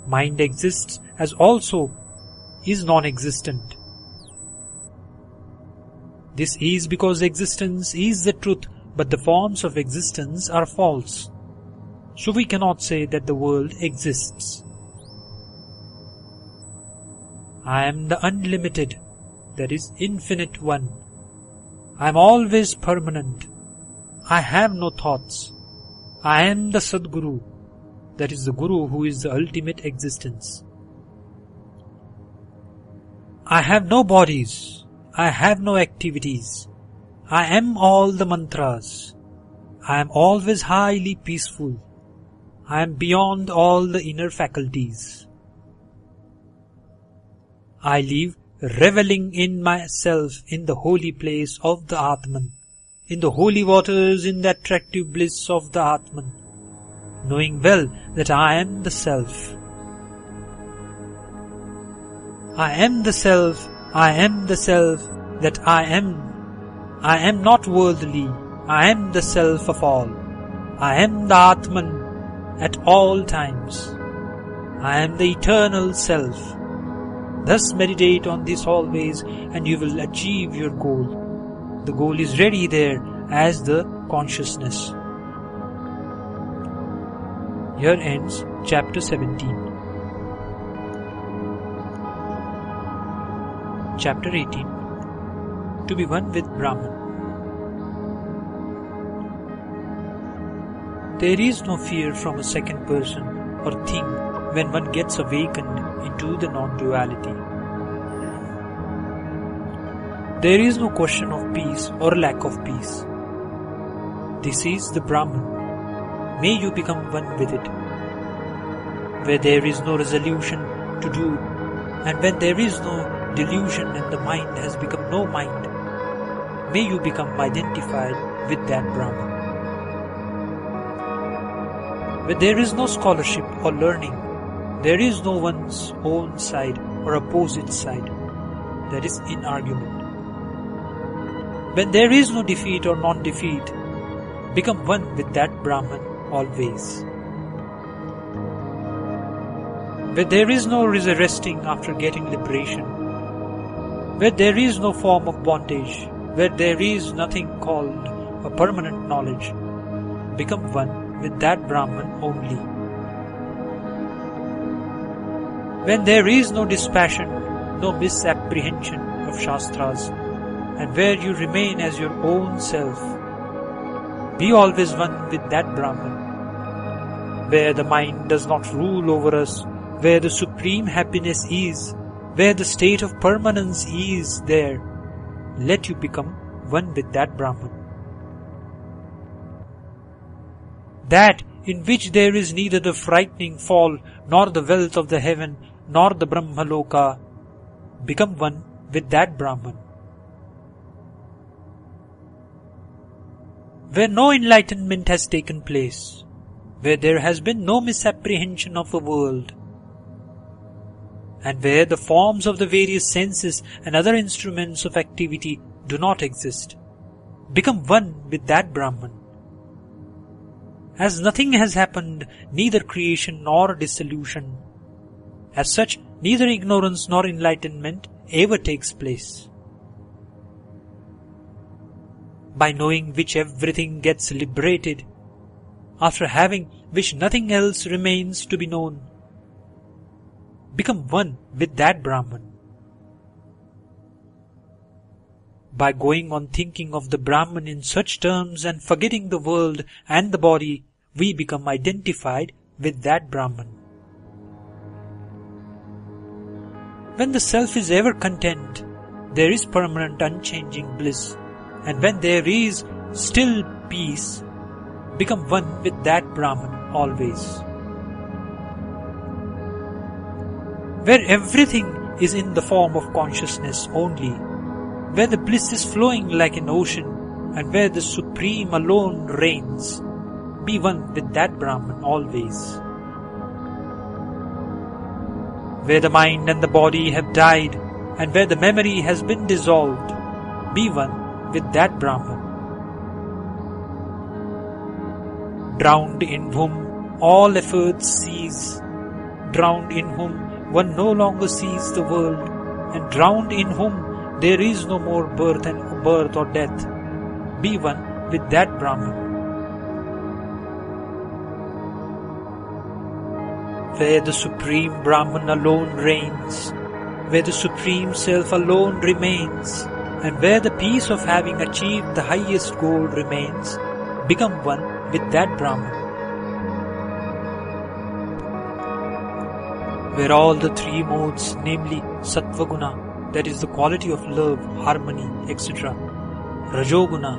Mind exists as also is non-existent. This is because existence is the truth, but the forms of existence are false. So we cannot say that the world exists. I am the unlimited, that is infinite one. I am always permanent. I have no thoughts. I am the Sadguru, that is the Guru who is the ultimate existence. I have no bodies. I have no activities. I am all the mantras. I am always highly peaceful. I am beyond all the inner faculties. I live reveling in myself in the holy place of the Atman, in the holy waters, in the attractive bliss of the Atman, knowing well that I am the Self. I am the Self, I am the Self that I am. I am not worldly, I am the Self of all. I am the Atman at all times. I am the eternal Self. Thus meditate on this always and you will achieve your goal. The goal is ready there as the consciousness. Here ends chapter 17. Chapter 18. To be one with Brahman. There is no fear from a second person or thing when one gets awakened into the non-duality. There is no question of peace or lack of peace. This is the Brahman. May you become one with it. Where there is no resolution to do, and when there is no delusion and the mind has become no mind, may you become identified with that Brahman. Where there is no scholarship or learning, there is no one's own side or opposite side, that is in argument. When there is no defeat or non-defeat, become one with that Brahman always. Where there is no resting after getting liberation, where there is no form of bondage, where there is nothing called a permanent knowledge, become one with that Brahman only. When there is no dispassion, no misapprehension of Shastras, and where you remain as your own self, be always one with that Brahman. Where the mind does not rule over us, where the supreme happiness is, where the state of permanence is there, let you become one with that Brahman. That in which there is neither the frightening fall, nor the wealth of the heaven, nor the Brahmaloka, become one with that Brahman. Where no enlightenment has taken place, where there has been no misapprehension of a world, and where the forms of the various senses and other instruments of activity do not exist, become one with that Brahman. As nothing has happened, neither creation nor dissolution, as such neither ignorance nor enlightenment ever takes place. By knowing which everything gets liberated, after having which nothing else remains to be known, become one with that Brahman. By going on thinking of the Brahman in such terms and forgetting the world and the body, we become identified with that Brahman. When the self is ever content, there is permanent unchanging bliss, and when there is still peace, become one with that Brahman always. Where everything is in the form of consciousness only, where the bliss is flowing like an ocean, and where the Supreme alone reigns, be one with that Brahman always. Where the mind and the body have died, and where the memory has been dissolved, be one with that Brahman. Drowned in whom all efforts cease, drowned in whom one no longer sees the world, and drowned in whom there is no more birth or death, be one with that Brahman. Where the Supreme Brahman alone reigns, where the Supreme Self alone remains, and where the peace of having achieved the highest goal remains, become one with that Brahman. Where all the three modes, namely Sattva-guna, that is the quality of love, harmony, etc., Rajoguna,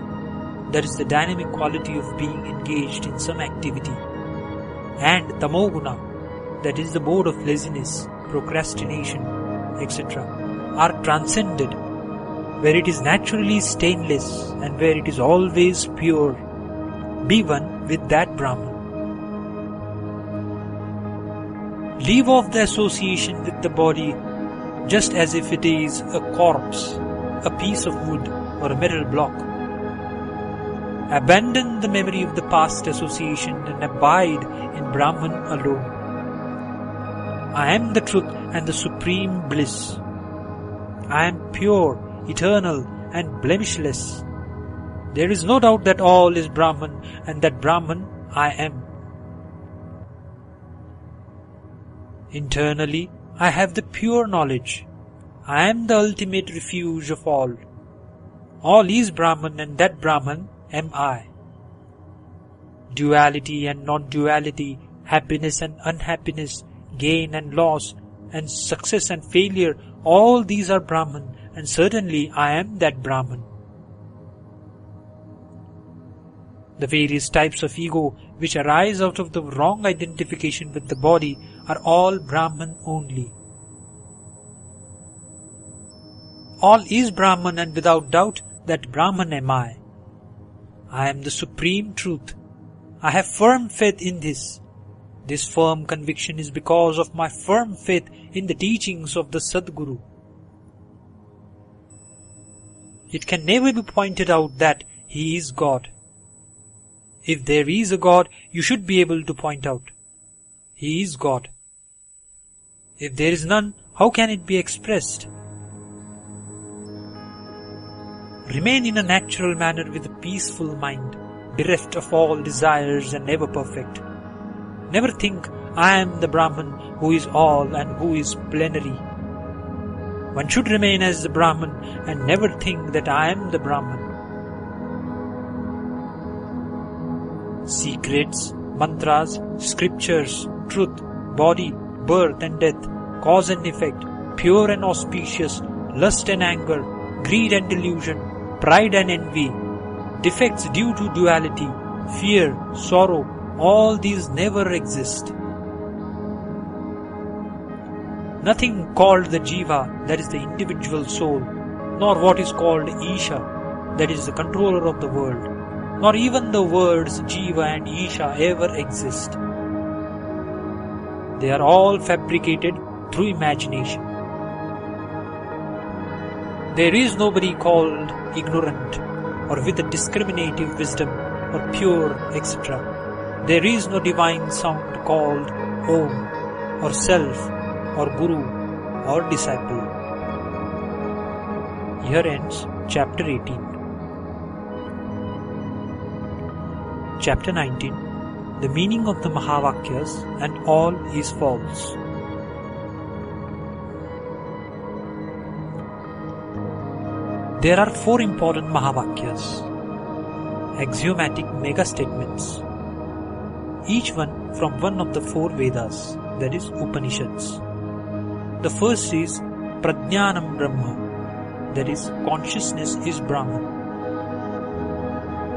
that is the dynamic quality of being engaged in some activity, and Tamoguna, that is the mode of laziness, procrastination, etc., are transcended, where it is naturally stainless and where it is always pure, be one with that Brahman. Leave off the association with the body just as if it is a corpse, a piece of wood or a metal block. Abandon the memory of the past association and abide in Brahman alone. I am the truth and the supreme bliss. I am pure, eternal and blemishless. There is no doubt that all is Brahman and that Brahman I am. Internally, I have the pure knowledge. I am the ultimate refuge of all. All is Brahman and that Brahman am I. Duality and non-duality, happiness and unhappiness, gain and loss, and success and failure, all these are Brahman, and certainly I am that Brahman. The various types of ego which arise out of the wrong identification with the body are all Brahman only. All is Brahman, and without doubt that Brahman am I. I am the supreme truth. I have firm faith in this. This firm conviction is because of my firm faith in the teachings of the Sadguru. It can never be pointed out that He is God. If there is a God, you should be able to point out. He is God. If there is none, how can it be expressed? Remain in a natural manner with a peaceful mind, bereft of all desires and ever perfect. Never think, I am the Brahman who is all and who is plenary. One should remain as the Brahman and never think that I am the Brahman. Secrets, mantras, scriptures, truth, body, birth and death, cause and effect, pure and auspicious, lust and anger, greed and delusion, pride and envy, defects due to duality, fear, sorrow, all these never exist. Nothing called the Jiva, that is the individual soul, nor what is called Isha, that is the controller of the world, nor even the words Jiva and Isha ever exist. They are all fabricated through imagination. There is nobody called ignorant or with a discriminative wisdom or pure, etc. There is no divine sound called Om or Self or Guru or Disciple. Here ends Chapter 18. Chapter 19. The meaning of the Mahavakyas and all is false. There are 4 important Mahavakyas, axiomatic mega statements, each one from one of the 4 Vedas, that is Upanishads. The first is Prajnanam Brahma, that is, consciousness is Brahman.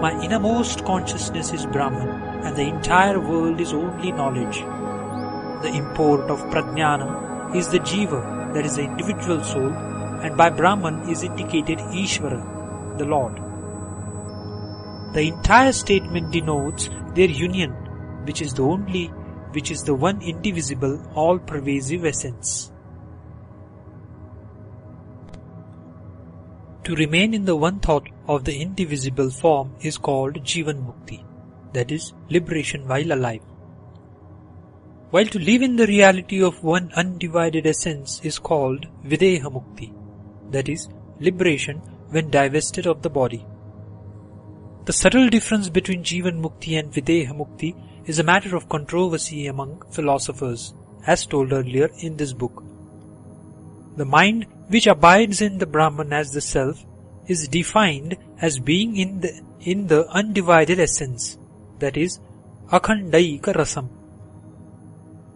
My innermost consciousness is Brahman, and the entire world is only knowledge. The import of Prajnanam is the Jiva, that is the individual soul, and by Brahman is indicated Ishvara, the Lord. The entire statement denotes their union, which is the one indivisible, all-pervasive essence. To remain in the one thought of the indivisible form is called Jivan Mukti, that is, liberation while alive. While to live in the reality of one undivided essence is called Videha Mukti, that is, liberation when divested of the body. The subtle difference between Jivan Mukti and Videha Mukti is a matter of controversy among philosophers, as told earlier in this book. The mind which abides in the Brahman as the Self is defined as being in the undivided essence, that is, Akhandaika Rasam.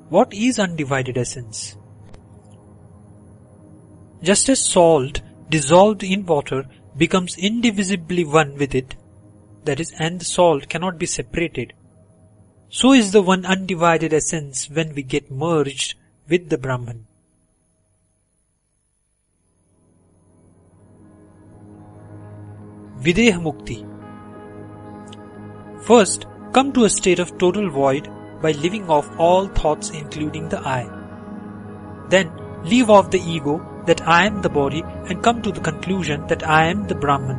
What is undivided essence? Just as salt dissolved in water becomes indivisibly one with it, that is, and the salt cannot be separated, so is the one undivided essence when we get merged with the Brahman. Videha Mukti. First, come to a state of total void by leaving off all thoughts including the I. Then, leave off the ego that I am the body and come to the conclusion that I am the Brahman,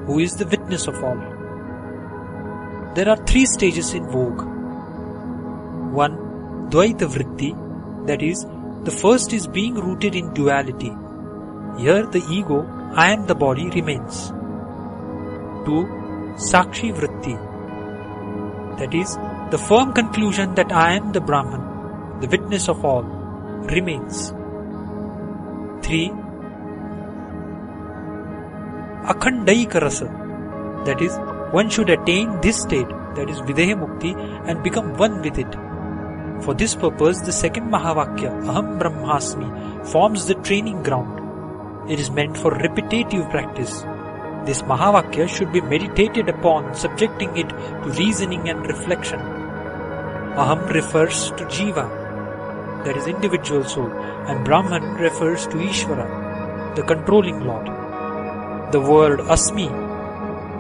who is the witness of all. There are 3 stages in vogue. 1. Dvaita Vritti, that is, the first is being rooted in duality. Here the ego, I am the body, remains. 2. Sakshi Vritti, that is, the firm conclusion that I am the Brahman, the witness of all, remains. 3. Akhandaika Rasa, that is, one should attain this state, that is Videha Mukti, and become one with it. For this purpose, the second Mahavakya, Aham Brahmasmi, forms the training ground. It is meant for repetitive practice. This Mahavakya should be meditated upon, subjecting it to reasoning and reflection. Aham refers to Jiva, that is individual soul, and Brahman refers to Ishvara, the controlling Lord. The word Asmi,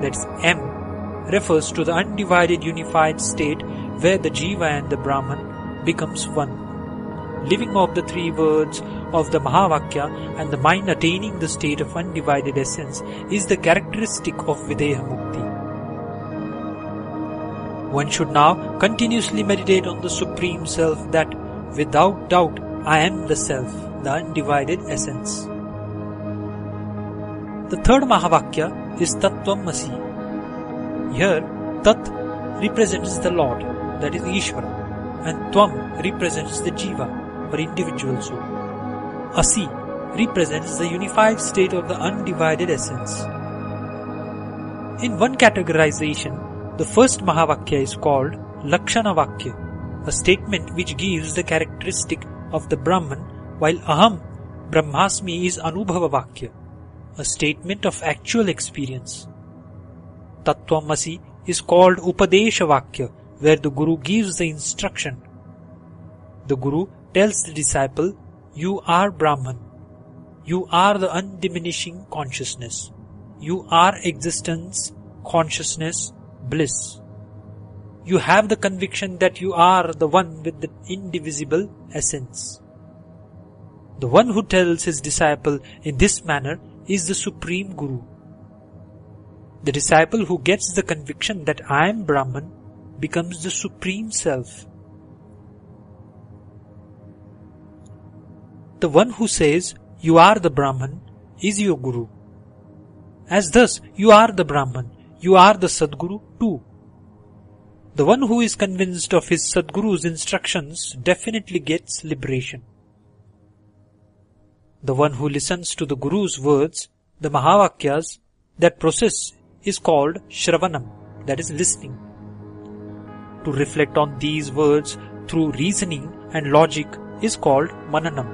that is M, refers to the undivided unified state where the Jiva and the Brahman becomes one. Living off the 3 words of the Mahavakya and the mind attaining the state of undivided essence is the characteristic of Videha Mukti. One should now continuously meditate on the Supreme Self that, without doubt, I am the Self, the undivided essence. The third Mahavakya is Tattvam Asi. Here, Tat represents the Lord, that is Ishvara, and Tvam represents the Jiva, or individual soul. Asi represents the unified state of the undivided essence. In one categorization, the first Mahavakya is called Lakshana Vakya, a statement which gives the characteristic of the Brahman, while Aham Brahmasmi is Anubhava Vakya, a statement of actual experience. Tattvamasi is called Upadesha Vakya, where the Guru gives the instruction. The Guru tells the disciple, you are Brahman. You are the undiminishing consciousness. You are existence, consciousness, bliss. You have the conviction that you are the one with the indivisible essence. The one who tells his disciple in this manner is the Supreme Guru. The disciple who gets the conviction that I am Brahman becomes the Supreme Self. The one who says, you are the Brahman, is your Guru. As thus, you are the Brahman, you are the Sadguru too. The one who is convinced of his Sadguru's instructions definitely gets liberation. The one who listens to the Guru's words, the Mahavakyas, that process is called Shravanam, that is listening. To reflect on these words through reasoning and logic is called Mananam,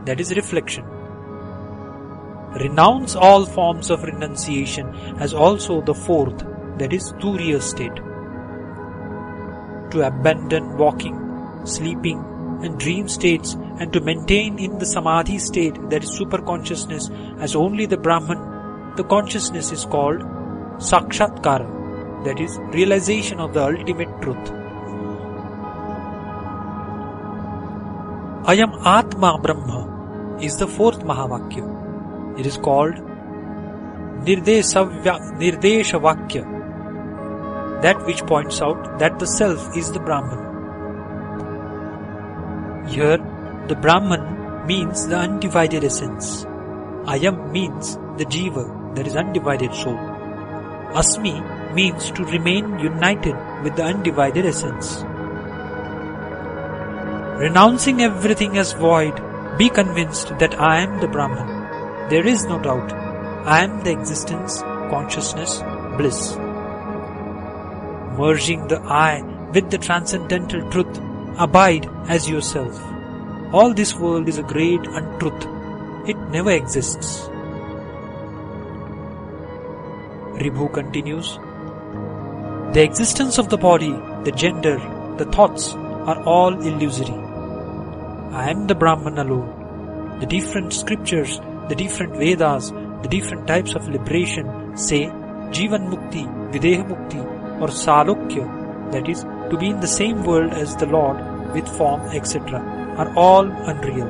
that is reflection. Renounce all forms of renunciation as also the fourth, that is Turiya state. To abandon walking, sleeping and dream states and to maintain in the Samadhi state, that is super consciousness, as only the Brahman, the consciousness is called Sakshatkara, that is realization of the ultimate truth. Ayam Atma Brahma is the fourth Mahavakya. It is called Nirdesha Vakya, that which points out that the Self is the Brahman. Here, the Brahman means the undivided essence. Ayam means the Jiva, that is undivided soul. Asmi means to remain united with the undivided essence. Renouncing everything as void, be convinced that I am the Brahman. There is no doubt. I am the existence, consciousness, bliss. Merging the I with the transcendental truth, abide as yourself. All this world is a great untruth. It never exists. Ribhu continues, the existence of the body, the gender, the thoughts are all illusory. I am the Brahman alone. The different scriptures, the different Vedas, the different types of liberation say Jivan Mukti, Videha Mukti or Salokya, that is, to be in the same world as the Lord with form, etc., are all unreal.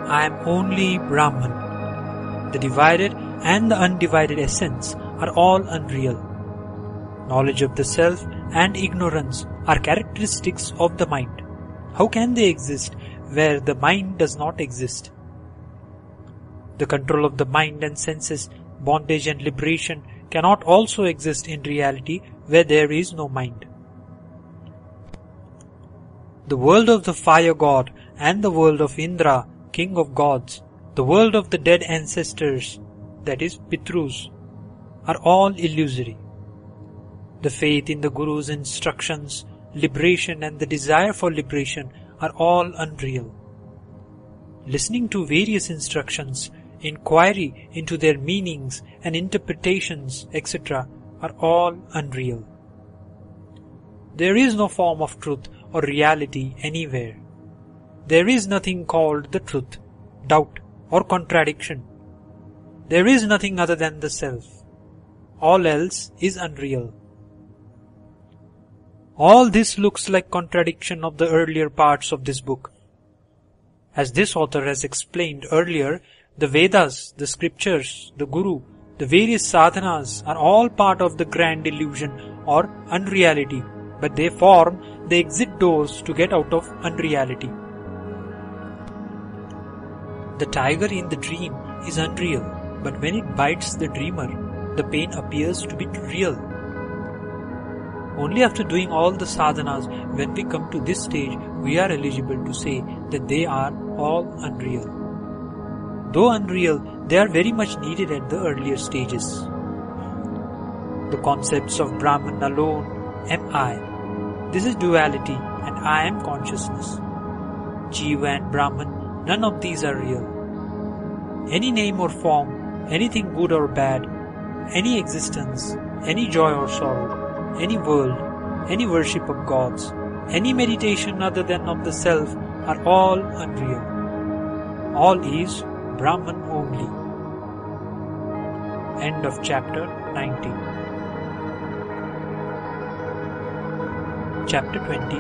I am only Brahman. The divided and the undivided essence are all unreal. Knowledge of the self and ignorance are characteristics of the mind. How can they exist where the mind does not exist? The control of the mind and senses, bondage and liberation cannot also exist in reality where there is no mind. The world of the fire god and the world of Indra, king of gods, the world of the dead ancestors, that is Pitrus, are all illusory. The faith in the Guru's instructions, liberation and the desire for liberation are all unreal. Listening to various instructions, inquiry into their meanings and interpretations, etc., are all unreal. There is no form of truth or reality anywhere. There is nothing called the truth, doubt or contradiction. There is nothing other than the self. All else is unreal. All this looks like contradiction of the earlier parts of this book. As this author has explained earlier, the Vedas, the scriptures, the Guru, the various sadhanas are all part of the grand illusion or unreality, but they form the exit doors to get out of unreality. The tiger in the dream is unreal, but when it bites the dreamer, the pain appears to be real. Only after doing all the sadhanas, when we come to this stage, we are eligible to say that they are all unreal. Though unreal, they are very much needed at the earlier stages. The concepts of Brahman alone, am I. This is duality and I am consciousness. Jiva and Brahman, none of these are real. Any name or form, anything good or bad, any existence, any joy or sorrow, any world, any worship of gods, any meditation other than of the self are all unreal. All is Brahman only. End of chapter 19. Chapter 20.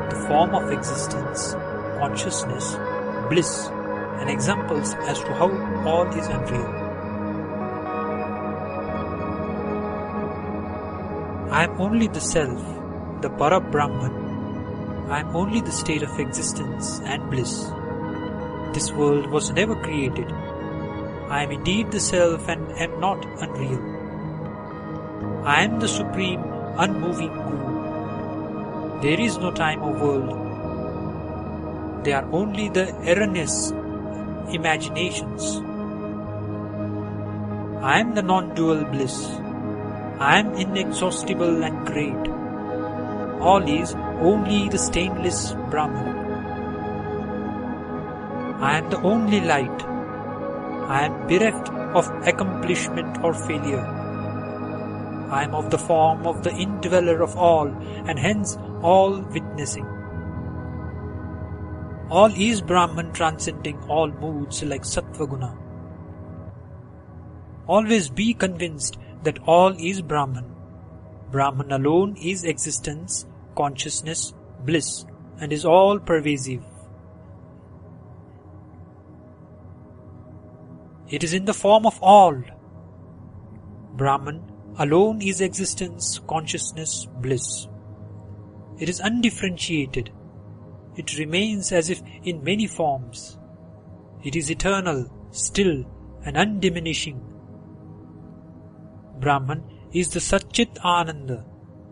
The form of existence, consciousness, bliss, and examples as to how all is unreal. I am only the Self, the Para-Brahman. I am only the state of existence and bliss. This world was never created. I am indeed the Self and am not unreal. I am the Supreme, unmoving Guru. There is no time or world. They are only the erroneous imaginations. I am the non-dual bliss. I am inexhaustible and great. All is only the stainless Brahman. I am the only light. I am bereft of accomplishment or failure. I am of the form of the indweller of all, and hence all witnessing. All is Brahman, transcending all moods like Sattva-guna. Always be convinced that all is Brahman. Brahman alone is existence, consciousness, bliss, and is all pervasive. It is in the form of all. Brahman alone is existence, consciousness, bliss. It is undifferentiated. It remains as if in many forms. It is eternal, still, and undiminishing. Brahman is the Satchit Ananda,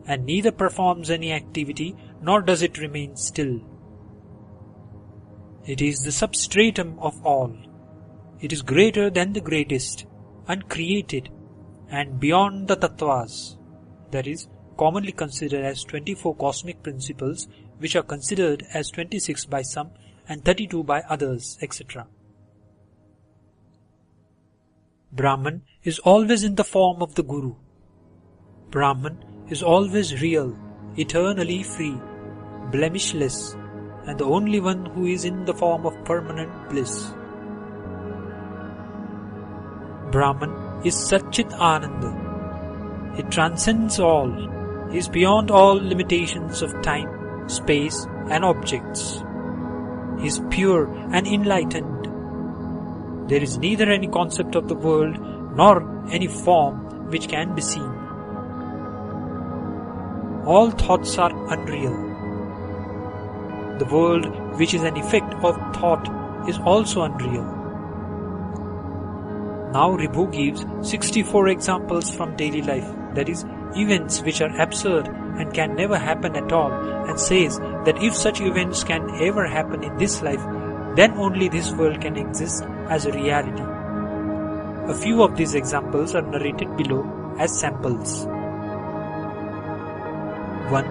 and neither performs any activity nor does it remain still. It is the substratum of all. It is greater than the greatest, uncreated, and beyond the tattvas, that is, commonly considered as 24 cosmic principles, which are considered as 26 by some and 32 by others, etc. Brahman is always in the form of the Guru. Brahman is always real, eternally free, blemishless, and the only one who is in the form of permanent bliss. Brahman is Satchit Ananda. It transcends all, is beyond all limitations of time, space, and objects. He is pure and enlightened. There is neither any concept of the world nor any form which can be seen. All thoughts are unreal. The world which is an effect of thought is also unreal. Now Ribhu gives 64 examples from daily life, that is, events which are absurd and can never happen at all, and says that if such events can ever happen in this life, then only this world can exist as a reality. A few of these examples are narrated below as samples. 1.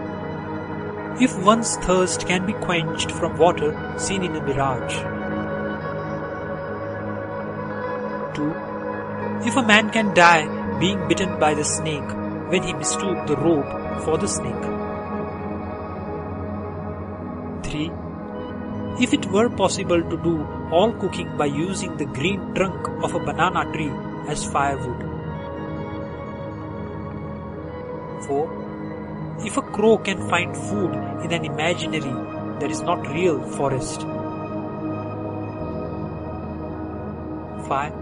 If one's thirst can be quenched from water seen in a mirage. 2. If a man can die being bitten by the snake when he mistook the rope for the snake. 3. If it were possible to do all cooking by using the green trunk of a banana tree as firewood. 4. If a crow can find food in an imaginary, that is not real, forest. 5.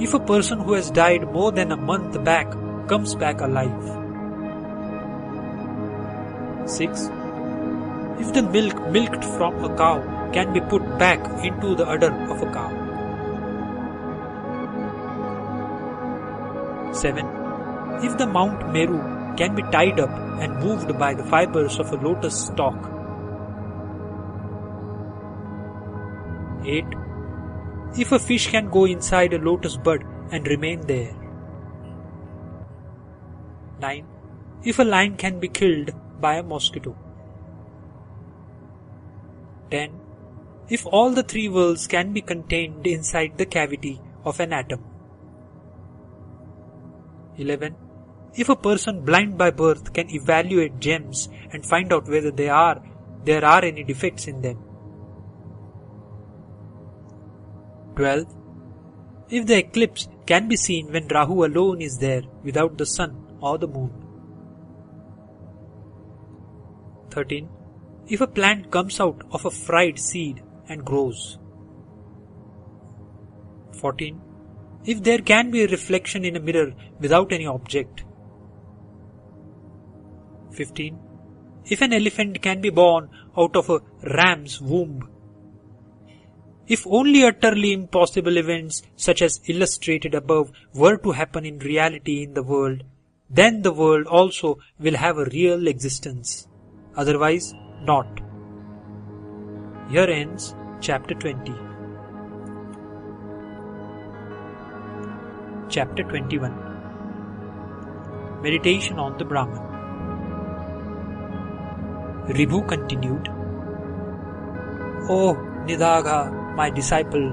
If a person who has died more than a month back comes back alive. 6. If the milk milked from a cow can be put back into the udder of a cow. 7. If the Mount Meru can be tied up and moved by the fibers of a lotus stalk. 8. If a fish can go inside a lotus bud and remain there. 9. If a lion can be killed by a mosquito. 10. If all the three worlds can be contained inside the cavity of an atom. 11. If a person blind by birth can evaluate gems and find out whether there are any defects in them. 12. If the eclipse can be seen when Rahu alone is there without the sun or the moon. 13. If a plant comes out of a fried seed and grows. 14. If there can be a reflection in a mirror without any object. 15. If an elephant can be born out of a ram's womb. If only utterly impossible events such as illustrated above were to happen in reality in the world, then the world also will have a real existence. Otherwise, not. Here ends Chapter 20. Chapter 21. Meditation on the Brahman. Ribhu continued, O Nidagha, my disciple,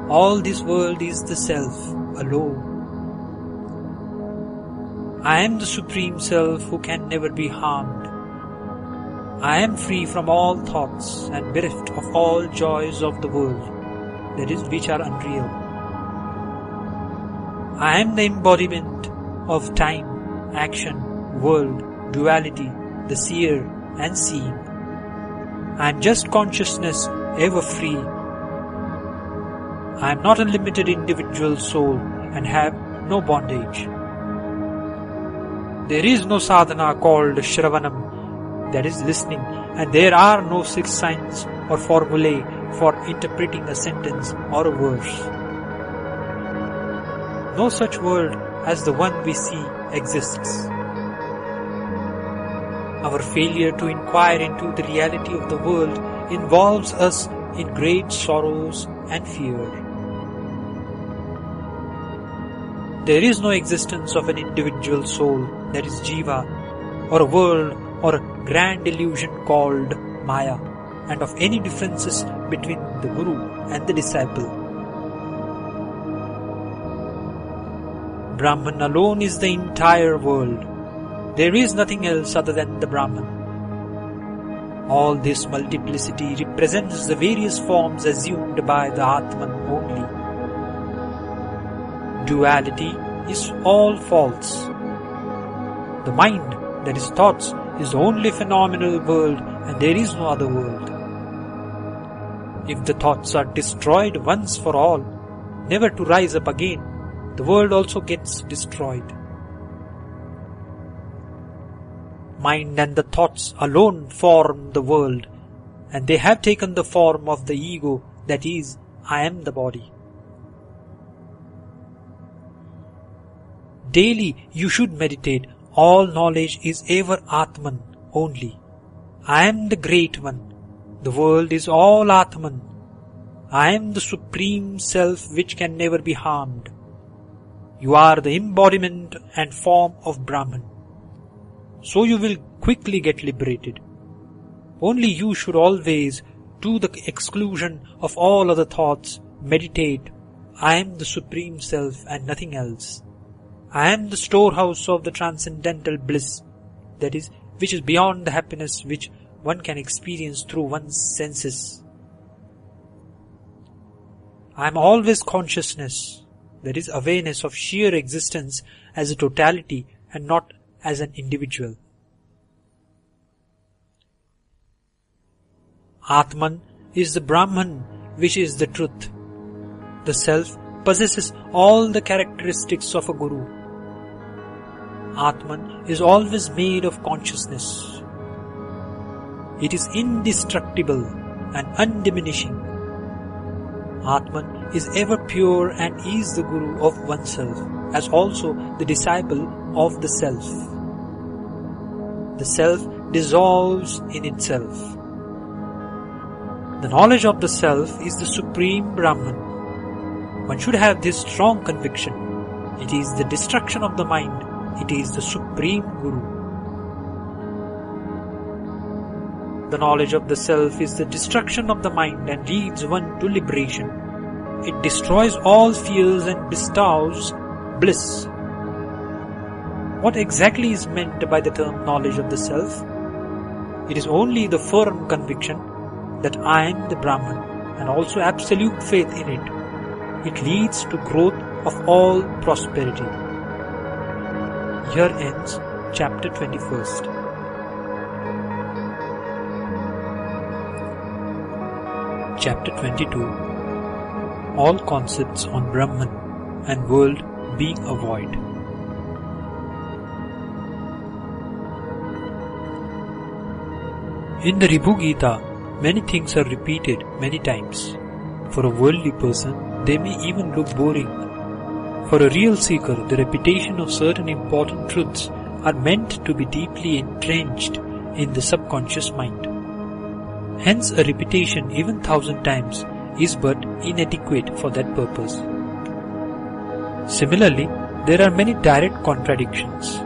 all this world is the Self alone. I am the Supreme Self who can never be harmed. I am free from all thoughts and bereft of all joys of the world, that is, which are unreal. I am the embodiment of time, action, world, duality, the seer and seeing. I am just consciousness, ever free. I am not a limited individual soul and have no bondage. There is no sadhana called Shravanam, that is listening, and there are no 6 signs or formulae for interpreting a sentence or a verse. No such world as the one we see exists. Our failure to inquire into the reality of the world involves us in great sorrows and fear. There is no existence of an individual soul, that is Jiva, or a world or a grand illusion called Maya, and of any differences between the Guru and the disciple. Brahman alone is the entire world. There is nothing else other than the Brahman. All this multiplicity represents the various forms assumed by the Atman only. Duality is all false. The mind, that is thoughts, is the only phenomenal world, and there is no other world. If the thoughts are destroyed once for all, never to rise up again, the world also gets destroyed. Mind and the thoughts alone form the world, and they have taken the form of the ego, that is, I am the body. Daily you should meditate, all knowledge is ever Atman only. I am the Great One. The world is all Atman. I am the Supreme Self which can never be harmed. You are the embodiment and form of Brahman. So you will quickly get liberated. Only you should always, to the exclusion of all other thoughts, meditate, I am the Supreme Self and nothing else. I am the storehouse of the transcendental bliss, that is, which is beyond the happiness which one can experience through one's senses. I am always consciousness, that is, awareness of sheer existence as a totality and not as an individual. Atman is the Brahman, which is the truth. The Self possesses all the characteristics of a Guru. Atman is always made of consciousness. It is indestructible and undiminishing. Atman is ever pure and is the Guru of oneself, as also the disciple of the Self. The Self dissolves in itself. The knowledge of the Self is the Supreme Brahman. One should have this strong conviction. It is the destruction of the mind. It is the Supreme Guru. The knowledge of the Self is the destruction of the mind and leads one to liberation. It destroys all fears and bestows bliss. What exactly is meant by the term knowledge of the Self? It is only the firm conviction that I am the Brahman and also absolute faith in it. It leads to growth of all prosperity. Here ends Chapter 21st. Chapter 22. All concepts on Brahman and world being a void. In the Ribhu Gita, many things are repeated many times. For a worldly person, they may even look boring. For a real seeker, the repetition of certain important truths are meant to be deeply entrenched in the subconscious mind. Hence a repetition even 1,000 times is but inadequate for that purpose. Similarly, there are many direct contradictions.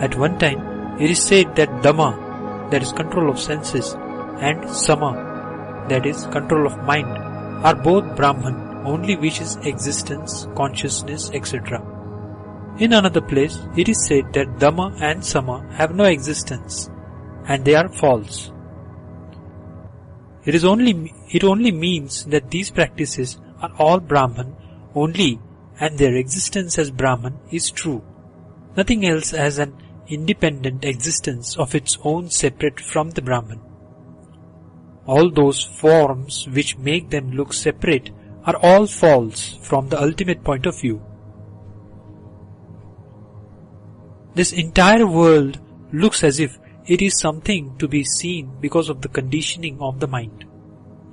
At one time, it is said that Dhamma, that is control of senses, and Sama, that is control of mind, are both Brahman, only which is existence, consciousness, etc. In another place, it is said that Dhamma and Sama have no existence, and they are false. It only means that these practices are all Brahman only, and their existence as Brahman is true. Nothing else has an independent existence of its own separate from the Brahman. All those forms which make them look separate are all false from the ultimate point of view. This entire world looks as if it is something to be seen because of the conditioning of the mind.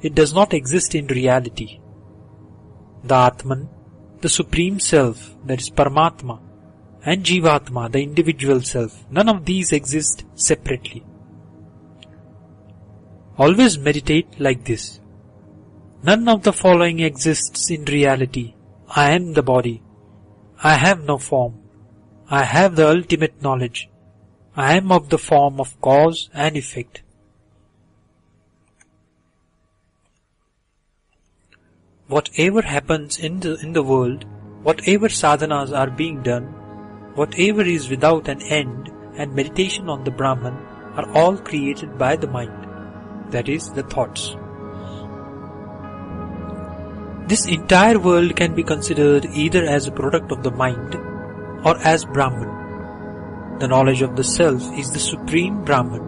It does not exist in reality. The Atman, the Supreme Self, that is Paramatma, and Jivatma, the individual self, none of these exist separately. Always meditate like this. None of the following exists in reality. I am the body. I have no form. I have the ultimate knowledge. I am of the form of cause and effect. Whatever happens in the world, whatever sadhanas are being done, whatever is without an end and meditation on the Brahman are all created by the mind, that is, the thoughts. This entire world can be considered either as a product of the mind or as Brahman. The knowledge of the Self is the Supreme Brahman.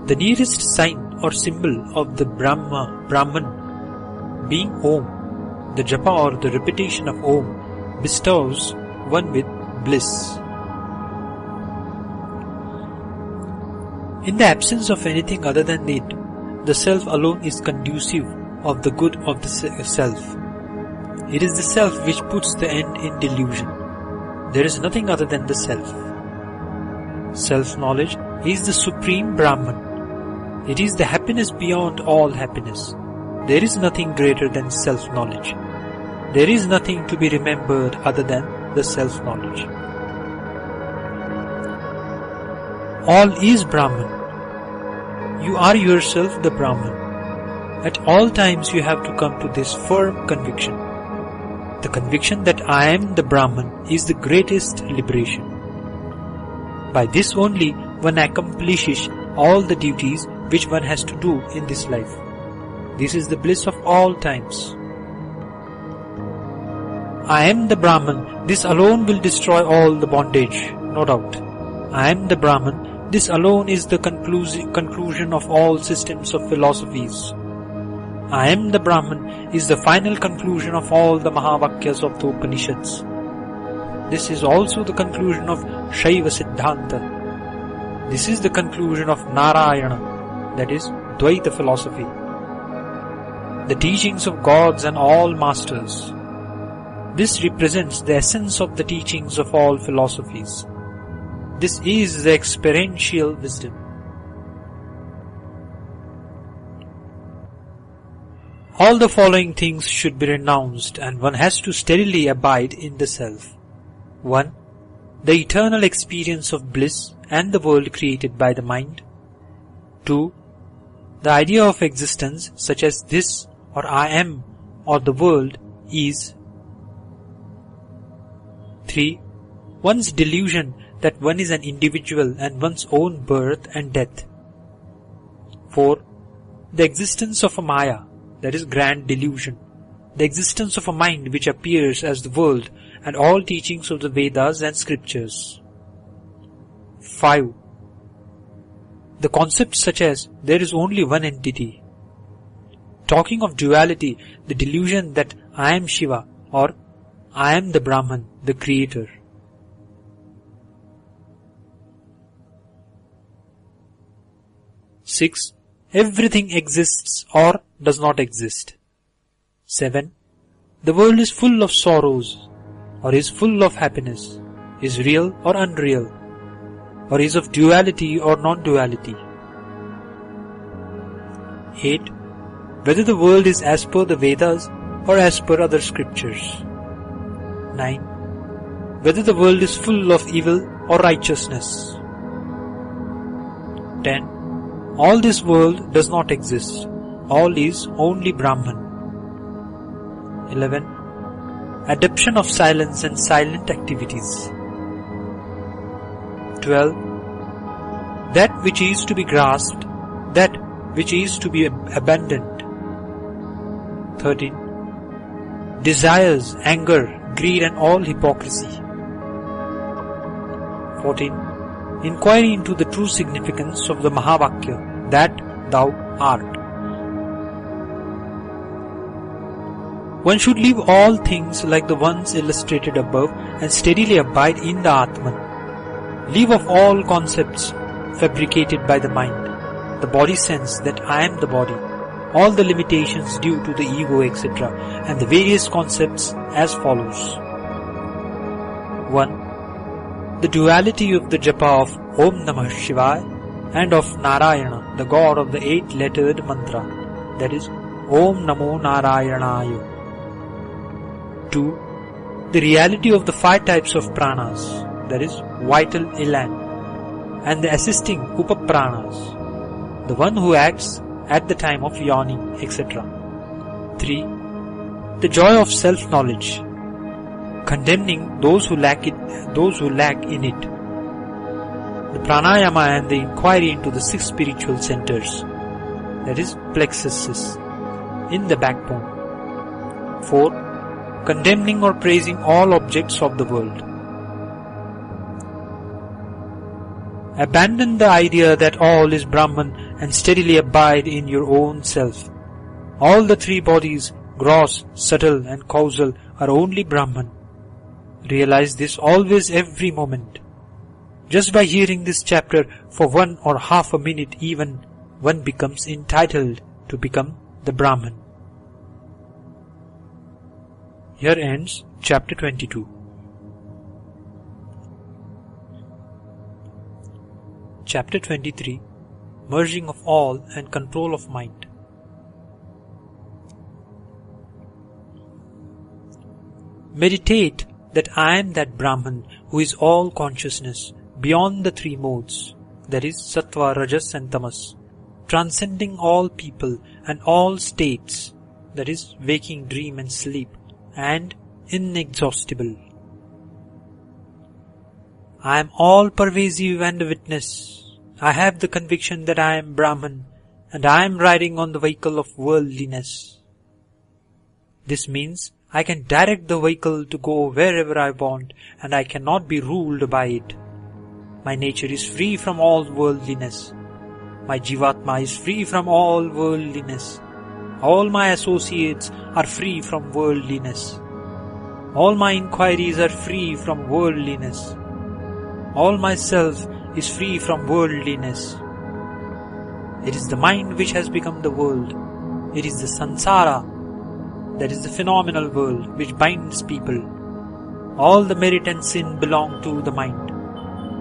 The nearest sign or symbol of the Brahman being Om, the japa or the repetition of Om bestows one with bliss. In the absence of anything other than it, the Self alone is conducive of the good of the Self. It is the Self which puts the end in delusion. There is nothing other than the Self. Self-knowledge is the Supreme Brahman. It is the happiness beyond all happiness. There is nothing greater than self-knowledge. There is nothing to be remembered other than the self-knowledge. All is Brahman. You are yourself the Brahman. At all times you have to come to this firm conviction. The conviction that I am the Brahman is the greatest liberation. By this only one accomplishes all the duties which one has to do in this life. This is the bliss of all times. I am the Brahman. This alone will destroy all the bondage, no doubt. I am the Brahman. This alone is the conclusion of all systems of philosophies. I am the Brahman is the final conclusion of all the Mahavakyas of the Upanishads. This is also the conclusion of Shaiva Siddhanta. This is the conclusion of Narayana, that is, Advaita philosophy. The teachings of gods and all masters. This represents the essence of the teachings of all philosophies. This is the experiential wisdom. All the following things should be renounced, and one has to steadily abide in the Self. 1. The eternal experience of bliss and the world created by the mind. 2. The idea of existence such as this or I am or the world is. 3. One's delusion that one is an individual and one's own birth and death. 4. The existence of a Maya, that is grand delusion. The existence of a mind which appears as the world and all teachings of the Vedas and scriptures. 5. The concepts such as there is only one entity. Talking of duality, the delusion that I am Shiva or I am the Brahman, the Creator. 6. Everything exists or does not exist. 7. The world is full of sorrows or is full of happiness, is real or unreal, or is of duality or non-duality. 8. Whether the world is as per the Vedas or as per other scriptures. 9. Whether the world is full of evil or righteousness. 10. All this world does not exist. All is only Brahman. 11. Adoption of silence and silent activities. 12. That which is to be grasped, that which is to be abandoned. 13. Desires, anger, greed and all hypocrisy. 14. Inquiry into the true significance of the Mahavakya, that thou art. One should leave all things like the ones illustrated above and steadily abide in the Atman. Leave off all concepts fabricated by the mind, the body sense that I am the body, all the limitations due to the ego, etc., and the various concepts as follows. 1. The duality of the japa of Om Namah Shivaya and of Narayana, the god of the 8-lettered mantra, that is Om Namo Narayanaya. 2. The reality of the 5 types of pranas, that is vital elan, and the assisting upapranas, the one who acts at the time of yawning, etc. 3. The joy of self-knowledge, condemning those who lack in it. The pranayama and the inquiry into the 6 spiritual centers, that is plexuses, in the backbone. 4. Condemning or praising all objects of the world. Abandon the idea that all is Brahman and steadily abide in your own self. All the 3 bodies, gross, subtle and causal, are only Brahman. Realize this always, every moment. Just by hearing this chapter for 1 or half a minute even, one becomes entitled to become the Brahman. Here ends chapter 22. Chapter 23. Merging of all and control of mind. Meditate that I am that Brahman who is all consciousness, beyond the 3 modes, that is Sattva, Rajas and Tamas, transcending all people and all states, that is waking, dream and sleep, and inexhaustible. I am all pervasive and a witness. I have the conviction that I am Brahman and I am riding on the vehicle of worldliness. This means I can direct the vehicle to go wherever I want and I cannot be ruled by it. My nature is free from all worldliness. My Jivatma is free from all worldliness. All my associates are free from worldliness. All my inquiries are free from worldliness. All myself is free from worldliness. It is the mind which has become the world. It is the samsara, that is the phenomenal world, which binds people. All the merit and sin belong to the mind.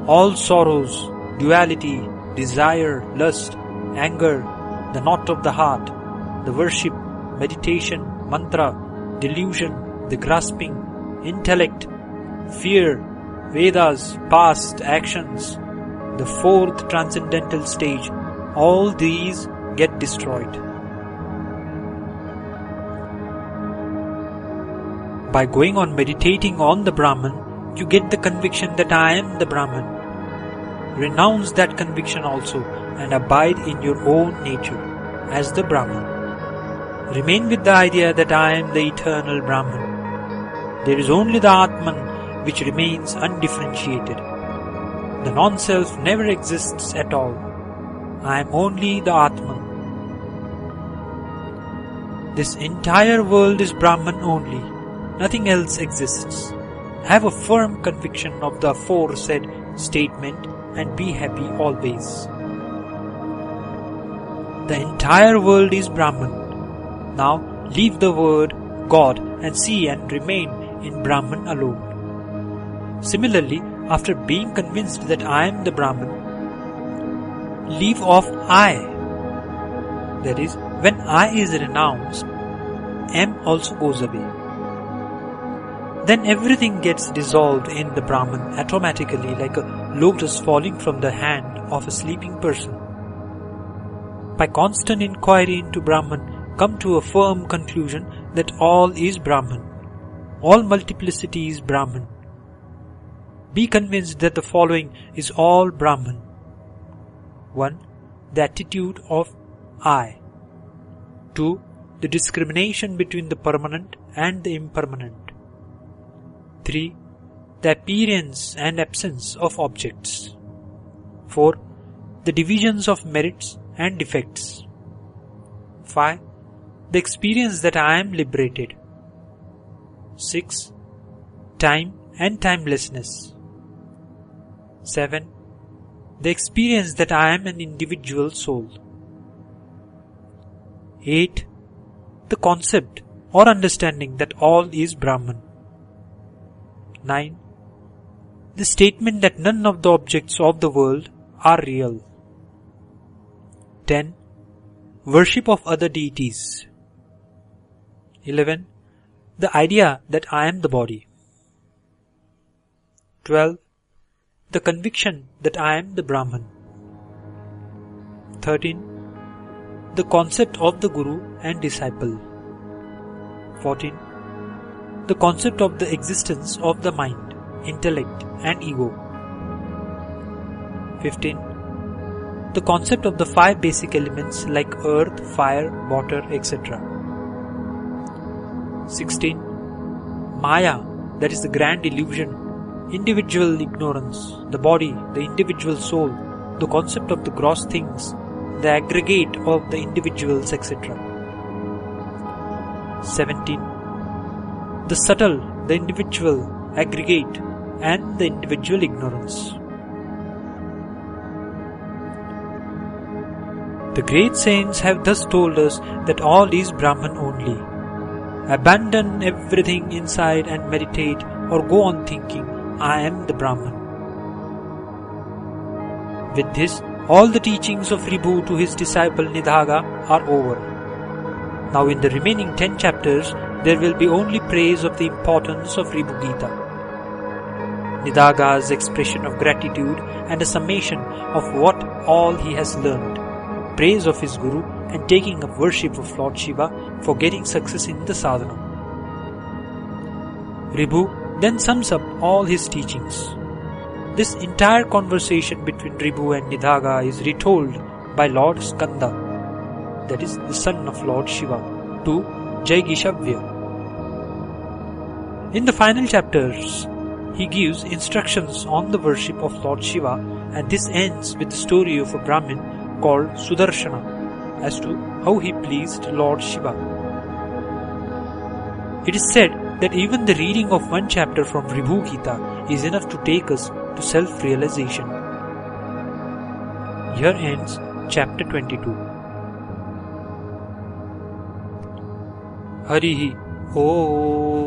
All sorrows, duality, desire, lust, anger, the knot of the heart, the worship, meditation, mantra, delusion, the grasping, intellect, fear, Vedas, past actions, the 4th transcendental stage, all these get destroyed. By going on meditating on the Brahman, you get the conviction that I am the Brahman. Renounce that conviction also and abide in your own nature as the Brahman. Remain with the idea that I am the eternal Brahman. There is only the Atman which remains undifferentiated. The non-self never exists at all. I am only the Atman. This entire world is Brahman only. Nothing else exists. Have a firm conviction of the aforesaid statement and be happy always. The entire world is Brahman. Now leave the word God and see and remain in Brahman alone. Similarly, after being convinced that I am the Brahman, leave off I, that is, When I is renounced, M also goes away. Then everything gets dissolved in the Brahman automatically, like a lotus falling from the hand of a sleeping person. By constant inquiry into Brahman, come to a firm conclusion that all is Brahman. All multiplicity is Brahman. Be convinced that the following is all Brahman. 1. The attitude of I. 2. The discrimination between the permanent and the impermanent. 3. The appearance and absence of objects. 4. The divisions of merits and defects. 5. The experience that I am liberated. 6. Time and timelessness. 7. The experience that I am an individual soul. 8. The concept or understanding that all is Brahman. 9. The statement that none of the objects of the world are real. 10. Worship of other deities. 11. The idea that I am the body. 12. The conviction that I am the Brahman. 13. The concept of the Guru and disciple. 14. The concept of the existence of the mind, intellect and ego. 15. The concept of the 5 basic elements like earth, fire, water, etc. 16. Maya, that is the grand illusion, individual ignorance, the body, the individual soul, the concept of the gross things, the aggregate of the individuals, etc. 17. The subtle, the individual, aggregate, and the individual ignorance. The great saints have thus told us that all is Brahman only. Abandon everything inside and meditate or go on thinking, I am the Brahman. With this, all the teachings of Ribhu to his disciple Nidagha are over. Now in the remaining 10 chapters, there will be only praise of the importance of Ribhu Gita. Nidagha's expression of gratitude and a summation of what all he has learned, praise of his Guru and taking up worship of Lord Shiva for getting success in the sadhana. Ribhu then sums up all his teachings. This entire conversation between Ribhu and Nidagha is retold by Lord Skanda, that is the son of Lord Shiva, to Jaigishavya. In the final chapters, he gives instructions on the worship of Lord Shiva, and this ends with the story of a Brahmin called Sudarshana as to how he pleased Lord Shiva. It is said that even the reading of one chapter from Ribhu Gita is enough to take us to self-realization. Here ends chapter 22. Harihi Om.